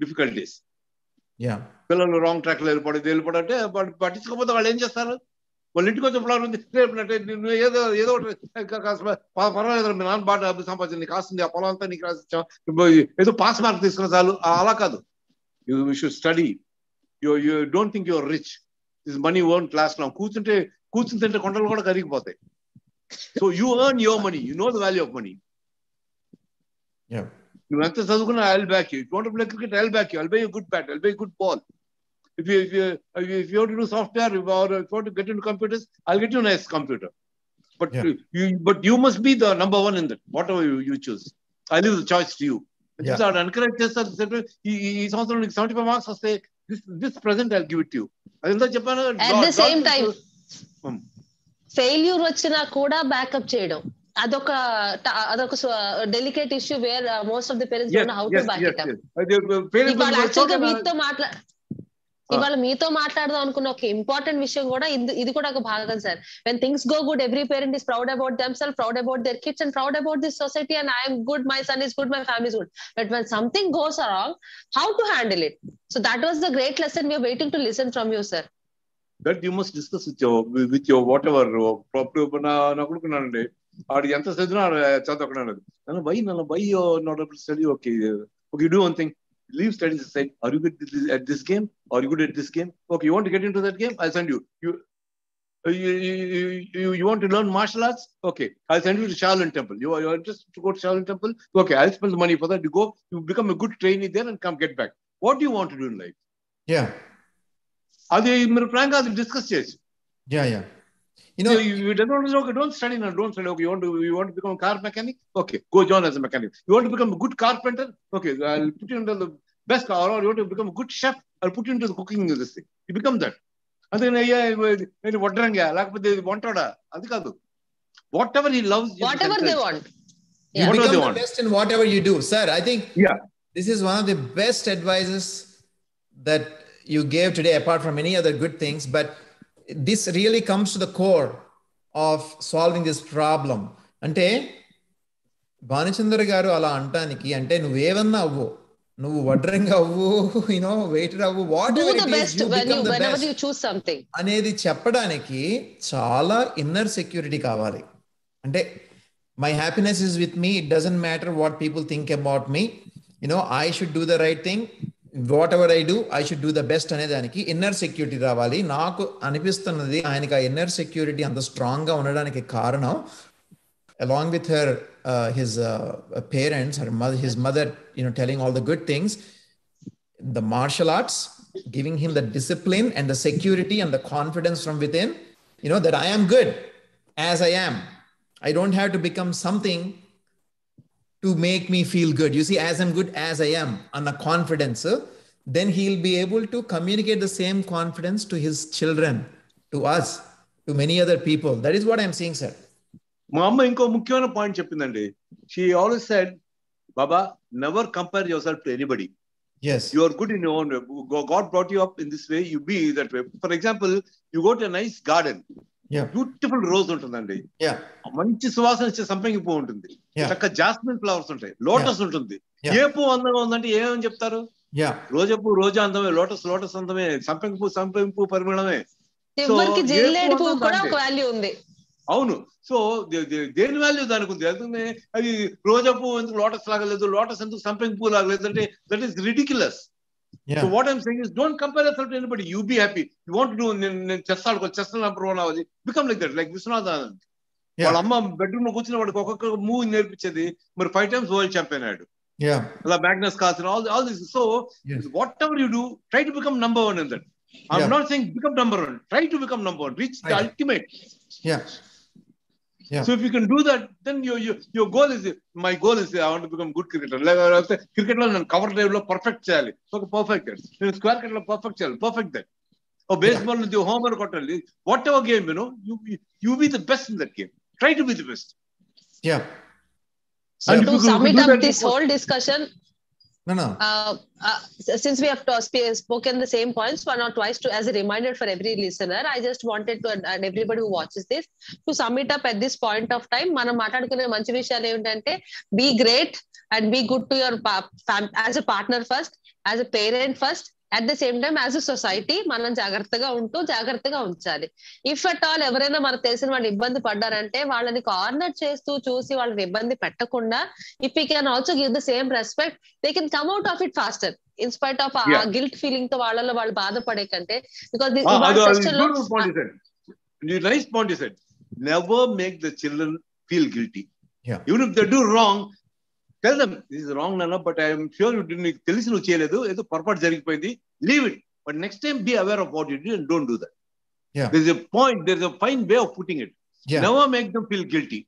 difficulties. Yeah, పిల్లలు రాంగ్ ట్రాక్ లో వెళ్ళిపోతే పట్టించుకోకపోతే వాళ్ళు ఏం చేస్తారు? వాళ్ళ ఇంటికి వచ్చే ప్లాన్ ఉంది, ఏదో ఏదో పర్వాలేదు, మీ నాన్న బాగా డబ్బు సంపాదించి నీకు కాస్తుంది, ఆ పొలం అంతా నీకు రాసిచ్చాం, ఏదో పాస్ మార్క్ తీసుకున్న చాలు. అలా కాదు. You should study. You don't think you're rich. This money won't last long. కూర్చుంటే కొండలు కూడా కరిగిపోతాయి. So you earn your money. You know the value of money. Yeah, నువ్వు ఎంత చదువుకున్నా I'll back you. If you want to play cricket, I'll back you. I'll buy you a good bat. I'll buy you a good ball. If you want to do software or if you want to get into computers, I'll get you a nice computer. But you must be the number one in that. Whatever you choose, I leave the choice to you. Encourage చేస్తారు. ఈ సంవత్సరం నీకు 75 marks వస్తే this present I'll give it to you. అదంతా చెప్పాను. At the same time, failure వచ్చినా కూడా backup చేయడం అదొక delicate issue wear most of the parents don't know how to back it up. ఇవాళ యాక్చువల్గా మీతో మాట్లాడదాం అనుకున్న ఒక ఇంపార్టెంట్ విషయం కూడా ఇది కూడా ఒక భాగం sir. When things go good, every parent is proud about themselves, proud about their kids and proud about this society and I'm good, my son is good, my family is good. But when something goes wrong, how to handle it? So that was the great lesson we are waiting to listen from you sir. That you must discuss with your whatever. నా కొడుకున్నానండి, ఆడు ఎంత చదివినా చదువుకున్నాడు. నన్ను by not able to study. Okay, you do one thing. Leave studies aside. Are you good at this game? Are you good at this game? Okay, you want to get into that game? I'll send you. You want to learn martial arts? Okay, I'll send you to Shaolin Temple. You are interested to go to Shaolin Temple? Okay, I'll spend the money for that. You go, you become a good trainee there and come get back. What do you want to do in life? Yeah. అది మీరు Frank గా discuss చేయొచ్చు. Yeah, yeah. You know, you don't study now. Don't study. Okay, you want to become a car mechanic? Okay, go join as a mechanic. You want to become a good carpenter? Okay, I'll put you into the best car. Or you want to become a good chef? I'll put you into the cooking of this thing. You become that. And then నేను వడ్రంగా లేకపోతే వంటోడా అది కాదు. Whatever he loves, whatever they want. You become the best in whatever you do, sir. I think this is one of the best advices that you gave today, apart from many other good things. But this really comes to the core of solving this problem. అంటే భానుచంద్ర గారు అలా అంటానికి అంటే నువ్వేవన్నా అవ్వు, నువ్వు వడ్రంగా అవ్వు, waiter అవ్వు, whatever it is, you become the best అనేది చెప్పడానికి చాలా ఇన్నర్ సెక్యూరిటీ కావాలి. అంటే my happiness is with me. It doesn't matter what people think about me. I should do the right thing. Whatever I do, I should do the best అనే దానికి inner security రావాలి. నాకు అనిపిస్తున్నది ఆయనకి ఆ inner security అంత strong గా ఉండడానికి కారణం, along with his parents, his mother, telling all the good things, the martial arts giving him the discipline and the security and the confidence from within, that I am good as I am. I don't have to become something to make me feel good. You see, as I'm good as I am, on a confidence, then he'll be able to communicate the same confidence to his children, to us, to many other people. That is what I'm saying, sir. మా అమ్మ ఇంకో ముఖ్యమైన point చెప్పిందండి. She always said, Baba, never compare yourself to anybody. Yes. You are good in your own way. God brought you up in this way, you be that way. For example, you go to a nice garden. Beautiful rose ఉంటుందండి, మంచి సువాసన ఇచ్చే సంపంగి పువ్వు ఉంటుంది, చక్క jasmine flowers ఉంటాయి, lotus ఉంటుంది. ఏ పువ్వు అందంగా ఉందంటే ఏమని చెప్తారు? రోజా పువ్వు రోజా అందమే, లోటస్ అందమే, సంపంగి పువ్వు పరిమళమే. అవును. సో దేని వాల్యూ దానికి ఉంది. అందుకనే అది రోజా పువ్వు ఎందుకు లోటస్ లాగా లేదు, లోటస్ ఎందుకు సంపంగి పువ్వు లాగా లేదు అంటే that is ridiculous. So what I'm saying is, don't compare yourself to anybody. You be happy. You want to do chess number 1 avadi, become like that, like Viswanathan. వాళ్ళ అమ్మ బెడ్రూమ్ లో కూర్చున్న వాడికి ఒక్కొక్క మూవ్ నేర్పించేది. మరి 5 times వరల్డ్ ఛాంపియన్ అయ్యాడు. అలా Magnus Carlsen, all this. So whatever you do, try to become number 1 in that. I'm not saying become number 1. Try to become number 1. Reach the ultimate. So if you can do that, then your goal is, my goal is I want to become good cricketer. Cricket lo nan cover drive lo perfect cheyali. So perfect that. Square cut lo perfect cheyali. Perfect that. Or baseball lo homer kottali. Whatever game, you be the best in that game. Try to be the best. And to sum it up this whole discussion, No. Since we have spoken the same points one or twice as a reminder for every listener, I just wanted to, and everybody who watches this, to sum it up at this point of time. మనం మాట్లాడుకునే మంచి విషయాలు ఏంటంటే, be great and be good to your as a partner first, as a parent first, at the same time as a society మనం జాగ్రత్తగా ఉంటూ జాగ్రత్తగా ఉంచాలి. ఇఫ్ అట్ ఆల్ ఎవరైనా మనకు తెలిసిన వాళ్ళు ఇబ్బంది పడ్డారంటే వాళ్ళని కార్నర్ చేస్తూ చూసి వాళ్ళని ఇబ్బంది పెట్టకుండా, if you can also give the same respect, they can come out of it faster in spite of ఆ గిల్ట్ ఫీలింగ్ తో వాళ్ళలో వాళ్ళు బాధపడే కంటే. Because nice point you said. Never make the children feel guilty. Even if they do wrong, tell them this is wrong nana, but I am sure you didn't తెలిసి నువ్వు చేయలేదు, ఏదో పొరపాటు జరిగిపోయింది, leave it, but next time be aware of what you did and don't do that. There's a point, there's a fine way of putting it. Never make them feel guilty.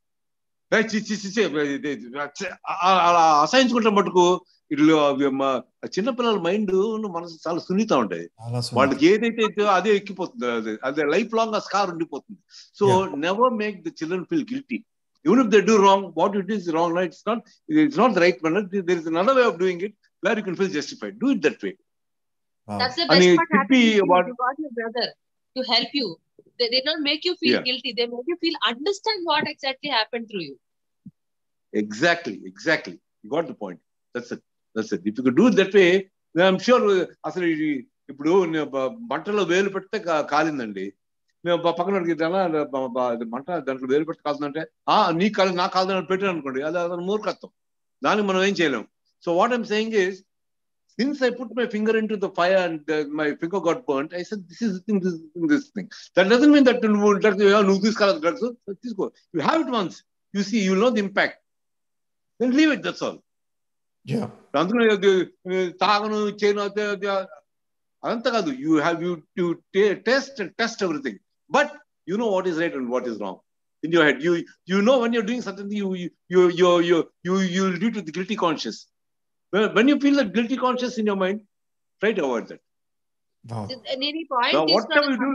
అలా అసహించుకుంటాం మటుకు ఇట్లా చిన్నపిల్లల మైండ్ మనసు చాలా సున్నితం ఉంటాయి. వాళ్ళకి ఏదైతే అదే ఎక్కిపోతుంది, అదే లైఫ్ లాంగ్ ఆ స్కార్ ఉండిపోతుంది. So never make the children feel guilty. Even if they do wrong, what you do is wrong, right? It's not the right manner. There is another way of doing it where you can feel justified. Do it that way. Wow. That's the best part happening. You got your brother to help you. They did not make you feel guilty. They make you feel understand what exactly happened through you. Exactly. You got the point. That's it. If you could do it that way, then I'm sure అసలు ఇప్పుడు మంటలో వేలు పెడితే కాలిందండి, మేము పక్కన మంట దాంట్లో వేలు పెట్టి కాల్తుందంటే నీ కాదు నా కాదు పెట్టాను అనుకోండి, అది మూర్ఖత్వం, దానికి మనం ఏం చేయలేము. So what I'm saying is, since I put my finger into the fire and my finger got burnt, I said this is this thing. That doesn't mean that నువ్వు తీసుకోవాలి డ్రగ్స్, తీసుకో. You have it once, you see, you know the impact, then leave it, that's all. అందుకని తాగను చేయను అదంతా కాదు. you test everything, but you know what is right and what is wrong in your head. You know when you're doing something, you'll do it with guilty conscience. When you feel that guilty conscience in your mind, try to avoid that. Any point now, whatever you do,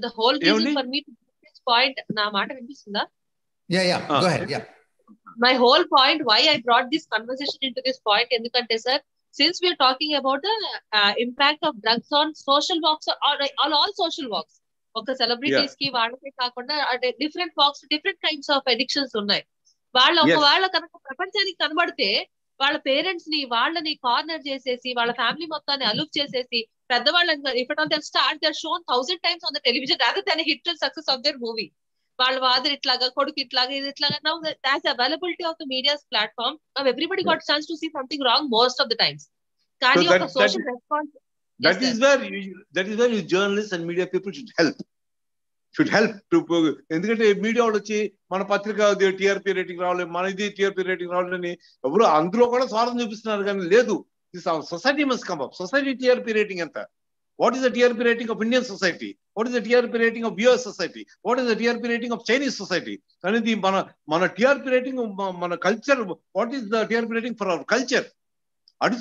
the whole reason for me to make this point, na maata vinipistunda? Go ahead. My whole point why I brought this conversation into this point, endukante sir, since we are talking about the impact of drugs on social walks or all social walks, oka celebrities ki vaadake kaakunda different walks, different kinds of addictions unnai. వాళ్ళు ఒకవేళ కనుక ప్రపంచానికి కనబడితే వాళ్ళ parents ని వాళ్ళని corner చేసేసి వాళ్ళ ఫ్యామిలీ మొత్తాన్ని అలూప్ చేసేసి పెద్దవాళ్ళని if it all they start they are shown 1000 times on the television rather than a hit and success of their movie. వాళ్ళ ఫాదర్ ఇట్లాగా, కొడుకు ఇట్లాగా, ఇది ఇట్లాగా. Now that's availability of the media's platform, now everybody got chance to see something wrong most of the times. కానీ ఒక social response, that is where you journalists and media people should help to, ఎందుకంటే media వాళ్ళు వచ్చి మన పత్రిక TRP rating రావాలి, మన ఇది టీఆర్పీ రేటింగ్ రావాలని ఎవరు అందులో కూడా స్వార్థం చూపిస్తున్నారు. కానీ లేదు, society must come up. Society TRP rating ఎంత? What is the TRP rating of Indian society? What is the TRP rating of US society? What is the TRP rating of Chinese society? అనేది మన TRP rating, మన culture, what is the TRP rating for our culture? అటు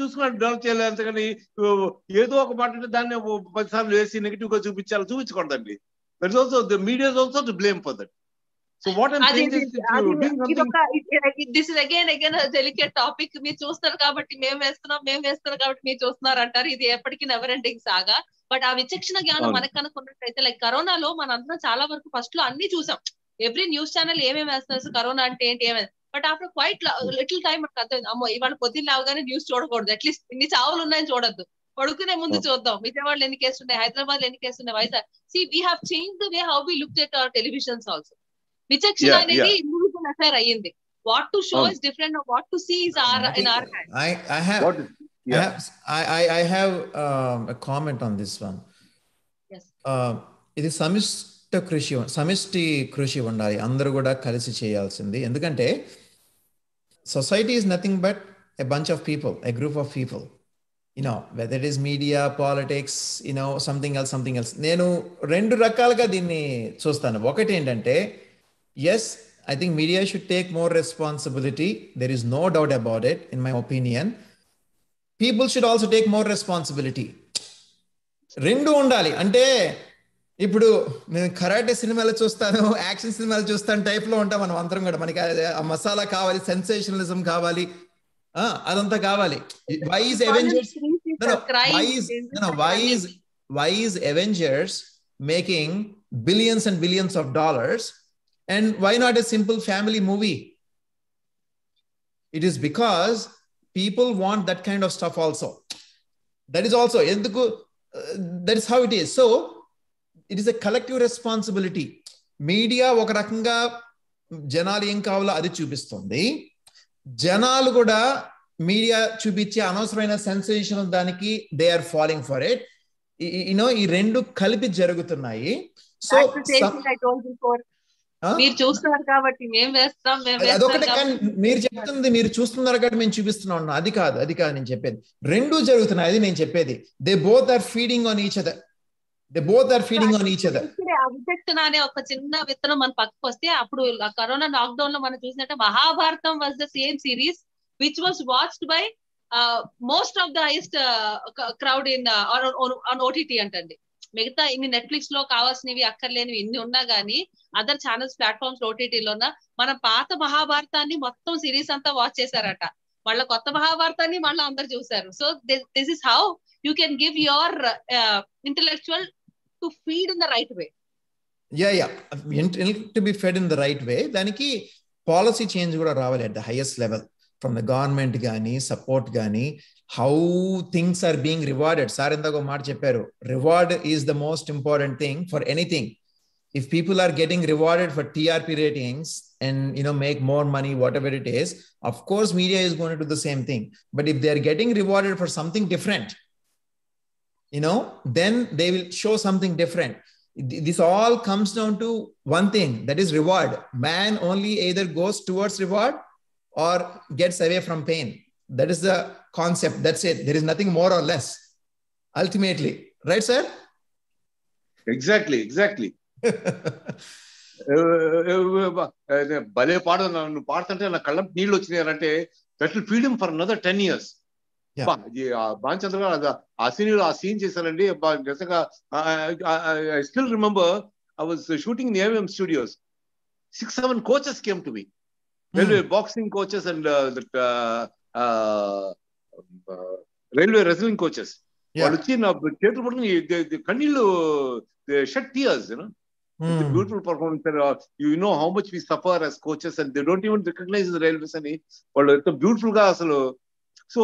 చూసుకుని develop చేయాలి. అంతేగాని ఏదో ఒక మాట అంటే దాన్ని 10 సార్లు వేసి నెగిటివ్ గా చూపించకూడదండి. That is also, the media is also to blame for that. So what I'm saying is, this is again a delicate topic. మీరు చూస్తారు కాబట్టి మేము వేస్తున్నాం కాబట్టి మీరు చూస్తున్నారు అంటారు. ఇది ఎప్పటికీ నెవర్ ఎండింగ్ సాగా. బట్ ఆ విచక్షణ జ్ఞానం మనకు కనుక్కున్నట్టయితే, లైక్ కరోనాలో మనందరం చాలా వరకు ఫస్ట్ లో అన్ని చూసాం. ఎవ్రీ న్యూస్ ఛానల్ ఏమేమి వేస్తున్నారు, కరోనా అంటే ఏంటి, ఏమైనా. But after quite little time మనకు అర్థమైంది, అమ్మో ఇవాళ పొద్దున్న లేవగానే న్యూస్ చూడకూడదు, అట్లీస్ట్ ఇన్ని చావులు ఉన్నాయని చూడొద్దు, పడుకునే ముందు చూద్దాం విజయవాడలో ఎన్ని కేసులు ఉన్నాయి, హైదరాబాద్ లో ఎన్ని కేసులు ఉన్నాయి, Vizag. See, we have changed the way how we looked at our televisions also. విచక్షణ అనేది ఇండివిజువల్ అఫైర్ అయ్యింది. What to show is different, and what to see is in our hands. I have a comment on this one. Yes. ఇది సమిష్టి కృషి ఉండాలి, అందరూ కూడా కలిసి చేయాల్సింది. ఎందుకంటే society is nothing but a bunch of people, a group of people. Whether it is media, politics, something else. నేను 2 రకాలుగా దీన్ని చూస్తాను. ఒకటి ఏంటంటే, yes, I think media should take more responsibility. There is no doubt about it, in my opinion. People should also take more responsibility. 2 ఉండాలి. అంటే ఇప్పుడు నేను కరాటే సినిమాలు చూస్తాను, యాక్షన్ సినిమాలు చూస్తాను టైప్లో ఉంటాం మనం అందరం కూడా. మనకి ఆ మసాలా కావాలి, సెన్సేషనలిజం కావాలి. అదంతా కావాలి. Why is Avengers? Why is Avengers making billions and billions of dollars, and why not a simple family movie? It is because people want that kind of stuff also. That is also that is how it is. So it is a collective responsibility. Media ఒక రకంగా జనాలు ఏం కావాలో అది చూపిస్తుంది. జనాలు కూడా media చూపించే అనవసరమైన సెన్సేషన్ దానికి they are following for it. ఈ రెండు కలిపి జరుగుతున్నాయి. సో మీరు చూస్తున్నారు కాబట్టి అదొకటే. కానీ మీరు చెప్తుంది మీరు చూస్తున్నారు కాబట్టి మేము చూపిస్తున్నాం. అది కాదు నేను చెప్పేది. రెండు జరుగుతున్నాయి, అది నేను చెప్పేది. They both are feeding on each other. విచక్షణ అనే ఒక చిన్న విత్తనం మన పక్కకు వస్తే, అప్పుడు కరోనా లాక్డౌన్ లో మనం చూసినట్టు Mahabharatam was the same series which was watched by most of the highest crowd in on OTT అంటండి. మిగతా ఇన్ని నెట్ఫ్లిక్స్ లో కావాల్సినవి అక్కర్లేనివి ఇన్ని ఉన్నా గానీ అదర్ ఛానల్స్ ప్లాట్ఫామ్స్ ఓటీటీలోన మన పాత మహాభారతాన్ని మొత్తం సిరీస్ అంతా వాచ్ చేశారట. మళ్ళీ కొత్త మహాభారతాన్ని మళ్ళీ అందరు చూసారు. So this is how you can give your intellectual to feed in the right way. To be fed in the right way. దానికి పాలసీ చేంజ్ కూడా రావాలి at the highest level from the government కానీ support కానీ. How things are being rewarded. Sir ఇందాక ఒక మాట చెప్పారు, reward is the most important thing for anything. If people are getting rewarded for TRP ratings and make more money, whatever it is, of course media is going to do the same thing. But if they are getting rewarded for something different, then they will show something different. This all comes down to one thing, that is reward. Man only either goes towards reward or gets away from pain. That is the concept. That's it. There is nothing more or less ultimately. Right, sir? Exactly. భలే పాడు. నువ్వు పాడుతుంటే నా కళ్ళ నీళ్ళు వచ్చినాయంటే that will feed him for another 10 years. Bhanuchandra garu ఆ scene చేశానండి. నిజంగా I still remember I was shooting in AVM Studios. 6-7 coaches came to me. Railway boxing coaches and railway wrestling coaches. వాళ్ళు వచ్చి నా చేతులు పట్టుకుని కన్నీళ్ళు, shed tears, It's a beautiful performance. You know how much we suffer as coaches and they don't even recognize the railways ani. వాళ్ళు ఎంత beautiful గా అసలు. సో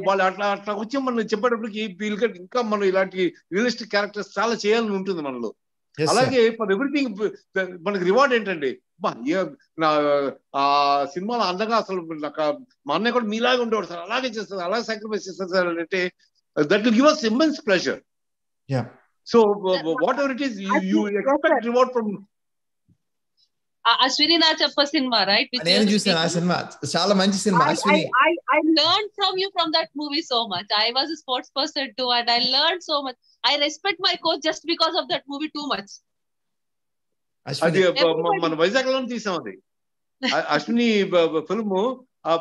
వాళ్ళు అట్లా వచ్చి మనం చెప్పేటప్పటికి వీళ్ళకి ఇంకా మనం ఇలాంటి రియలిస్టిక్ క్యారెక్టర్స్ చాలా చేయాలని ఉంటుంది మనలో. అలాగే ఫర్ ఎవ్రీథింగ్ మనకి రివార్డ్ ఏంటండి, ఆ సినిమాలో అందంగా అసలు మా అన్నయ్య కూడా మీలాగే ఉండేవాడు సార్, అలాగే చేస్తారు, అలాగే సాక్రిఫైస్ చేస్తారు సార్ అంటే that will give us immense pleasure. So whatever it is, you expect reward from. Ashwini na chappa cinema, right? నేను చూసాను ఆ సినిమా, చాలా మంచి cinema. Ashwini, I learned from you from that movie so much. I was a sports person too and I learned so much. I respect my coach just because of that movie too much. అది మన వైజాగ్ లో తీసాం. అది Ashwini film.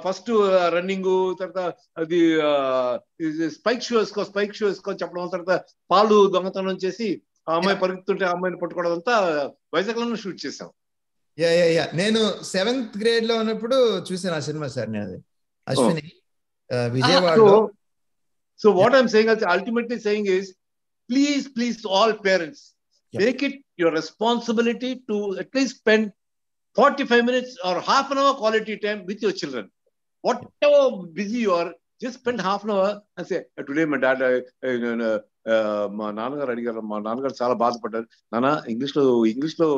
First running, తర్వాత అది spike shoe వేసుకో చెప్పడం, తర్వాత పాలు దొంగతనం చేసి ఆ అమ్మాయి పరిగెత్తుంటే ఆ అమ్మాయిని పట్టుకోవడం అంతా వైజాగ్ లోనే షూట్ చేసాం. నేను 7th grade లో ఉన్నప్పుడు చూసాను ఆ సినిమా సార్. నేను అది అశ్విని విజయవాడలో. So what I'm saying, ultimately saying is, please all parents, make it your responsibility to at least spend 45 minutes or half an hour quality time with your children. Whatever busy you are, just spend half an hour and say, today my dad, మా నాన్నగారు అడిగారు, మా నాన్నగారు చాలా బాధపడ్డారు, నాన్న English లో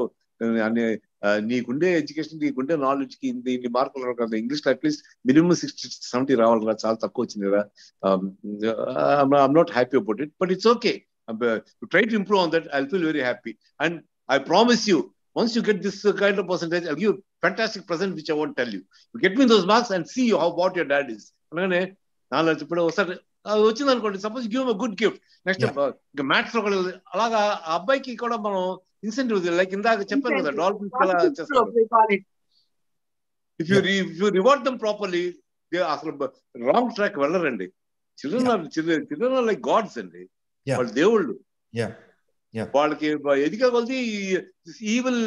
నీకుండే education, నీకుండే knowledge కి ఇన్ని మార్కులు రావు కదా, ఇంగ్లీష్ లో అట్లీస్ట్ మినిమం 60-70 రావాలి కదా, చాలా తక్కువ వచ్చింది కదా. I'm not happy about it, but it's okay. Try to improve on that. I'll feel very happy. And I promise you, once you get this kind of percentage, I'll give you fantastic present which I won't tell you. You get me those marks and see what your dad is. అలానే నాన్న ఇప్పుడు ఒకసారి వచ్చింది అనుకోండి, suppose give a good gift. Next maths లో అలాగా ఆ అబ్బాయికి కూడా మనం ఇన్సెంటివ్, లైక్ ఇందాక చెప్పాను కదా, డాల్ఫిన్స్ అలా చేస్తాం. If you reward them properly, they అసలు రాంగ్ ట్రాక్ వెళ్ళరండి. చిల్డ్రన్ ఆర్ లైక్ గాడ్స్ అండి, వాళ్ళు దేవుళ్ళు. వాళ్ళకి ఎదిగే కొద్ది evil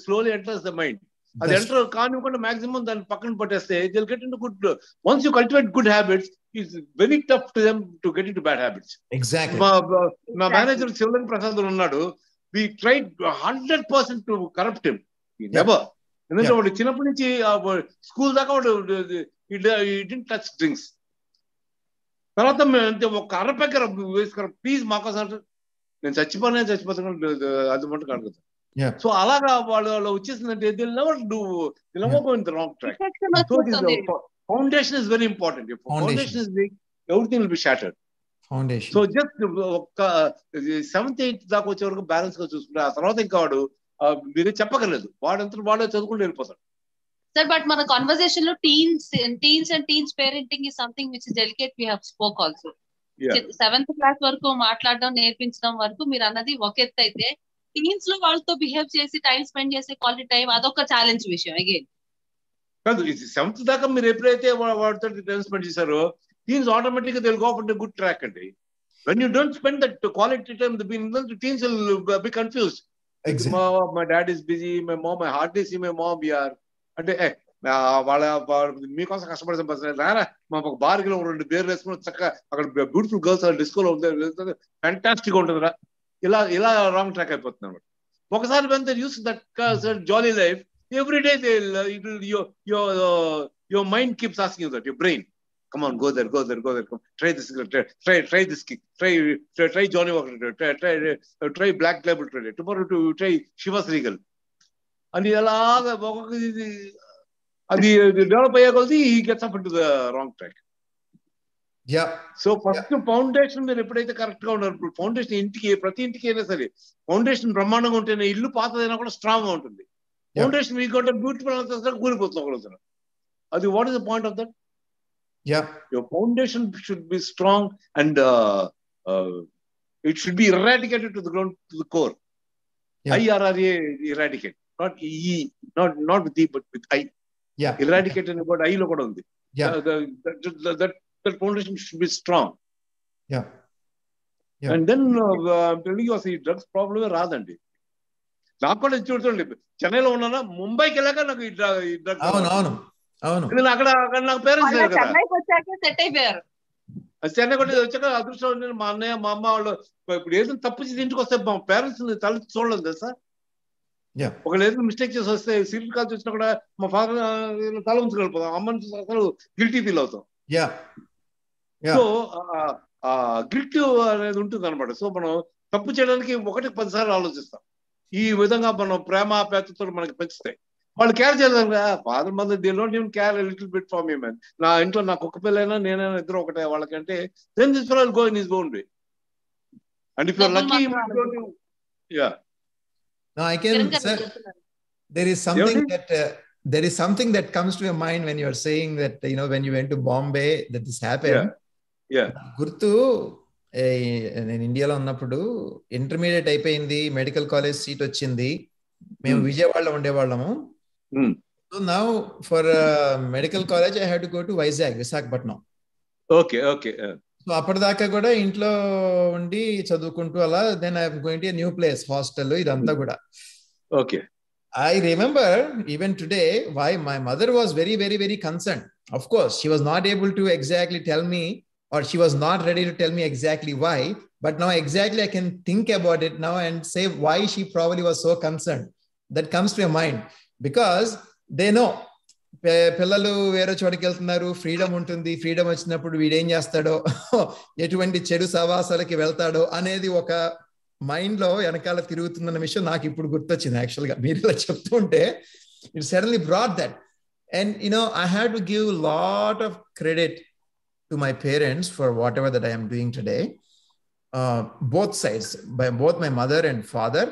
slowly enters the mind. అది ఎంటర్ కానివ్వకుండా మాక్సిమం దాన్ని పక్కన పట్టేస్తే they'll get in good. Once you cultivate good habits it's very tough to them to get in to bad habits. Exactly. మా మేనేజర్ శివలింగ ప్రసాద్ ఉన్నాడు. We tried 100% to corrupt him. He never. ఎందుకంటే వాడు చిన్నప్పటి నుంచి స్కూల్ దాకా వాడు డిడ్ంట్ టచ్ డ్రింక్స్. తర్వాత ఒక అరపెక్కర వేసుకురా ప్లీజ్ మాకోసం, నేను చచ్చిపోతాను అది మటుకు అడుగుతాను. సో అలాగా వాళ్ళు వచ్చేసిందంటే wrong track. Foundation is very important. Foundation is weak, everything will be shattered. Foundation. So just ఒక 7th 8th దాకా వచ్చే వరకు బ్యాలెన్స్ గా చూసుకుంటే ఆ తర్వాత ఇంకా వాడు మీరు చెప్పగలేదు, వాడంతా వాడే చదువుకుంటూ వెళ్ళిపోతాడు. Sir, but మన conversation లో teens and teens parenting is something which is delicate. We have spoke also. 7th class వరకు మాట్లాడడం నేర్పించడం వరకు మీరు అన్నది ఒక ఎత్తు అయితే, టీన్స్ లో వాళ్ళతో బిహేవ్ చేసి టైం స్పెండ్ చేసే క్వాలిటీ టైం అదొక ఛాలెంజ్ విషయం. అగైన్ కాదు, 7th దాకా మీరు ఎప్పుడైతే వాడితో టైం స్పెండ్ చేశారో టీన్స్ ఆటోమేటిక్ గా they will go on the good track అండి. When you don't spend that quality time, the teens will be confused. Exactly. My dad is busy, my mom, I hardly see my mom here. అంటే వాళ్ళ మీకోసం కష్టపడే రారా మా బార్కి 2 బేర్లు వేసుకుని చక్కగా అక్కడ బ్యూటిఫుల్ గర్ల్స్ డిస్కోలో ఫ్యాంటాస్టిక్ గా ఉంటుందిరా. ఇలా రాంగ్ ట్రాక్ అయిపోతుంది అనమాట. ఒకసారి when they use that jolly life, every day your mind keeps asking you that, your brain, come on, go there, come, try this, try this kick, try Johnny Walker, try Black Label, tomorrow to try Chivas Regal. And అలాగా అది develop అయ్యే కొద్దీ he gets up into the wrong track. So first foundation మీరు ఎప్పుడైతే correct గా ఉన్నారు, foundation ఇంటికి ప్రతి ఇంటికి అయినా సరే ఫౌండేషన్ బ్రహ్మాండంగా ఉంటేనే ఇల్లు పాతదైనా కూడా స్ట్రాంగ్ గా ఉంటుంది. ఫౌండేషన్ మీకు బ్యూటిఫుల్ అంతా కూలిపోతుంది ఒకరోజున. అది what is the point of that? Your foundation should be strong and it should be eradicated to the ground, to the core. IRRA, eradicate, not E, not with E but with I. Eradicate and about I lo kuda undi. That foundation should be strong. And then I'm telling you, see, drugs problem రాదండి. నాకు కూడా చూడండి, చెన్నైలో ఉన్నానా, ముంబైకి వెళ్ళాక నాకు ఈ డ్రగ్స్. అవును. అక్కడ నాకు పేరెంట్స్ లేరు కదా, చెన్నై కూడా వచ్చాక అదృష్టం. మా అన్నయ్య మా అమ్మ వాళ్ళు ఇప్పుడు ఏదైనా తప్పు చేసి ఇంటికి వస్తే మా పేరెంట్స్ తల చూడలేదు తెలుసా. ఒకళ్ళు ఏదైనా మిస్టేక్ చేసి వస్తే సీరియల్ కాల్స్ వచ్చినా కూడా మా ఫాదర్ తల ఉంచుకెళ్ళిపోతాం, అమ్మని చూసి అసలు గిల్టీ ఫీల్ అవుతాం. సో గిల్ట్ అనేది ఉంటుంది అనమాట. సో మనం తప్పు చేయడానికి 1-10 సార్లు ఆలోచిస్తాం. ఈ విధంగా మనం ప్రేమ ఆప్యాయతతో మనకి పెంచుతాయి. వాళ్ళు కేర్ చేయలేదు కదా, father mother they don't even care little bit for me man. నా ఇంట్లో నాకు ఒక్క పిల్లైనా నేనైనా ఇద్దరు ఒకటే వాళ్ళకంటే then this fellow will go in his own way. And if you're lucky, you might go to, No, I can, sir, there is something that comes to your mind when you're saying that, you know, when you went to Bombay that this happened. Gurtu, నేను ఇండియాలో ఉన్నప్పుడు intermediate అయిపోయింది, medical college seat వచ్చింది, మేము విజయవాడలో ఉండేవాళ్ళము. So now for medical college I had to go to Visakhapatnam. Okay. సో అప్పటిదాకా కూడా ఇంట్లో ఉండి చదువుకుంటూ అలా, then I'm going to a new place, hostel, ఇదంతా కూడా. Okay. I remember even today why my mother was very, very, very concerned. Of course, she was not able to exactly tell me, or she was not ready to tell me exactly why, but now exactly I can think about it now and say why she probably was so concerned. That comes to your mind because they know పిల్లలు వేరే చోటుకి వెళ్తున్నారు, freedom ఉంటుంది, freedom వచ్చినప్పుడు వీడేం చేస్తాడో, ఎటువంటి చెడు సవాసాలకి వెళ్తాడో అనేది ఒక మైండ్ లో వెనకాల తిరుగుతుందన్న విషయం నాకు ఇప్పుడు గుర్తొచ్చింది. యాక్చువల్ గా మీరు ఇలా చెప్తుంటే it suddenly brought that. And you know I had to give lot of credit to my parents for what ever that I am doing today, both sides, by both my mother and father,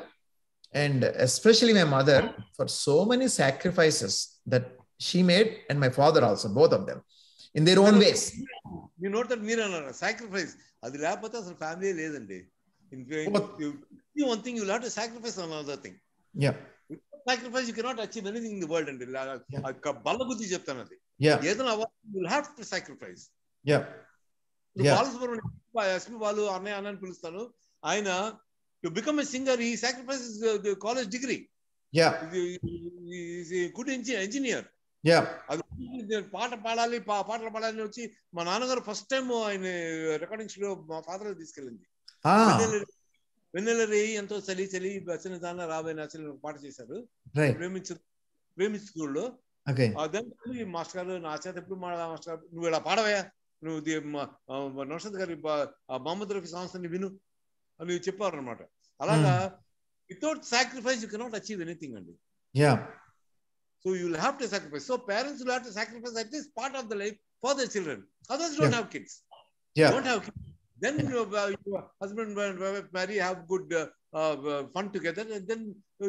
and especially my mother for so many sacrifices that she made, and my father also, both of them in their own ways. You know that మీరు అన్నారు sacrifice, అది లేకపోతే అసలు family లేదండి. One thing you'll have to sacrifice another thing. Sacrifice you cannot achieve anything in the world అండి. బల్ల బుద్ధి చెప్తాను అది. ఏదైనా you'll have to sacrifice. SP వాళ్ళు అన్నయ్య పిలుస్తాను. ఆయన to become a singer he sacrifices the college degree. Good engineer. అది పాటలు పాడాలని వచ్చి మా నాన్నగారు ఫస్ట్ టైం ఆయన రికార్డింగ్స్ లో మా ఫాదర్ తీసుకెళ్ళింది. వెన్నెల రేయి ఎంతో చలి చలి అసలు దాన్ని రాబోయే అసలు పాట చేశారు ప్రేమించుకోళ్ళు. మాస్టర్ గారు నా చేత ఎప్పుడు మాస్టర్ గారు నువ్వు ఇలా పాడవయా, నువ్వు నౌషద్ గారి మహమ్మద్ రఫీ సంస్థని విను అని చెప్పారు అనమాట. అలాగా without sacrifice you cannot achieve anything అండి. So you will have to sacrifice. So parents will have to sacrifice at least part of the life for their children. Others don't have kids. Don't have kids. Then your husband and wife marry, have good fun together, and then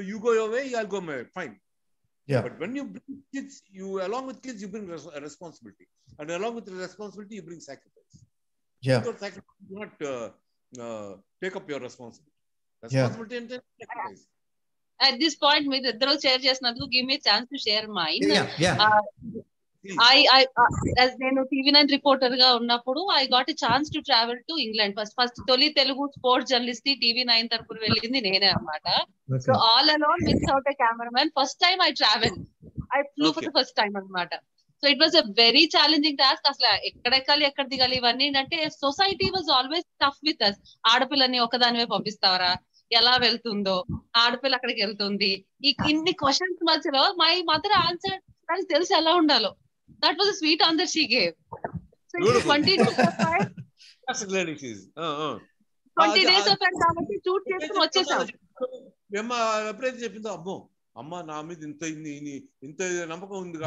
you go your way, I'll go my way. Fine. But when you bring kids, along with kids you bring a responsibility, and along with the responsibility you bring sacrifice. Without sacrifice you cannot take up your responsibility. Responsibility and sacrifice. At this point, మీరు ఇద్దరు share చేసినందుకు give me a chance to share mine. నేను TV9 reporter గా ఉన్నప్పుడు I got a chance to travel to England. First తొలి Telugu sports journalist TV9 తరపున వెళ్ళింది నేనే అన్నమాట. So all alone without a cameraman, first time I traveled. I flew for the first time అన్నమాట. So it was a very challenging task. అసలు ఎక్కడెక్కాలి ఎక్కడ దిగాలి ఇవన్నీ అంటే society was always tough with us. ఆడపిల్లని ఒకదానివే పంపిస్తావరా, ఎలా వెళ్తుందో, ఆడపిల్ల అక్కడికి వెళ్తుంది, ఇన్ని క్వశ్చన్స్ మధ్యలో మై మదర్ ఆన్సర్ దానికి తెలిసి ఎలా ఉండాలో. That was sweet answer she gave. So 20 days of time కాబట్టి షూట్ చేసుకుని వచ్చేసాం. ఎప్పుడైతే చెప్పిందో అమ్మో అమ్మ నా మీద ఇంత నమ్మకం ఉంది,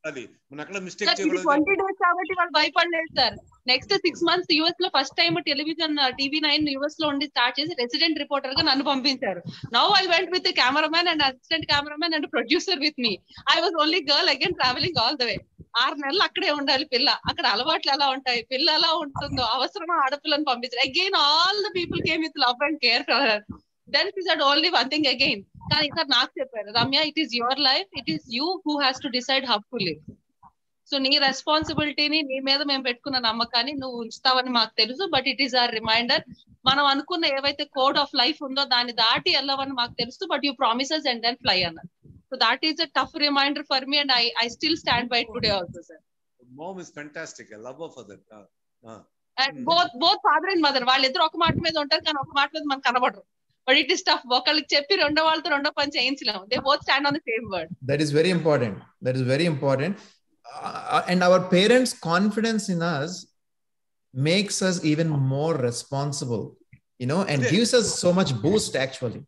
అది మన అక్కడ మిస్టేక్ చేయకూడదు. 20 days కాబట్టి వాళ్ళు భయపడలేదు సార్. నెక్స్ట్ 6 months యుఎస్ లో first time television TV9 US లో ఉండి స్టార్ట్ చేసి రెసిడెంట్ రిపోర్టర్ గా నన్ను పంపించారు. Now I went with cameraman and assistant cameraman and producer with me. I was only girl again travelling all the way. 6 నెలలు అక్కడే ఉండాలి పిల్ల. అక్కడ అలవాట్లు ఎలా ఉంటాయి, పిల్ల ఎలా ఉంటుందో, అవసరమా ఆడపిల్లని పంపించారు. Again all the people came with love and care for her. Then she said only one thing again. కానీ ఇంకా నాకు చెప్పారు, Ramya it is your life, it is you who has to decide how to live. So నీ రెస్పాన్సిబిలిటీని, నీ మీద మేము పెట్టుకున్న నమ్మకాన్ని నువ్వు ఉంచుతావని మాకు తెలుసు. But it is our reminder, మనం అనుకున్న ఏవైతే కోడ్ ఆఫ్ లైఫ్ ఉందో దాన్ని దాటి వెళ్ళవని మాకు తెలుసు. But you promises and then fly అన్నారు. So that is a tough reminder for me and I still stand by today also sir. Mom is fantastic. I love her for that. And both father and mother వాళ్ళిద్దరు ఒక మాట మీద ఉంటారు కానీ ఒక మాట మీద మనకు కనబడరు. But it is tough. ఒకళ్ళకి చెప్పి రెండో వాళ్ళతో రెండో పని చేయించలేము. They both stand on the same word. That is very important. And our parents' confidence in us makes us even more responsible, and gives us so much boost actually.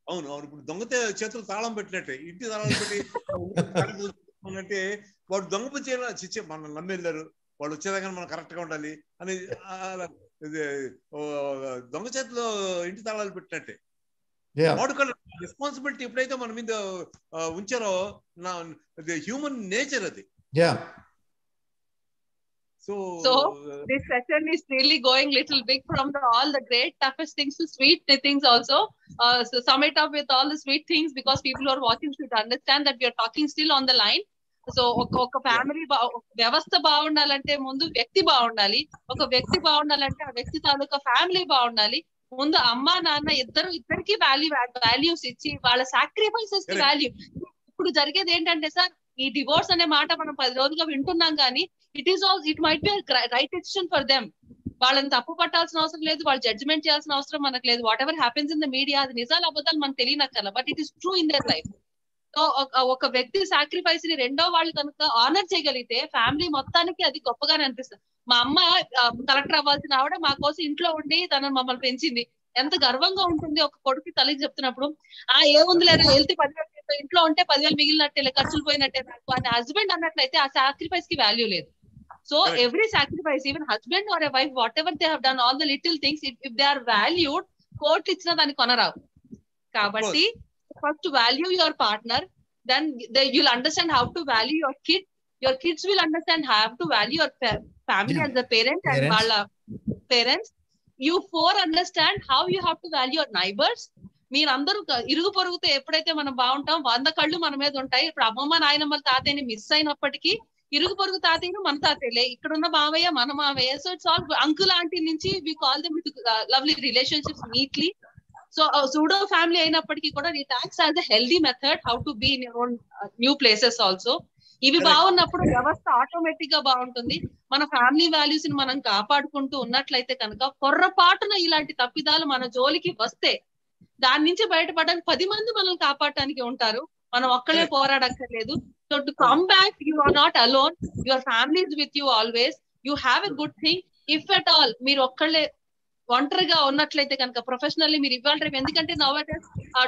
అవును ఇప్పుడు దొంగతే చేతులు తాళం పెట్టినట్టే, ఇంటి తాళం పెట్టి అంటే వాడు దొంగ చేయాలి, మనం నమ్మెళ్ళారు, వాళ్ళు వచ్చేదాకా మనం కరెక్ట్ గా ఉండాలి అని దొంగ చేతిలో ఇంటి తాళాలు పెట్టినట్టే. వాడుకల రెస్పాన్సిబిలిటీ ఎప్పుడైతే మన మీద ఉంచారో హ్యూమన్ నేచర్ అది. So this session is really going little big from all the great toughest things to sweet things also. So sum it up with all the sweet things, because people who are watching should understand that we are talking still on the line. So ఒక family వ్యవస్థ బాగుండాలంటే ముందు వ్యక్తి బాగుండాలి. ఒక వ్యక్తి బాగుండాలంటే ఆ వ్యక్తి తాలూకా ఫ్యామిలీ బాగుండాలి. ముందు అమ్మా నాన్న ఇద్దరికి వాల్యూస్ ఇచ్చి వాళ్ళ సాక్రిఫైసెస్ కి వాల్యూ. ఇప్పుడు జరిగేది ఏంటంటే సార్, ఈ డివోర్స్ అనే మాట మనం 10 రోజులుగా వింటున్నాం కానీ it might be right decision for them. వాళ్ళని తప్పు పట్టాల్సిన అవసరం లేదు, వాళ్ళు జడ్జిమెంట్ చేయాల్సిన అవసరం మనకు లేదు. Whatever happens in the media, అది నిజాలు అబద్ధాలు మనకు తెలియనక్కర్లా, but it is true in their life. So ఒక వ్యక్తి సాక్రిఫైస్ ని రెండో వాళ్ళు కనుక ఆనర్ చేయగలిగితే ఫ్యామిలీ మొత్తానికి అది గొప్పగానే అనిపిస్తుంది. మా అమ్మ కలెక్టర్ అవ్వాల్సిన ఆవిడ మా కోసం ఇంట్లో ఉండి తనను మమ్మల్ని పెంచింది. ఎంత గర్వంగా ఉంటుంది ఒక కొడుకు తల్లికి చెప్తున్నప్పుడు. ఏముంది లేదా వెళ్తే 10,000 ఇంట్లో ఉంటే 10,000 మిగిలినట్టే, ఖర్చులు పోయినట్టే నాకు అని హస్బెండ్ అన్నట్లయితే ఆ సాక్రిఫైస్ కి వాల్యూ లేదు. So every sacrifice, even husband or a wife, whatever they have done, all the little things, if they are valued, కోర్టు ఇచ్చినా దాన్ని కొనరావు. కాబట్టి first value your partner, then you'll understand how to value your kid. Your kids will understand how to value your family as a parent and వాళ్ళ parents. You understand how you have to value your neighbors. మీరందరూ ఇరుగు పొరుగుతో ఎప్పుడైతే మనం బాగుంటాం 100 కళ్ళు మన మీద ఉంటాయి. ఇప్పుడు అమ్మమ్మ నాయనమ్మల తాతయ్యని మిస్ అయినప్పటికీ ఇరుగు పొరుగు తాతయ్యను మన తాతయ్యలే, ఇక్కడున్న మావయ్య మన మావయ్య. So it's all uncle aunty నుంచి we call them with lovely relationships neatly. So pseudo family అయినప్పటికీ కూడా it acts as a healthy method how to be in your own new places also. ఇవి బాగున్నప్పుడు వ్యవస్థ ఆటోమేటిక్ గా బాగుంటుంది. మన family values ని మనం కాపాడుకుంటూ ఉన్నట్లయితే కనుక పొర్రపాటున ఇలాంటి తప్పిదాలు మన జోలికి వస్తే దాని నుంచి బయటపడడానికి 10 మంది మనల్ని కాపాడటానికి ఉంటారు. మనం ఒక్కడే పోరాడక్కర్లేదు. So to come back you are not alone, your family is with you always. You have a good thing. If at all మీరు ఒక్కళ్ళే ఒంటరిగా ఉన్నట్లయితే కనుక ప్రొఫెషనల్లీ మీరు ఇవ్వాలి. ఎందుకంటే నౌ-a-days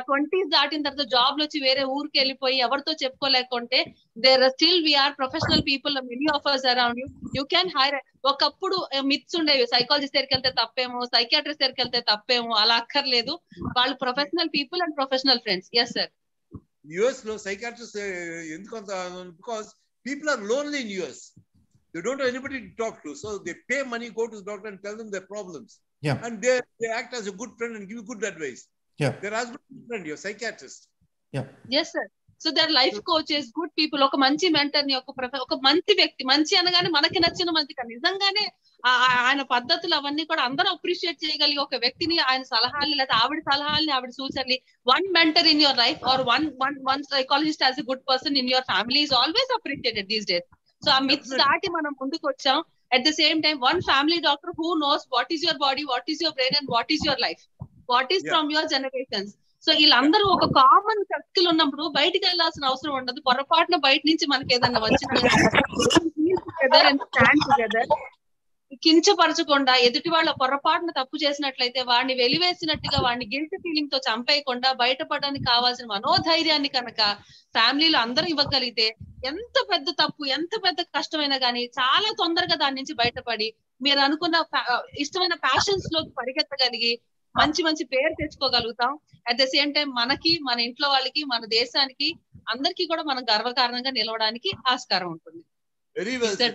20s దాటిన తర్వాత జాబ్ లో వచ్చి వేరే ఊరికి వెళ్ళిపోయి ఎవరితో చెప్పుకోలేకుంటే there still we're professional people, many of us around you. You can hire. ఒకప్పుడు మిత్స్ ఉండేవి, సైకాలజిస్ట్ దగ్గరికి వెళ్తే తప్పేమో, సైకియాట్రిస్ట్ దగ్గరికి వెళ్తే తప్పేమో, అలా అక్కర్లేదు. వాళ్ళు professional people and professional friends. Yes sir. US లో సైకాట్రిస్ట్ ఎందుకు అంత? Because people are lonely in US. They don't have anybody to talk to, so they pay money, go to the doctor and tell them their problems. Yeah. And they act as a good friend and give you good advice. Yeah. They're as good a friend, your psychiatrist. Yeah. Yes sir. So they're life coaches, good people. ఒక మంచి mentor ని, ఒక మంచి వ్యక్తి, మంచి అనగానే మనకి నచ్చిన మంచి కాదు, నిజంగానే ఆయన పద్ధతులు అవన్నీ కూడా అందరూ అప్రిషియేట్ చేయగలిగే ఒక వ్యక్తిని, ఆయన సలహాలు లేదా ఆవిడ సలహాలని, ఆవిడ సూచనలు, one mentor in your life or one psychologist as a good person in your family is always appreciated these days. So ఆ మిత్స్ దాటి మనం ముందుకు వచ్చాం. At the same time one family doctor who knows what is your body, what is your brain and what is your life, what is from your generations. So వీళ్ళందరూ ఒక common circle ఉన్నప్పుడు బయటికి వెళ్లాల్సిన అవసరం ఉండదు. పొరపాటున బయట నుంచి మనకి ఏదన్నా వచ్చిన కించపరచకుండా, ఎదుటి వాళ్ళ పొరపాటున తప్పు చేసినట్లయితే వాడిని వెలివేసినట్టుగా, వాడిని గిల్ట్ ఫీలింగ్ తో చంపేయకుండా బయటపడడానికి కావాల్సిన మనోధైర్యాన్ని కనుక ఫ్యామిలీలో అందరూ ఇవ్వగలిగితే ఎంత పెద్ద తప్పు, ఎంత పెద్ద కష్టమైనా కానీ చాలా తొందరగా దాని నుంచి బయటపడి మీరు అనుకున్న ఇష్టమైన ప్యాషన్స్ లోకి పరిగెత్తగలిగి మంచి మంచి పేరు తెచ్చుకోగలుగుతాం. అట్ ద సేమ్ టైం మనకి, మన ఇంట్లో వాళ్ళకి, మన దేశానికి అందరికీ కూడా మనం గర్వకారణంగా నిలవడానికి ఆస్కారం ఉంటుంది. Very well said.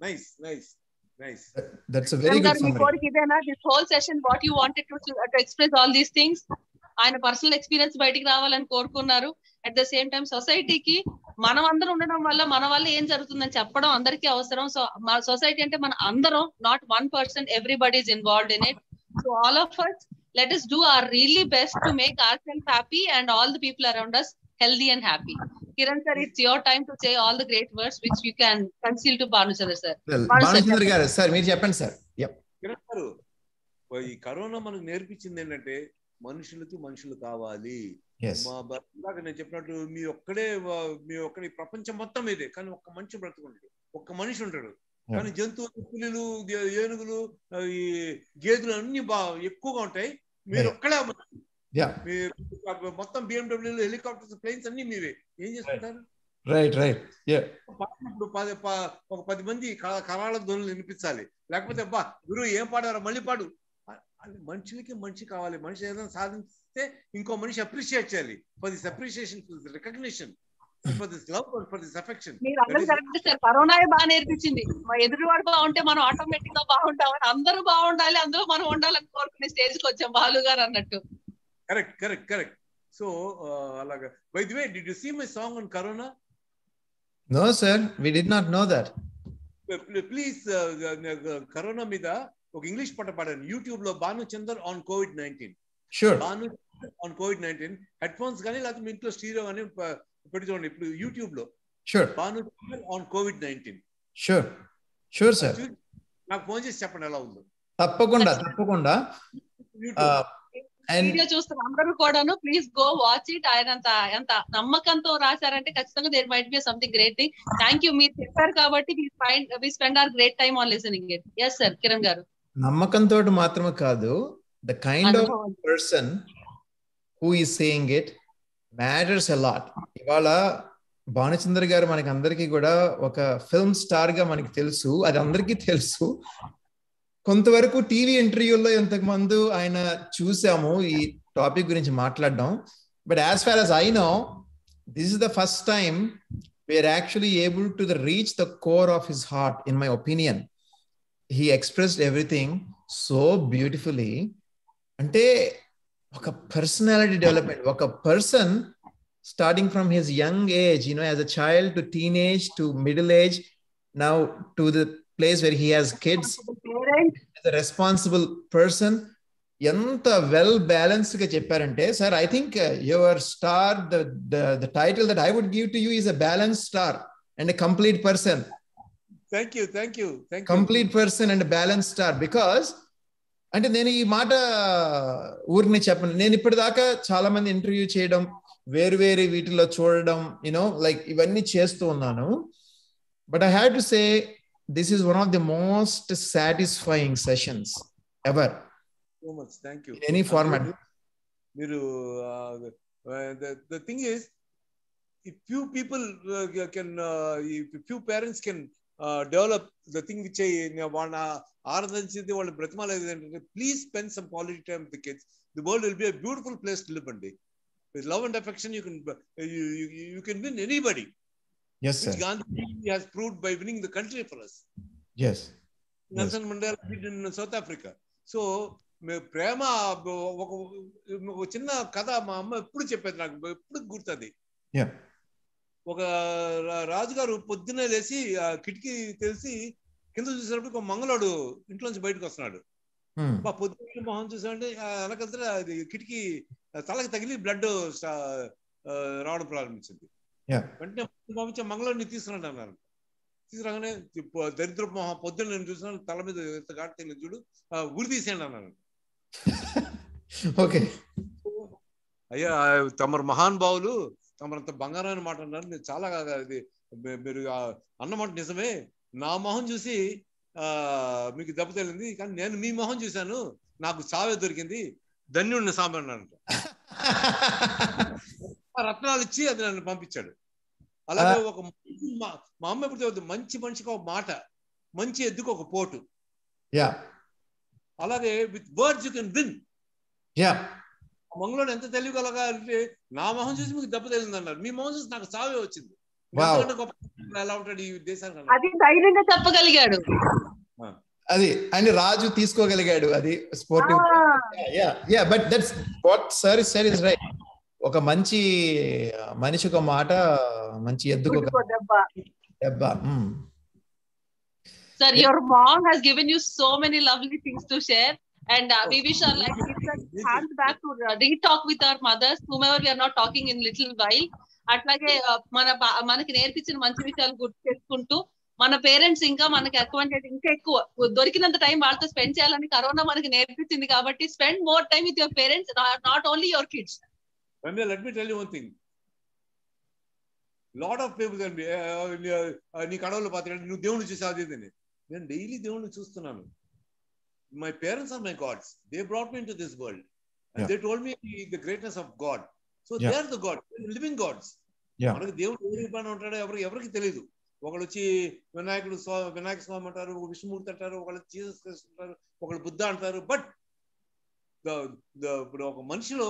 Nice. That's a very good summary. This whole session, what you wanted to express all these things, ఆయన పర్సనల్ ఎక్స్పీరియన్స్ బయటికి రావాలని కోరుకున్నారు. అట్ ద సేమ్ టైం సొసైటీకి మనం అందరం ఉండడం వల్ల మన వల్ల ఏం జరుగుతుందని చెప్పడం అందరికీ అవసరం. సో మా సొసైటీ అంటే మన అందరం, not one person, everybody is involved in it. So all of us, let us do our really best to make ourselves happy and all the people around us healthy and happy. Kiran sir, it's your time to say all the great words which you can conceal to Bhanuchandra sir. Bhanuchandra garu sir, మీరు చెప్పండి sir. Kiran గారు, ఈ corona మనకు నేర్పించింది ఏంటంటే మనుషులు కావాలి. మా భర్త నేను చెప్పినట్టు మీ ఒక్కడే ప్రపంచం మొత్తం ఇదే, కానీ ఒక్క మనిషి బ్రతుకుంటాడు, ఒక్క మనిషి ఉంటాడు. కానీ జంతువులు, పులులు, ఏనుగులు, ఈ గేదెలు అన్ని ఎక్కువగా ఉంటాయి. మీరు ఒక్కడే, మీరు మొత్తం BMW, హెలికాప్టర్స్, ప్లేన్స్ అన్ని మీవే. ఏం చేస్తుంటారు? ఒక 10 మంది కరాళ ధ్వనులు వినిపించాలి, లేకపోతే అబ్బా గురువు ఏం పాడారో మళ్ళీ పాడు. మనుషులకి మనిషి కావాలి. మనిషి ఏదైనా సాధిస్తే ఇంకో మనిషి అప్రిషియేట్ చేయాలి. For this appreciation, for this recognition, for this love, for this affection. Corona బాగా నేర్పించింది. మా ఎదురువాడు బాగుంటే మనం ఆటోమేటిక్ గా బాగుంటామని, అందరూ బాగుండాలి, అందులో మనం ఉండాలని కోరుకునే స్టేజ్ కి వచ్చాం బాలు గారు అన్నట్టు. కరెక్ట్. సో అలాగా. By the way, did you see my song on corona? No sir, we did not know that. Please, corona మీద ఒక ఇంగ్లీష్ పాట పాడాను యూట్యూబ్ లో, Bhanuchander on COVID-19. Sure. Bhanuchander on COVID-19. Headphones కానీ లేకపోతే మీ ఇంట్లో స్టీరియో కానీ పెట్టి చూడండి ఇప్పుడు యూట్యూబ్ లో. Sure. Bhanuchander on COVID-19. Sure sir. నాకు ఫోన్ చేసి చెప్పండి ఎలా ఉందో. తప్పకుండా. వీడియో చూస్తున్న అందరూ కూడాను ప్లీజ్ గో వాచ్ ఇట్. ఆయన ఎంత నమ్మకంతో రాశారంటే ఖచ్చితంగా there might be something great thing. Thank you, మీరు చెప్పారు కాబట్టి we spend our great time on listening it. Yes sir, Kiran garu. నమ్మకంతో మాత్రమే కాదు, the kind of person who is saying it matters a lot. ఇవాళ భానుచంద్ర గారు మనకి అందరికీ కూడా ఒక ఫిల్మ్ స్టార్ గా మనకి తెలుసు, అది అందరికీ తెలుసు. కొంతవరకు టీవీ ఇంటర్వ్యూల్లో ఇంతకు ముందు ఆయన చూసాము ఈ టాపిక్ గురించి మాట్లాడడం. But as far as I know, this is the first time we're actually able to reach the core of his heart. In my opinion, he expressed everything so beautifully. అంటే ఒక personality development, ఒక person starting from his young age, as a child to teenage to middle age, now to the place where he has kids, as a responsible person, ఎంత well balanced గా చెప్పారంటే sir, I think your star, the title that I would give to you is a balance star and a complete person. Thank you. Complete person and balance star. Because అంటే నేను ఈ మాట ఊరిని చెప్పను, నేను ఇప్పటిదాకా చాలా మంది ఇంటర్వ్యూ చేయడం, వేరు వీటిలో చూడడం, లైక్ ఇవన్నీ చేస్తూ ఉన్నాను. But I have to say this is one of the most satisfying sessions ever. So much. Thank you. Any format. Miru, the thing is, if few people can, if few parents can develop the thing which I want, ఆరాధించింది వాళ్ళు బ్రతిమాలేదు ఏంటంటే, please spend some quality time with the kids. The world will be a beautiful place to live one day. With love and affection, you can win anybody. Yes, sir. Which Gandhi has proved by winning the country for us. Yes. Nelson Mandela did in South Africa. So ప్రేమ ఒక చిన్న కథ మా అమ్మ ఎప్పుడు చెప్పేది, నాకు ఎప్పుడు గుర్తుంది. ఒక రాజుగారు పొద్దున్నే లేచి కిటికీ తెలిసి కింద చూసేటప్పుడు ఒక మంగళోడు ఇంట్లోంచి బయటకు వస్తున్నాడు. పొద్దున్న మొహం చూసామంటే వెనకంతా అది కిటికీ తలకి తగిలి బ్లడ్ రావడం ప్రారంభించింది. వెంటనే పంపించే మంగళోడిని తీసుకున్నాడు అన్నారు. తీసుకురాగానే దరిద్ర మొహం పొద్దున్న నేను చూసినాను, తల మీద ఘాటు తెలియదు చూడు, గురి తీసేయండి అన్నాను. ఓకే అయ్యా, తమరు మహాన్ భావులు, తమరంత బంగారాన్ని మాట అన్నారు, మీరు చాలా ఇది మీరు అన్నమాట నిజమే. నా మొహం చూసి మీకు దెబ్బ తగిలింది, కానీ నేను మీ మొహం చూశాను, నాకు సావే దొరికింది, ధన్యుడిని సామె అన్నాడంట. రత్నాలు ఇచ్చి అది నన్ను పంపించాడు. అలాగే ఒక మా అమ్మ ఎప్పుడు చెబుతుంది, మంచి మనిషికి ఒక మాట, మంచి ఎద్దుకు ఒక పోటు. అలాగే with words you can win. మంగళోడు ఎంత తెలియగలగా అంటే, నా మొహం చూసి మీకు దెబ్బ తగిలింది అన్నారు, మీ మొహం చూసి నాకు సావే వచ్చింది. ఎలా ఉంటాడు ఈ దేశానికి, అది ధైర్యంగా చెప్పగలిగాడు, అది అని రాజు తీసుకోగలిగాడు. అది sportive. But that's what sir is said is right. ఒక మంచి మనిషి ఒక మాట, మంచి ఎద్దుకు ఒక దెబ్బ. Sir, your mom has given you so many lovely things to share, and we wish our life hands back to re-talk with our mothers, whomever we are not talking in little while. అట్లాగే మనకి నేర్పించిన మంచి విషయాలు గుర్తు చేసుకుంటూ, మన parents ఇంకా మనకి అటువంటి ఇంకా ఎక్కువ దొరికినంత టైం వాళ్ళతో స్పెండ్ చేయాలని కరోనా మనకి నేర్పించింది. కాబట్టి spend more time with your parents, not only your kids. Ramya, let me tell you one thing. Lot of people can be నీ కడవలు పాత్ర నువ్వు దేవుని చూసావు. నేను డైలీ దేవుని చూస్తున్నాను. My parents are my gods. They brought me into this world. And they told me the greatness of God. So they are the God, living gods. మనకి దేవుడు ఏ రూపాన ఉంటాడో ఎవరికి తెలియదు. ఒకళ్ళు వచ్చి వినాయక స్వామి అంటారు, విష్ణుమూర్తి అంటారు, ఒకళ్ళు జీసస్ క్రైస్ట్ అంటారు, ఒకళ్ళు బుద్ధ అంటారు. బట్ ఇప్పుడు ఒక మనిషిలో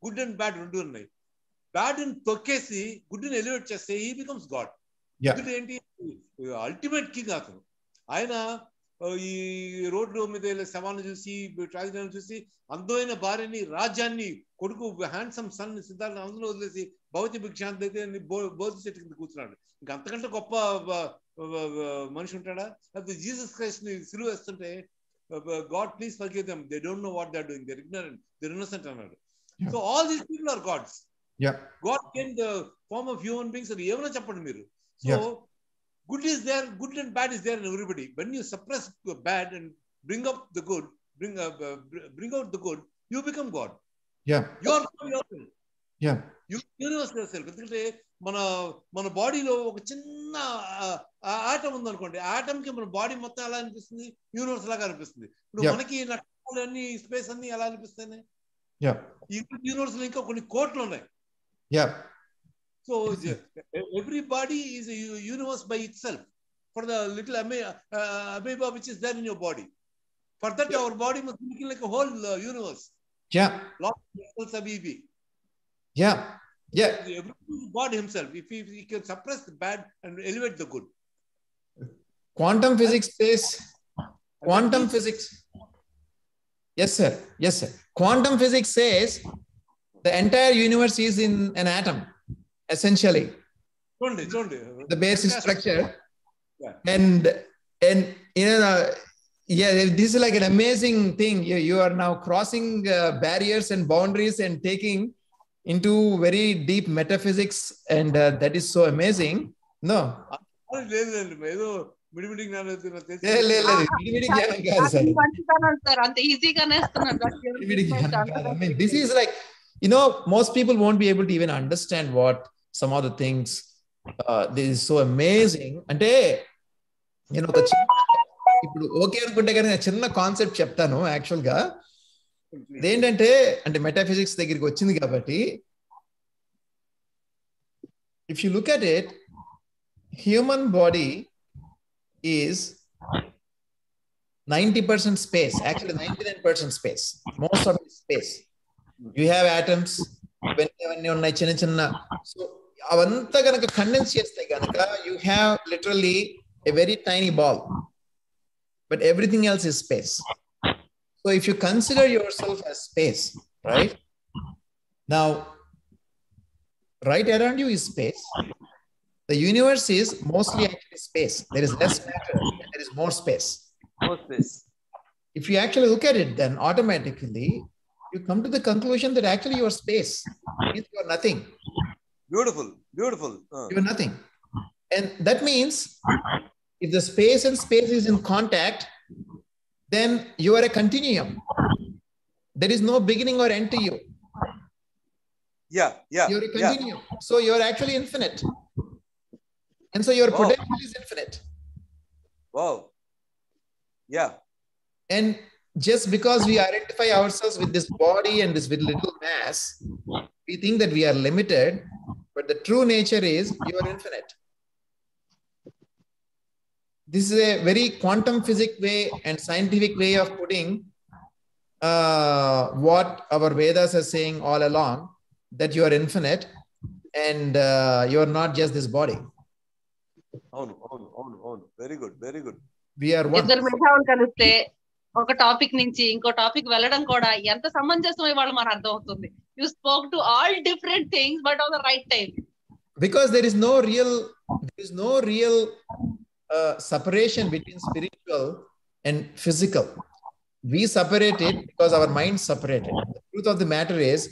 గుడ్ అండ్ బ్యాడ్ రెండు ఉన్నాయి. బ్యాడ్ ని తొక్కేసి గుడ్ ని ఎలివేట్ చేస్తే హీ బికమ్స్ గాడ్. గుడ్ ఏంటి, అల్టిమేట్ కింగ్ అతను. ఆయన ఈ రోడ్డు మీద శవాన్ని చూసి, ట్రాజడీని చూసి, అందమైన భార్యని, రాజ్యాన్ని, కొడుకు హ్యాండ్సమ్ సన్ సిద్ధార్థ అందులో వదిలేసి భౌతిక భిక్షాంతి అయితే బోధి చెట్టు కింద కూర్చున్నాడు. ఇంకా అంతకంటే గొప్ప మనిషి ఉంటాడా? లేకపోతే జీసస్ క్రైస్ట్ ని సిలువ వేస్తుంటే God, please forgive them. They don't know what they're doing. They're ignorant. They're innocent. So all these people are gods. God came in the form of human beings. And even cheppandi meeru. So good is there, good and bad is there in everybody. When you suppress the bad and bring up the good, bring out the good, you become God. You are God yourself. You universe yourself. ఎందుకంటే మన బాడీలో ఒక చిన్న atom ఉందనుకోండి, atom కి మన body మొత్తం ఎలా అనిపిస్తుంది, యూనివర్స్ లాగా అనిపిస్తుంది. ఇప్పుడు మనకి నక్షత్రాలు అన్ని, స్పేస్ అన్ని ఎలా అనిపిస్తాయి? ఈ యూనివర్స్ లో ఇంకా కొన్ని కోట్లు ఉన్నాయి. So every body is universe by it self. For the little amoeba which is there in your body, for that our body must be like a whole universe. Lot of cells amoeba. God himself, if he can suppress the bad and elevate the good. Quantum physics says, quantum physics, yes sir, quantum physics says the entire universe is in an atom, essentially. The basic structure. And Yeah, this is like an amazing thing. You are now crossing barriers and boundaries and taking into very deep metaphysics, and that is so amazing. No, లేదండి ఏదో మిడిమిడి జ్ఞానం విడివిడి జ్ఞానం కాదు sir. Sir అంత ఈజీగానే విడివిడి జ్ఞానం కాదు. I mean, this is like, most people won't be able to even understand what some of the things. This is so amazing. అంటే నేను ఒక ఇప్పుడు ఓకే అనుకుంటే కానీ చిన్న కాన్సెప్ట్ చెప్తాను. యాక్చువల్ గా ఇదేంటంటే, అంటే మెటాఫిజిక్స్ దగ్గరికి వచ్చింది కాబట్టి, if you look at it, human body is 90% space, actually 99% space. Most of it is space. You have atoms, ఇవన్నీ ఉన్నాయి చిన్న చిన్న. సో అవంతా కనుక కండెన్స్ చేస్తే కనుక you have literally a very tiny ball, but everything else is space. So if you consider yourself as space, right? Now, right around you is space. The universe is mostly actually space. There is less matter and there is more space. More space. If you actually look at it, then automatically you come to the conclusion that actually you are space. Means you are nothing. Beautiful. You are nothing. And that means if the space and space is in contact, then you are a continuum. There is no beginning or end to you. Yeah. You're a continuum. So you're actually infinite. And so your potential is infinite. Wow. Yeah. And just because we identify ourselves with this body and this with little mass, we think that we are limited, but the true nature is you are infinite. This is a very quantum physics way and scientific way of putting what our Vedas are saying all along, that you are infinite and you are not just this body. అవును. Very good. We are one. ఇద్దరు మేధావులు కలిస్తే ఒక topic నుంచి ఇంకో topic వెళ్ళడం కూడా ఎంత సమంజసం ఇవాళ మనకు అర్థం అవుతుంది. You spoke to all different things but on the right time. Because there is no real separation between spiritual and physical. We separate it because our minds separate it. The truth of the matter is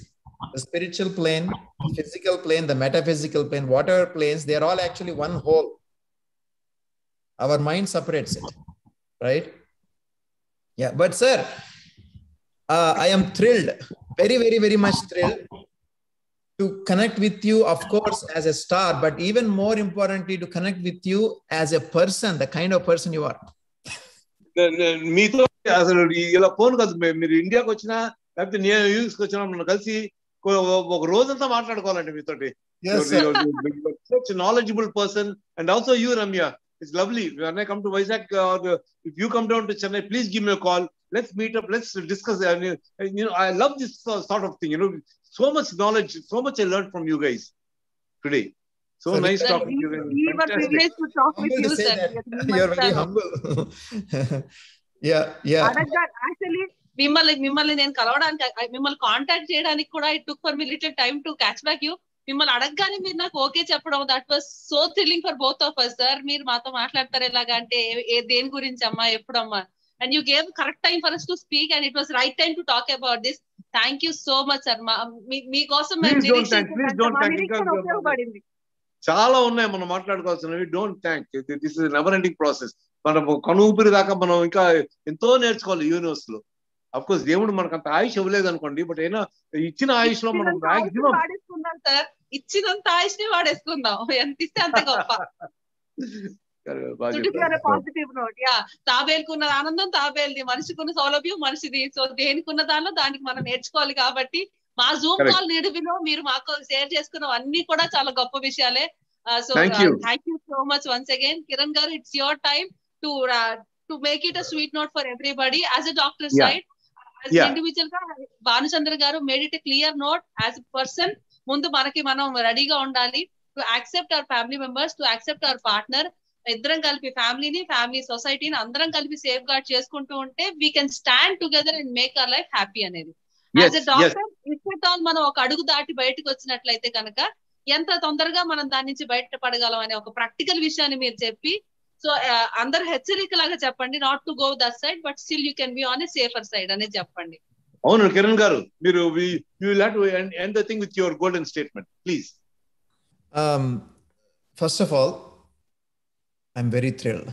the spiritual plane, the physical plane, the metaphysical plane, whatever planes, they are all actually one whole. Our mind separates it, right? Yeah, but sir, I am thrilled, very, very, very much thrilled to connect with you, of course, as a star, but even more importantly, to connect with you as a person, the kind of person you are. మీతో అసలు ఇలా phone కాదు, మీరు ఇండియాకి వచ్చినా లేకపోతే నేను యూఎస్కి వచ్చినా మనం కలిసి ఒక రోజంతా మాట్లాడుకోవాలండి మీతోటి. Such a knowledgeable person, and also you, Ramya. It's lovely. When I come to Vizag, or if you come down to Chennai, please give me a call. Let's meet up. Let's discuss. I love this sort of thing. So much knowledge, so much I learned from you guys today. So nice talking to you. We were privileged to talk with you, sir. You're very humble. Yeah. Actually, మిమ్మల్ని నేను కలవడానికి, మిమ్మల్ని contact చేయడానికి కూడా it took for me little time to catch back you. మిమ్మల్ని అడగగానే మీరు నాకు ఓకే చెప్పడం, that was so thrilling for both of us. Sir మీరు మాతో మాట్లాడతారు ఎలాగా అంటే, దేని గురించి అమ్మా, ఎప్పుడమ్మా, and you gave correct time for us to speak and it was right time to talk about this. Thank you so much sir. మీకోసం ఉపయోగపడింది. చాలా ఉన్నాయి మనం మాట్లాడుకోవాల్సినవి. Don't thank. This is never ending process. మనం కనుఊపిరి దాకా మనం ఇంకా ఎంతో నేర్చుకోవాలి యూనివర్స్ లో. అఫ్ కోర్స్ దేవుడు మనకు అంత ఆయుష్ ఇవ్వలేదు అనుకోండి, బట్ అయినా ఇచ్చిన ఆయుష్ లో మనం మాక్సిమం వాడేసుకుందాం సార్. ఇచ్చినంత ఆయుష్ ని వాడేసుకుందాం, ఎంత ఇస్తే అంత గొప్ప. Positive note. తాబేలుకున్న ఆనందం తాబేలుది, మనిషికున్న సౌలభ్యం మనిషిది. సో దేనికున్న దానిలో దానికి మనం నేర్చుకోవాలి. కాబట్టి మా జూమ్ కాల్ నిడివిలో మీరు మాకు షేర్ చేసుకున్న అన్ని కూడా చాలా గొప్ప విషయాలే. So thank you so much once again. Kiran garu, it's your time to make it a sweet note for everybody. As a doctor side, individual గా Bhanuchandra garu made it a clear note. As a person ముందు మనం రెడీగా ఉండాలి to accept our family members, to accept our partner. ఇద్దరం కలిపి family సొసైటీని అందరం కలిపి సేఫ్ గార్డ్ చేసుకుంటూ ఉంటే we can stand together and make our life happy అనేది. As a doctor, if at all మనం ఒక అడుగు దాటి బయటకు వచ్చినట్లయితే కనుక ఎంత తొందరగా మనం దాని నుంచి బయటపడగలం అనే ఒక ప్రాక్టికల్ విషయాన్ని మీరు చెప్పి సో అందరు హెచ్చరిక లాగా చెప్పండి, not to go that side, but still you can be on a safer side అనేది చెప్పండి. అవును కిరణ్ గారు, మీరు you will have to end the thing with your golden statement, please. First of all, I'm very thrilled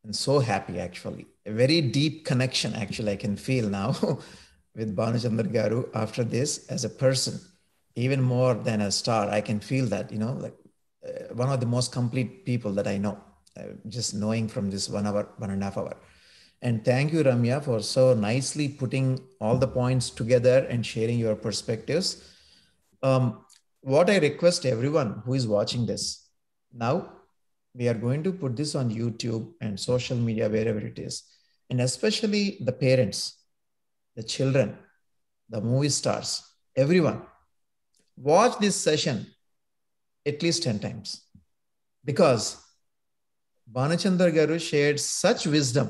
and so happy actually. A very deep connection actually I can feel now with Bhanachandra Garu after this as a person, even more than a star. I can feel that, you know, like one of the most complete people that I know, just knowing from this 1 hour, 1.5 hour. And thank you, Ramya, for so nicely putting all the points together and sharing your perspectives. What I request everyone who is watching this, now we are going to put this on YouTube and social media, wherever it is. And especially the parents, the children, the movie stars, everyone, watch this session at least 10 times. Because Bhanachandra Garu shared such wisdom,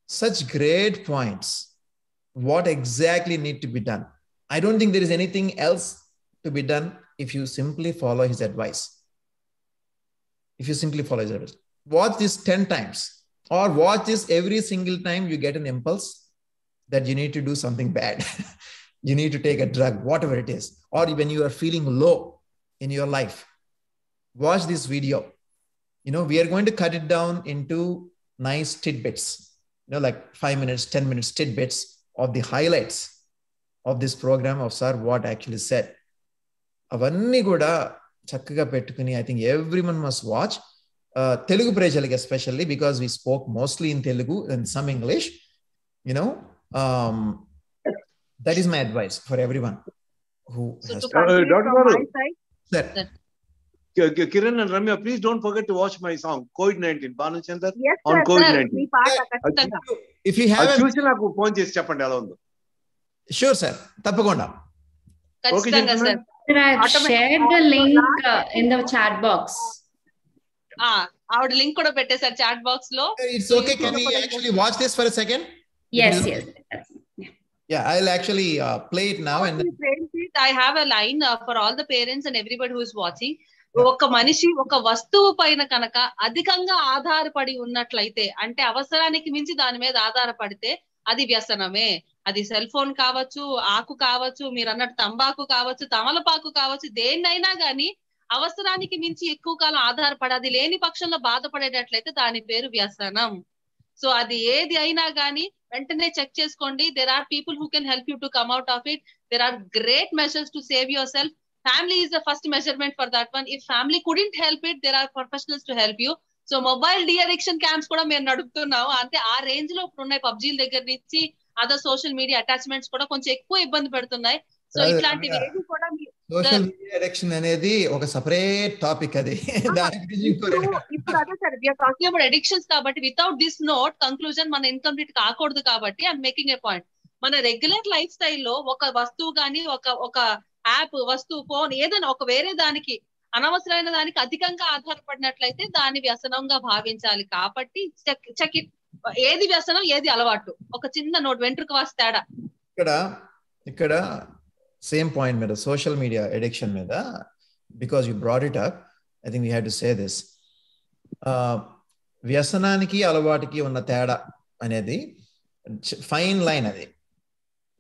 such great points, what exactly need to be done. I don't think there is anything else to be done if you simply follow his advice. If you simply follow his advice. Watch this 10 times or watch this every single time you get an impulse that you need to do something bad. You need to take a drug, whatever it is. Or when you are feeling low in your life, watch this video. You know, we are going to cut it down into nice tidbits, you know, like 5 minutes, 10 minutes tidbits of the highlights of this program of sir, what actually said. Avanni kuda chakkaga pettukuni, I think everyone must watch. Telugu prajaliki especially, because we spoke mostly in Telugu and some English, you know. That is my advice for everyone who has to complete Dr. from Garu. my side, Sir. Kiran and Ramya, please don't forget to watch my song COVID-19, Bhanachandra yes on sir, COVID-19. మీ పాట ఖచ్చితంగా. If you have చూసి నాకు phone చేసి చెప్పండి ఎలా ఉందో. Sure sir, tappakunda. ఖచ్చితంగా sir. Sir, I've shared the link in the chat box. ఆవిడ లింక్ కూడా పెట్టేశారు చాట్ బాక్స్ లో. It's okay. Can we actually watch this for a second? Yes. Yeah, I'll actually play it now. And I have a line for all the parents and everybody who is watching. ఒక మనిషి ఒక వస్తువు పైన కనుక అధికంగా ఆధారపడి ఉన్నట్లయితే, అంటే అవసరానికి మించి దాని మీద ఆధారపడితే అది వ్యసనమే. అది సెల్ ఫోన్ కావచ్చు, ఆకు కావచ్చు, మీరు అన్నట్టు తంబాకు కావచ్చు, తమలపాకు కావచ్చు, దేన్నైనా గానీ అవసరానికి మించి ఎక్కువ కాలం ఆధారపడి అది లేని పక్షంలో బాధపడేటట్లయితే దాని పేరు వ్యసనం. సో అది ఏది అయినా గానీ వెంటనే చెక్ చేసుకోండి. there are people who can help you to come out of it. There are great measures to save yourself. Family is the first measurement for that one. If family couldn't help it, there are professionals to help you. So mobile D-addiction camps కూడా మేము నడుపుతున్నాం. అంటే ఆ range లో ఇప్పుడు ఉన్నాయి. పబ్జీల దగ్గర నుంచి other social media attachments కూడా కొంచెం ఎక్కువ ఇబ్బంది పెడుతున్నాయి. సో ఇట్లాంటివి ఏది కూడా సోషల్ మీడియా అడిక్షన్ అనేది ఒక సెపరేట్ టాపిక్. అది ఇప్పుడు అదే sir we're talking about addictions కాబట్టి వితౌట్ దిస్ నోట్ కంక్లూజన్ మన ఇన్కంప్లీట్ కాకూడదు. కాబట్టి ఐఎమ్ మేకింగ్ ఏ పాయింట్. మన రెగ్యులర్ లైఫ్ స్టైల్లో ఒక వస్తువు కానీ ఒక యాప్, వస్తువు, ఫోన్ ఏదైనా ఒక వేరే దానికి అనవసరమైన దానికి అధికంగా ఆధారపడినట్లయితే దాని వ్యసనంగా భావించాలి. కాబట్టి చెక్ ఇట్, ఏది వ్యసనం ఏది అలవాటు. ఒక చిన్న నోట్, వెంట్రుక వాసి తేడా. ఇక్కడ సేమ్ పాయింట్ మీద, సోషల్ మీడియా అడిక్షన్ మీద, because you brought it up, I think we have to say this. వ్యసనానికి అలవాటుకి ఉన్న తేడా అనేది ఫైన్ లైన్. అది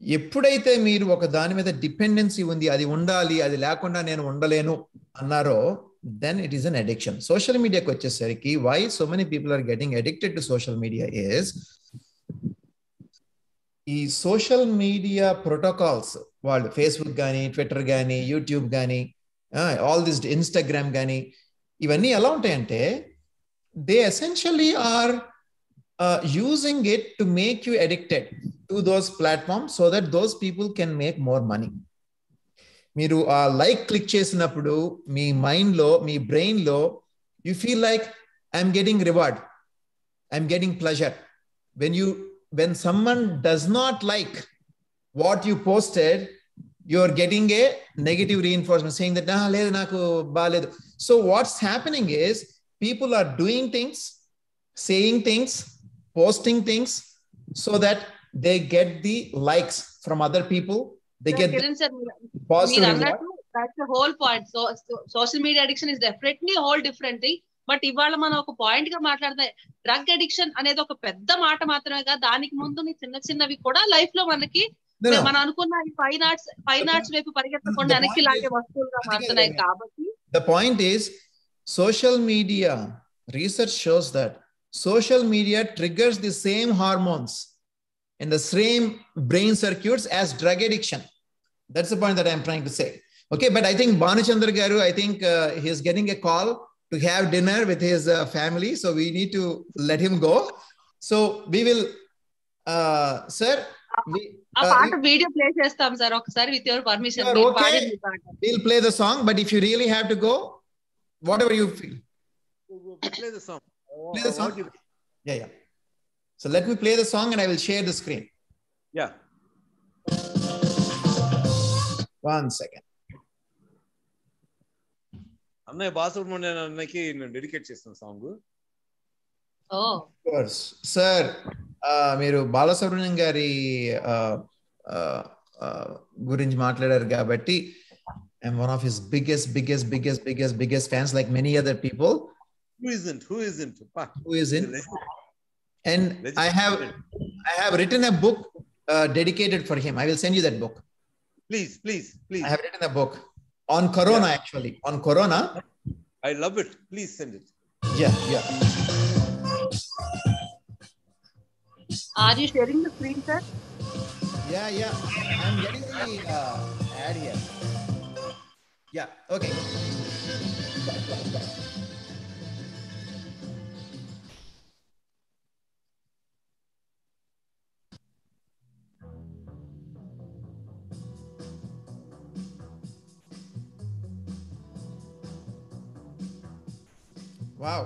ఎప్పుడైతే మీరు ఒక దాని మీద డిపెండెన్సీ ఉంది, అది ఉండాలి, అది లేకుండా నేను ఉండలేను అన్నారో, then it is an addiction. Social media కు వచ్చేసరికి why so many people are getting addicted to social media is ఈ సోషల్ మీడియా ప్రోటోకాల్స్, వాళ్ళు ఫేస్బుక్ కానీ, ట్విట్టర్ కానీ, యూట్యూబ్ కానీ, ఆల్ దిస్ ఇన్స్టాగ్రామ్ కానీ, ఇవన్నీ ఎలా ఉంటాయంటే they essentially are using it to make you addicted to those platforms so that those people can make more money. మీరు ఆ లైక్ క్లిక్ చేసినప్పుడు మీ మైండ్లో, మీ బ్రెయిన్లో you feel like I'm getting reward, I'm getting pleasure. when someone does not like what you posted, you are getting a negative reinforcement saying that లేదు నాకు బాలేదు. So what's happening is people are doing things, saying things, posting things so that they get the likes from other people. They get positive. that's the whole point. So social media addiction is definitely a whole different thing. But ఇవాళ మనం ఒక point గా మాట్లాడితే drug addiction అనేది ఒక పెద్ద మాట మాత్రమే కాదు, దానికి ముందు చిన్న చిన్నవి కూడా లైఫ్ లో మనకి మనం అనుకున్న ఫైన్ ఆర్ట్స్ వైపు పరిగెత్తకుండా వెనక్కి లాగే వస్తువులుగా మారుతున్నాయి. కాబట్టి the point is social media research shows that social media triggers the same hormones in the same brain circuits as drug addiction. That's the point that I'm trying to say. Okay, but I think Bhanuchandra garu, I think he is getting a call to have dinner with his family, so we need to let him go. So we will sir, ఆ పాట video play చేస్తాం sir ఒకసారి with your permission. We'll play the song, but if you really have to go, whatever you feel, play the song. Play the song. Yeah. So let me play the song and I will share the screen. Yeah. 1 second. అన్నయ్య బాలసుబ్రహ్మణ్యం అన్నకి నేను dedicate చేస్తాను song. Sir మీరు బాలసుబ్రహ్మణ్యం గారి గురించి మాట్లాడారు కాబట్టి I'm one of his biggest fans, like many other people. Who isn't? And I have written a book dedicated for him. I will send you that book. Please. I have written a book on Corona, actually. On Corona. I love it. Please send it. Yeah. Are you sharing the screen, sir? Yeah. I'm getting the ad here. Yeah, okay. Wow.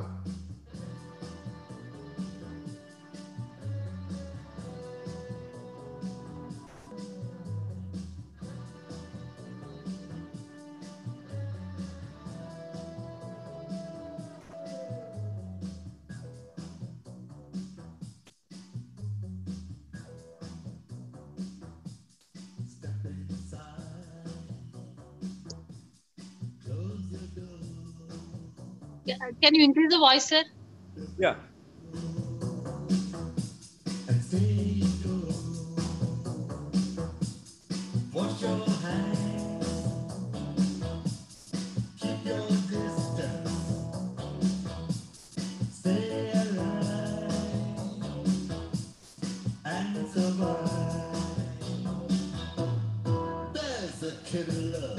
Can you increase the voice, sir? Yeah. Wash your hands, keep your distance, stay alive and survive. There's a killer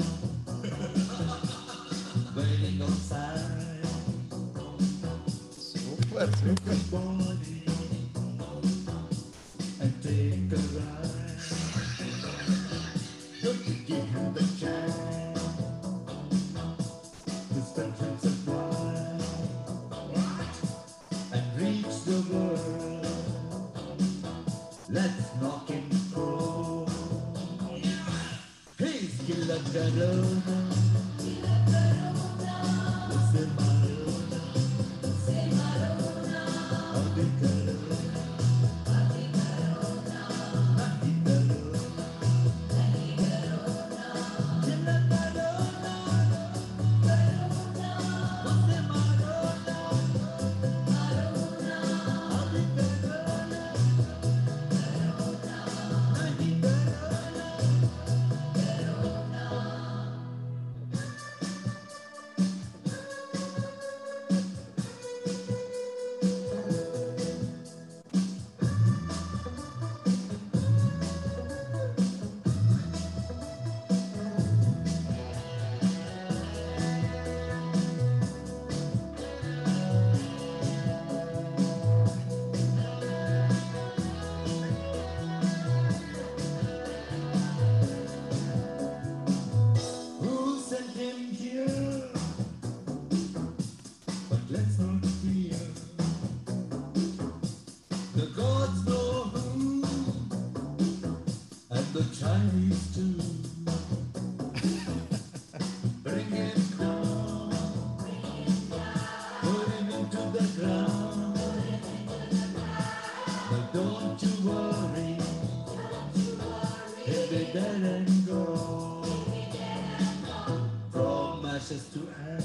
waiting outside. Super. Body and take a ride. Don't you give him the chance to spend trips of wide and reach the world. Let's knock him cold. He's Killer Corona.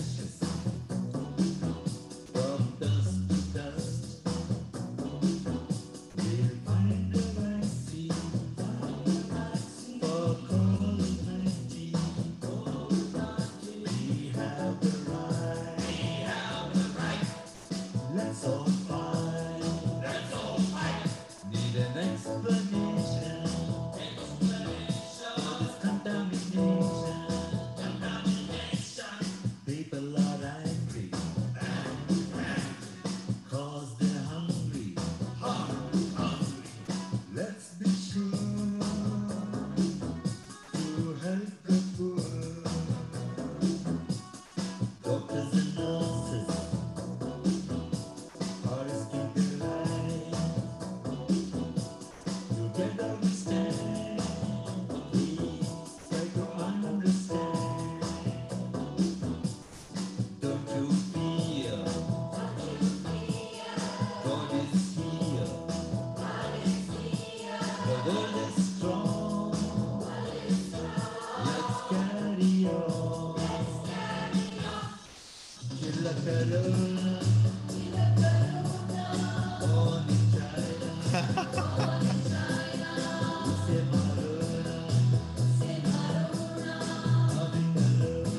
ashes, from dust to dust. We'll find the vaccine for COVID-19. We have the right. Let's all fight. Need an explanation for this contamination. People are angry, cause they're hungry. Let's be sure to help the poor. Doctors and nurses are risking their lives. Together we stand. Please try to understand. Don't you fear? God is here. The world is strong. Let's carry on. Kill the corona. On in China. Say Marona. Abhi Corona.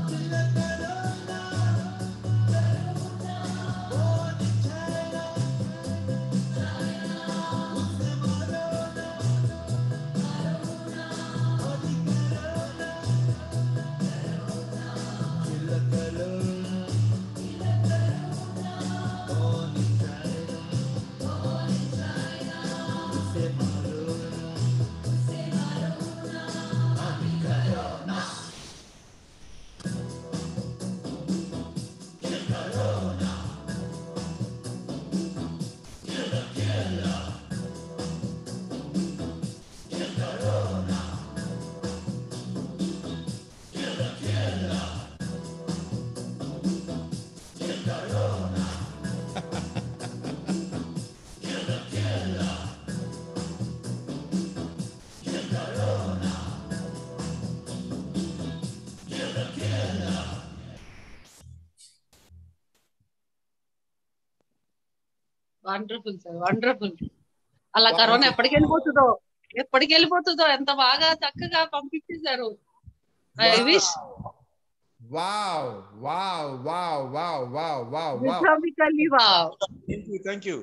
Kill the corona. On in China. Say Marona. Abhi Corona. Kill the corona. On in China. Say Marona. Abhi Corona. Wonderful sir, wonderful. అలా corona ఎప్పటికి వెళ్ళిపోతుందో ఎంత బాగా చక్కగా పంపించేశారు. I wish Wow. విశ్రామికల్లి wow. Thank you.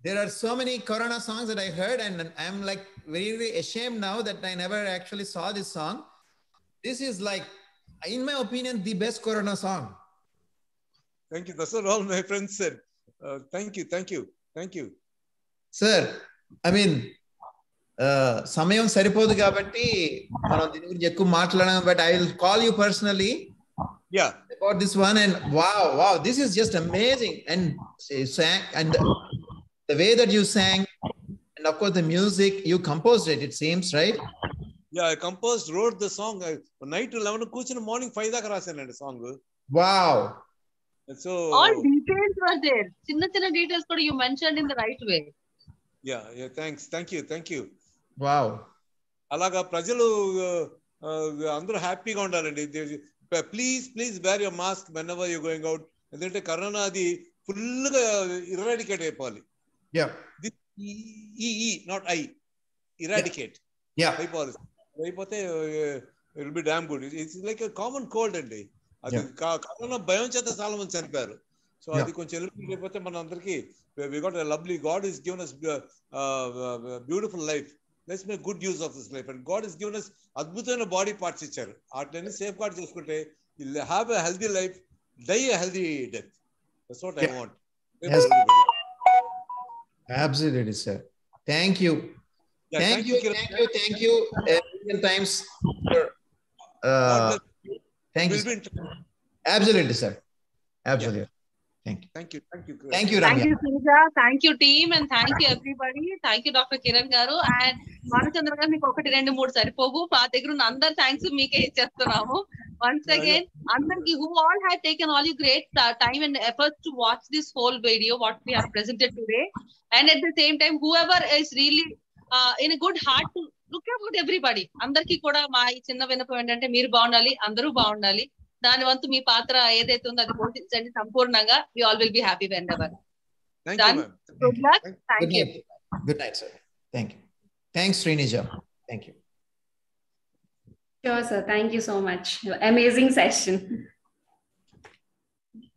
There are so many Corona songs that I heard, and I'm like very, very ashamed now that I never actually saw this song. This is like, in my opinion, the best Corona song. Thank you. That's what all my friends said. Thank you. Sir, I mean, సమయం సరిపోదు కాబట్టి మనం దీని గురించి ఎక్కువ మాట్లాడాం, but I will call you personally Yeah. about this one. And wow, this is just amazing. And sang, and the way that you sang, and of course the music, you composed it, it seems, right? Yeah, I wrote the song. Night 11 కూర్చుని morning 5 దాకా రాశానండి song. Wow. So All details were there. చిన్న details కూడా you mentioned in the right way. Yeah, thanks. Thank you. Wow. అలాగా ప్రజలు అందరూ హ్యాపీగా ఉండాలండి. Please wear your mask whenever you going out. ఎందుకంటే కరోనా అది ఫుల్ గా ఇరాడికేట్ అయిపోవాలి. నాట్ ఇరాడికేట్ అయిపోవాలి. అయిపోతే it will be damn good. It's like common cold అండి. అది కరోనా భయం చేత చాలా మంది చనిపోయారు. సో అది కొంచెం ఎలిమినేట్ అయిపోతే మన అందరికి we got a lovely, God is given us beautiful life. Let's make good use of this life. And God is given us అద్భుతమైన బాడీ పార్ట్స్ ఇచ్చారు. వాటిని సేఫ్ గార్డ్ చేసుకుంటే you'll have a healthy life, die a healthy death. That's what I want. Yes. Absolutely, sir. Thank you. Yeah, thank you. Indian Times for, thank you. Absolutely, sir. Absolutely. Yeah. Thank you. Thank you, Ramya. Thank you, Srija. Thank you, team, and thank you, everybody. Thank you, Dr. Kiran garu. And Manachandra garu, meeku 1 2 3 సరిపోవు. మా దగ్గర ఉన్న అందరి thanks మీకే ఇచ్చేస్తున్నాము. Once again, అందరికి who all had taken all you great time and effort to watch this whole video what we have presented today, and at the same time whoever is really in a good heart to look about everybody. అందరికీ కూడా మా ఈ చిన్న విన్నపం ఏంటంటే మీరు బాగుండాలి, అందరూ బాగుండాలి. దాని వంతు మీ పాత్ర ఏదైతే ఉందో అది పోషించండి సంపూర్ణంగా. We all will be happy whenever. Thank you ma'am. Good luck. Good thank you. night. Good night, sir. Thank you. Thanks, Srinija. Thank you. Sure, sir. Thank you so much. Amazing session.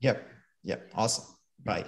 Yep. Awesome. Bye.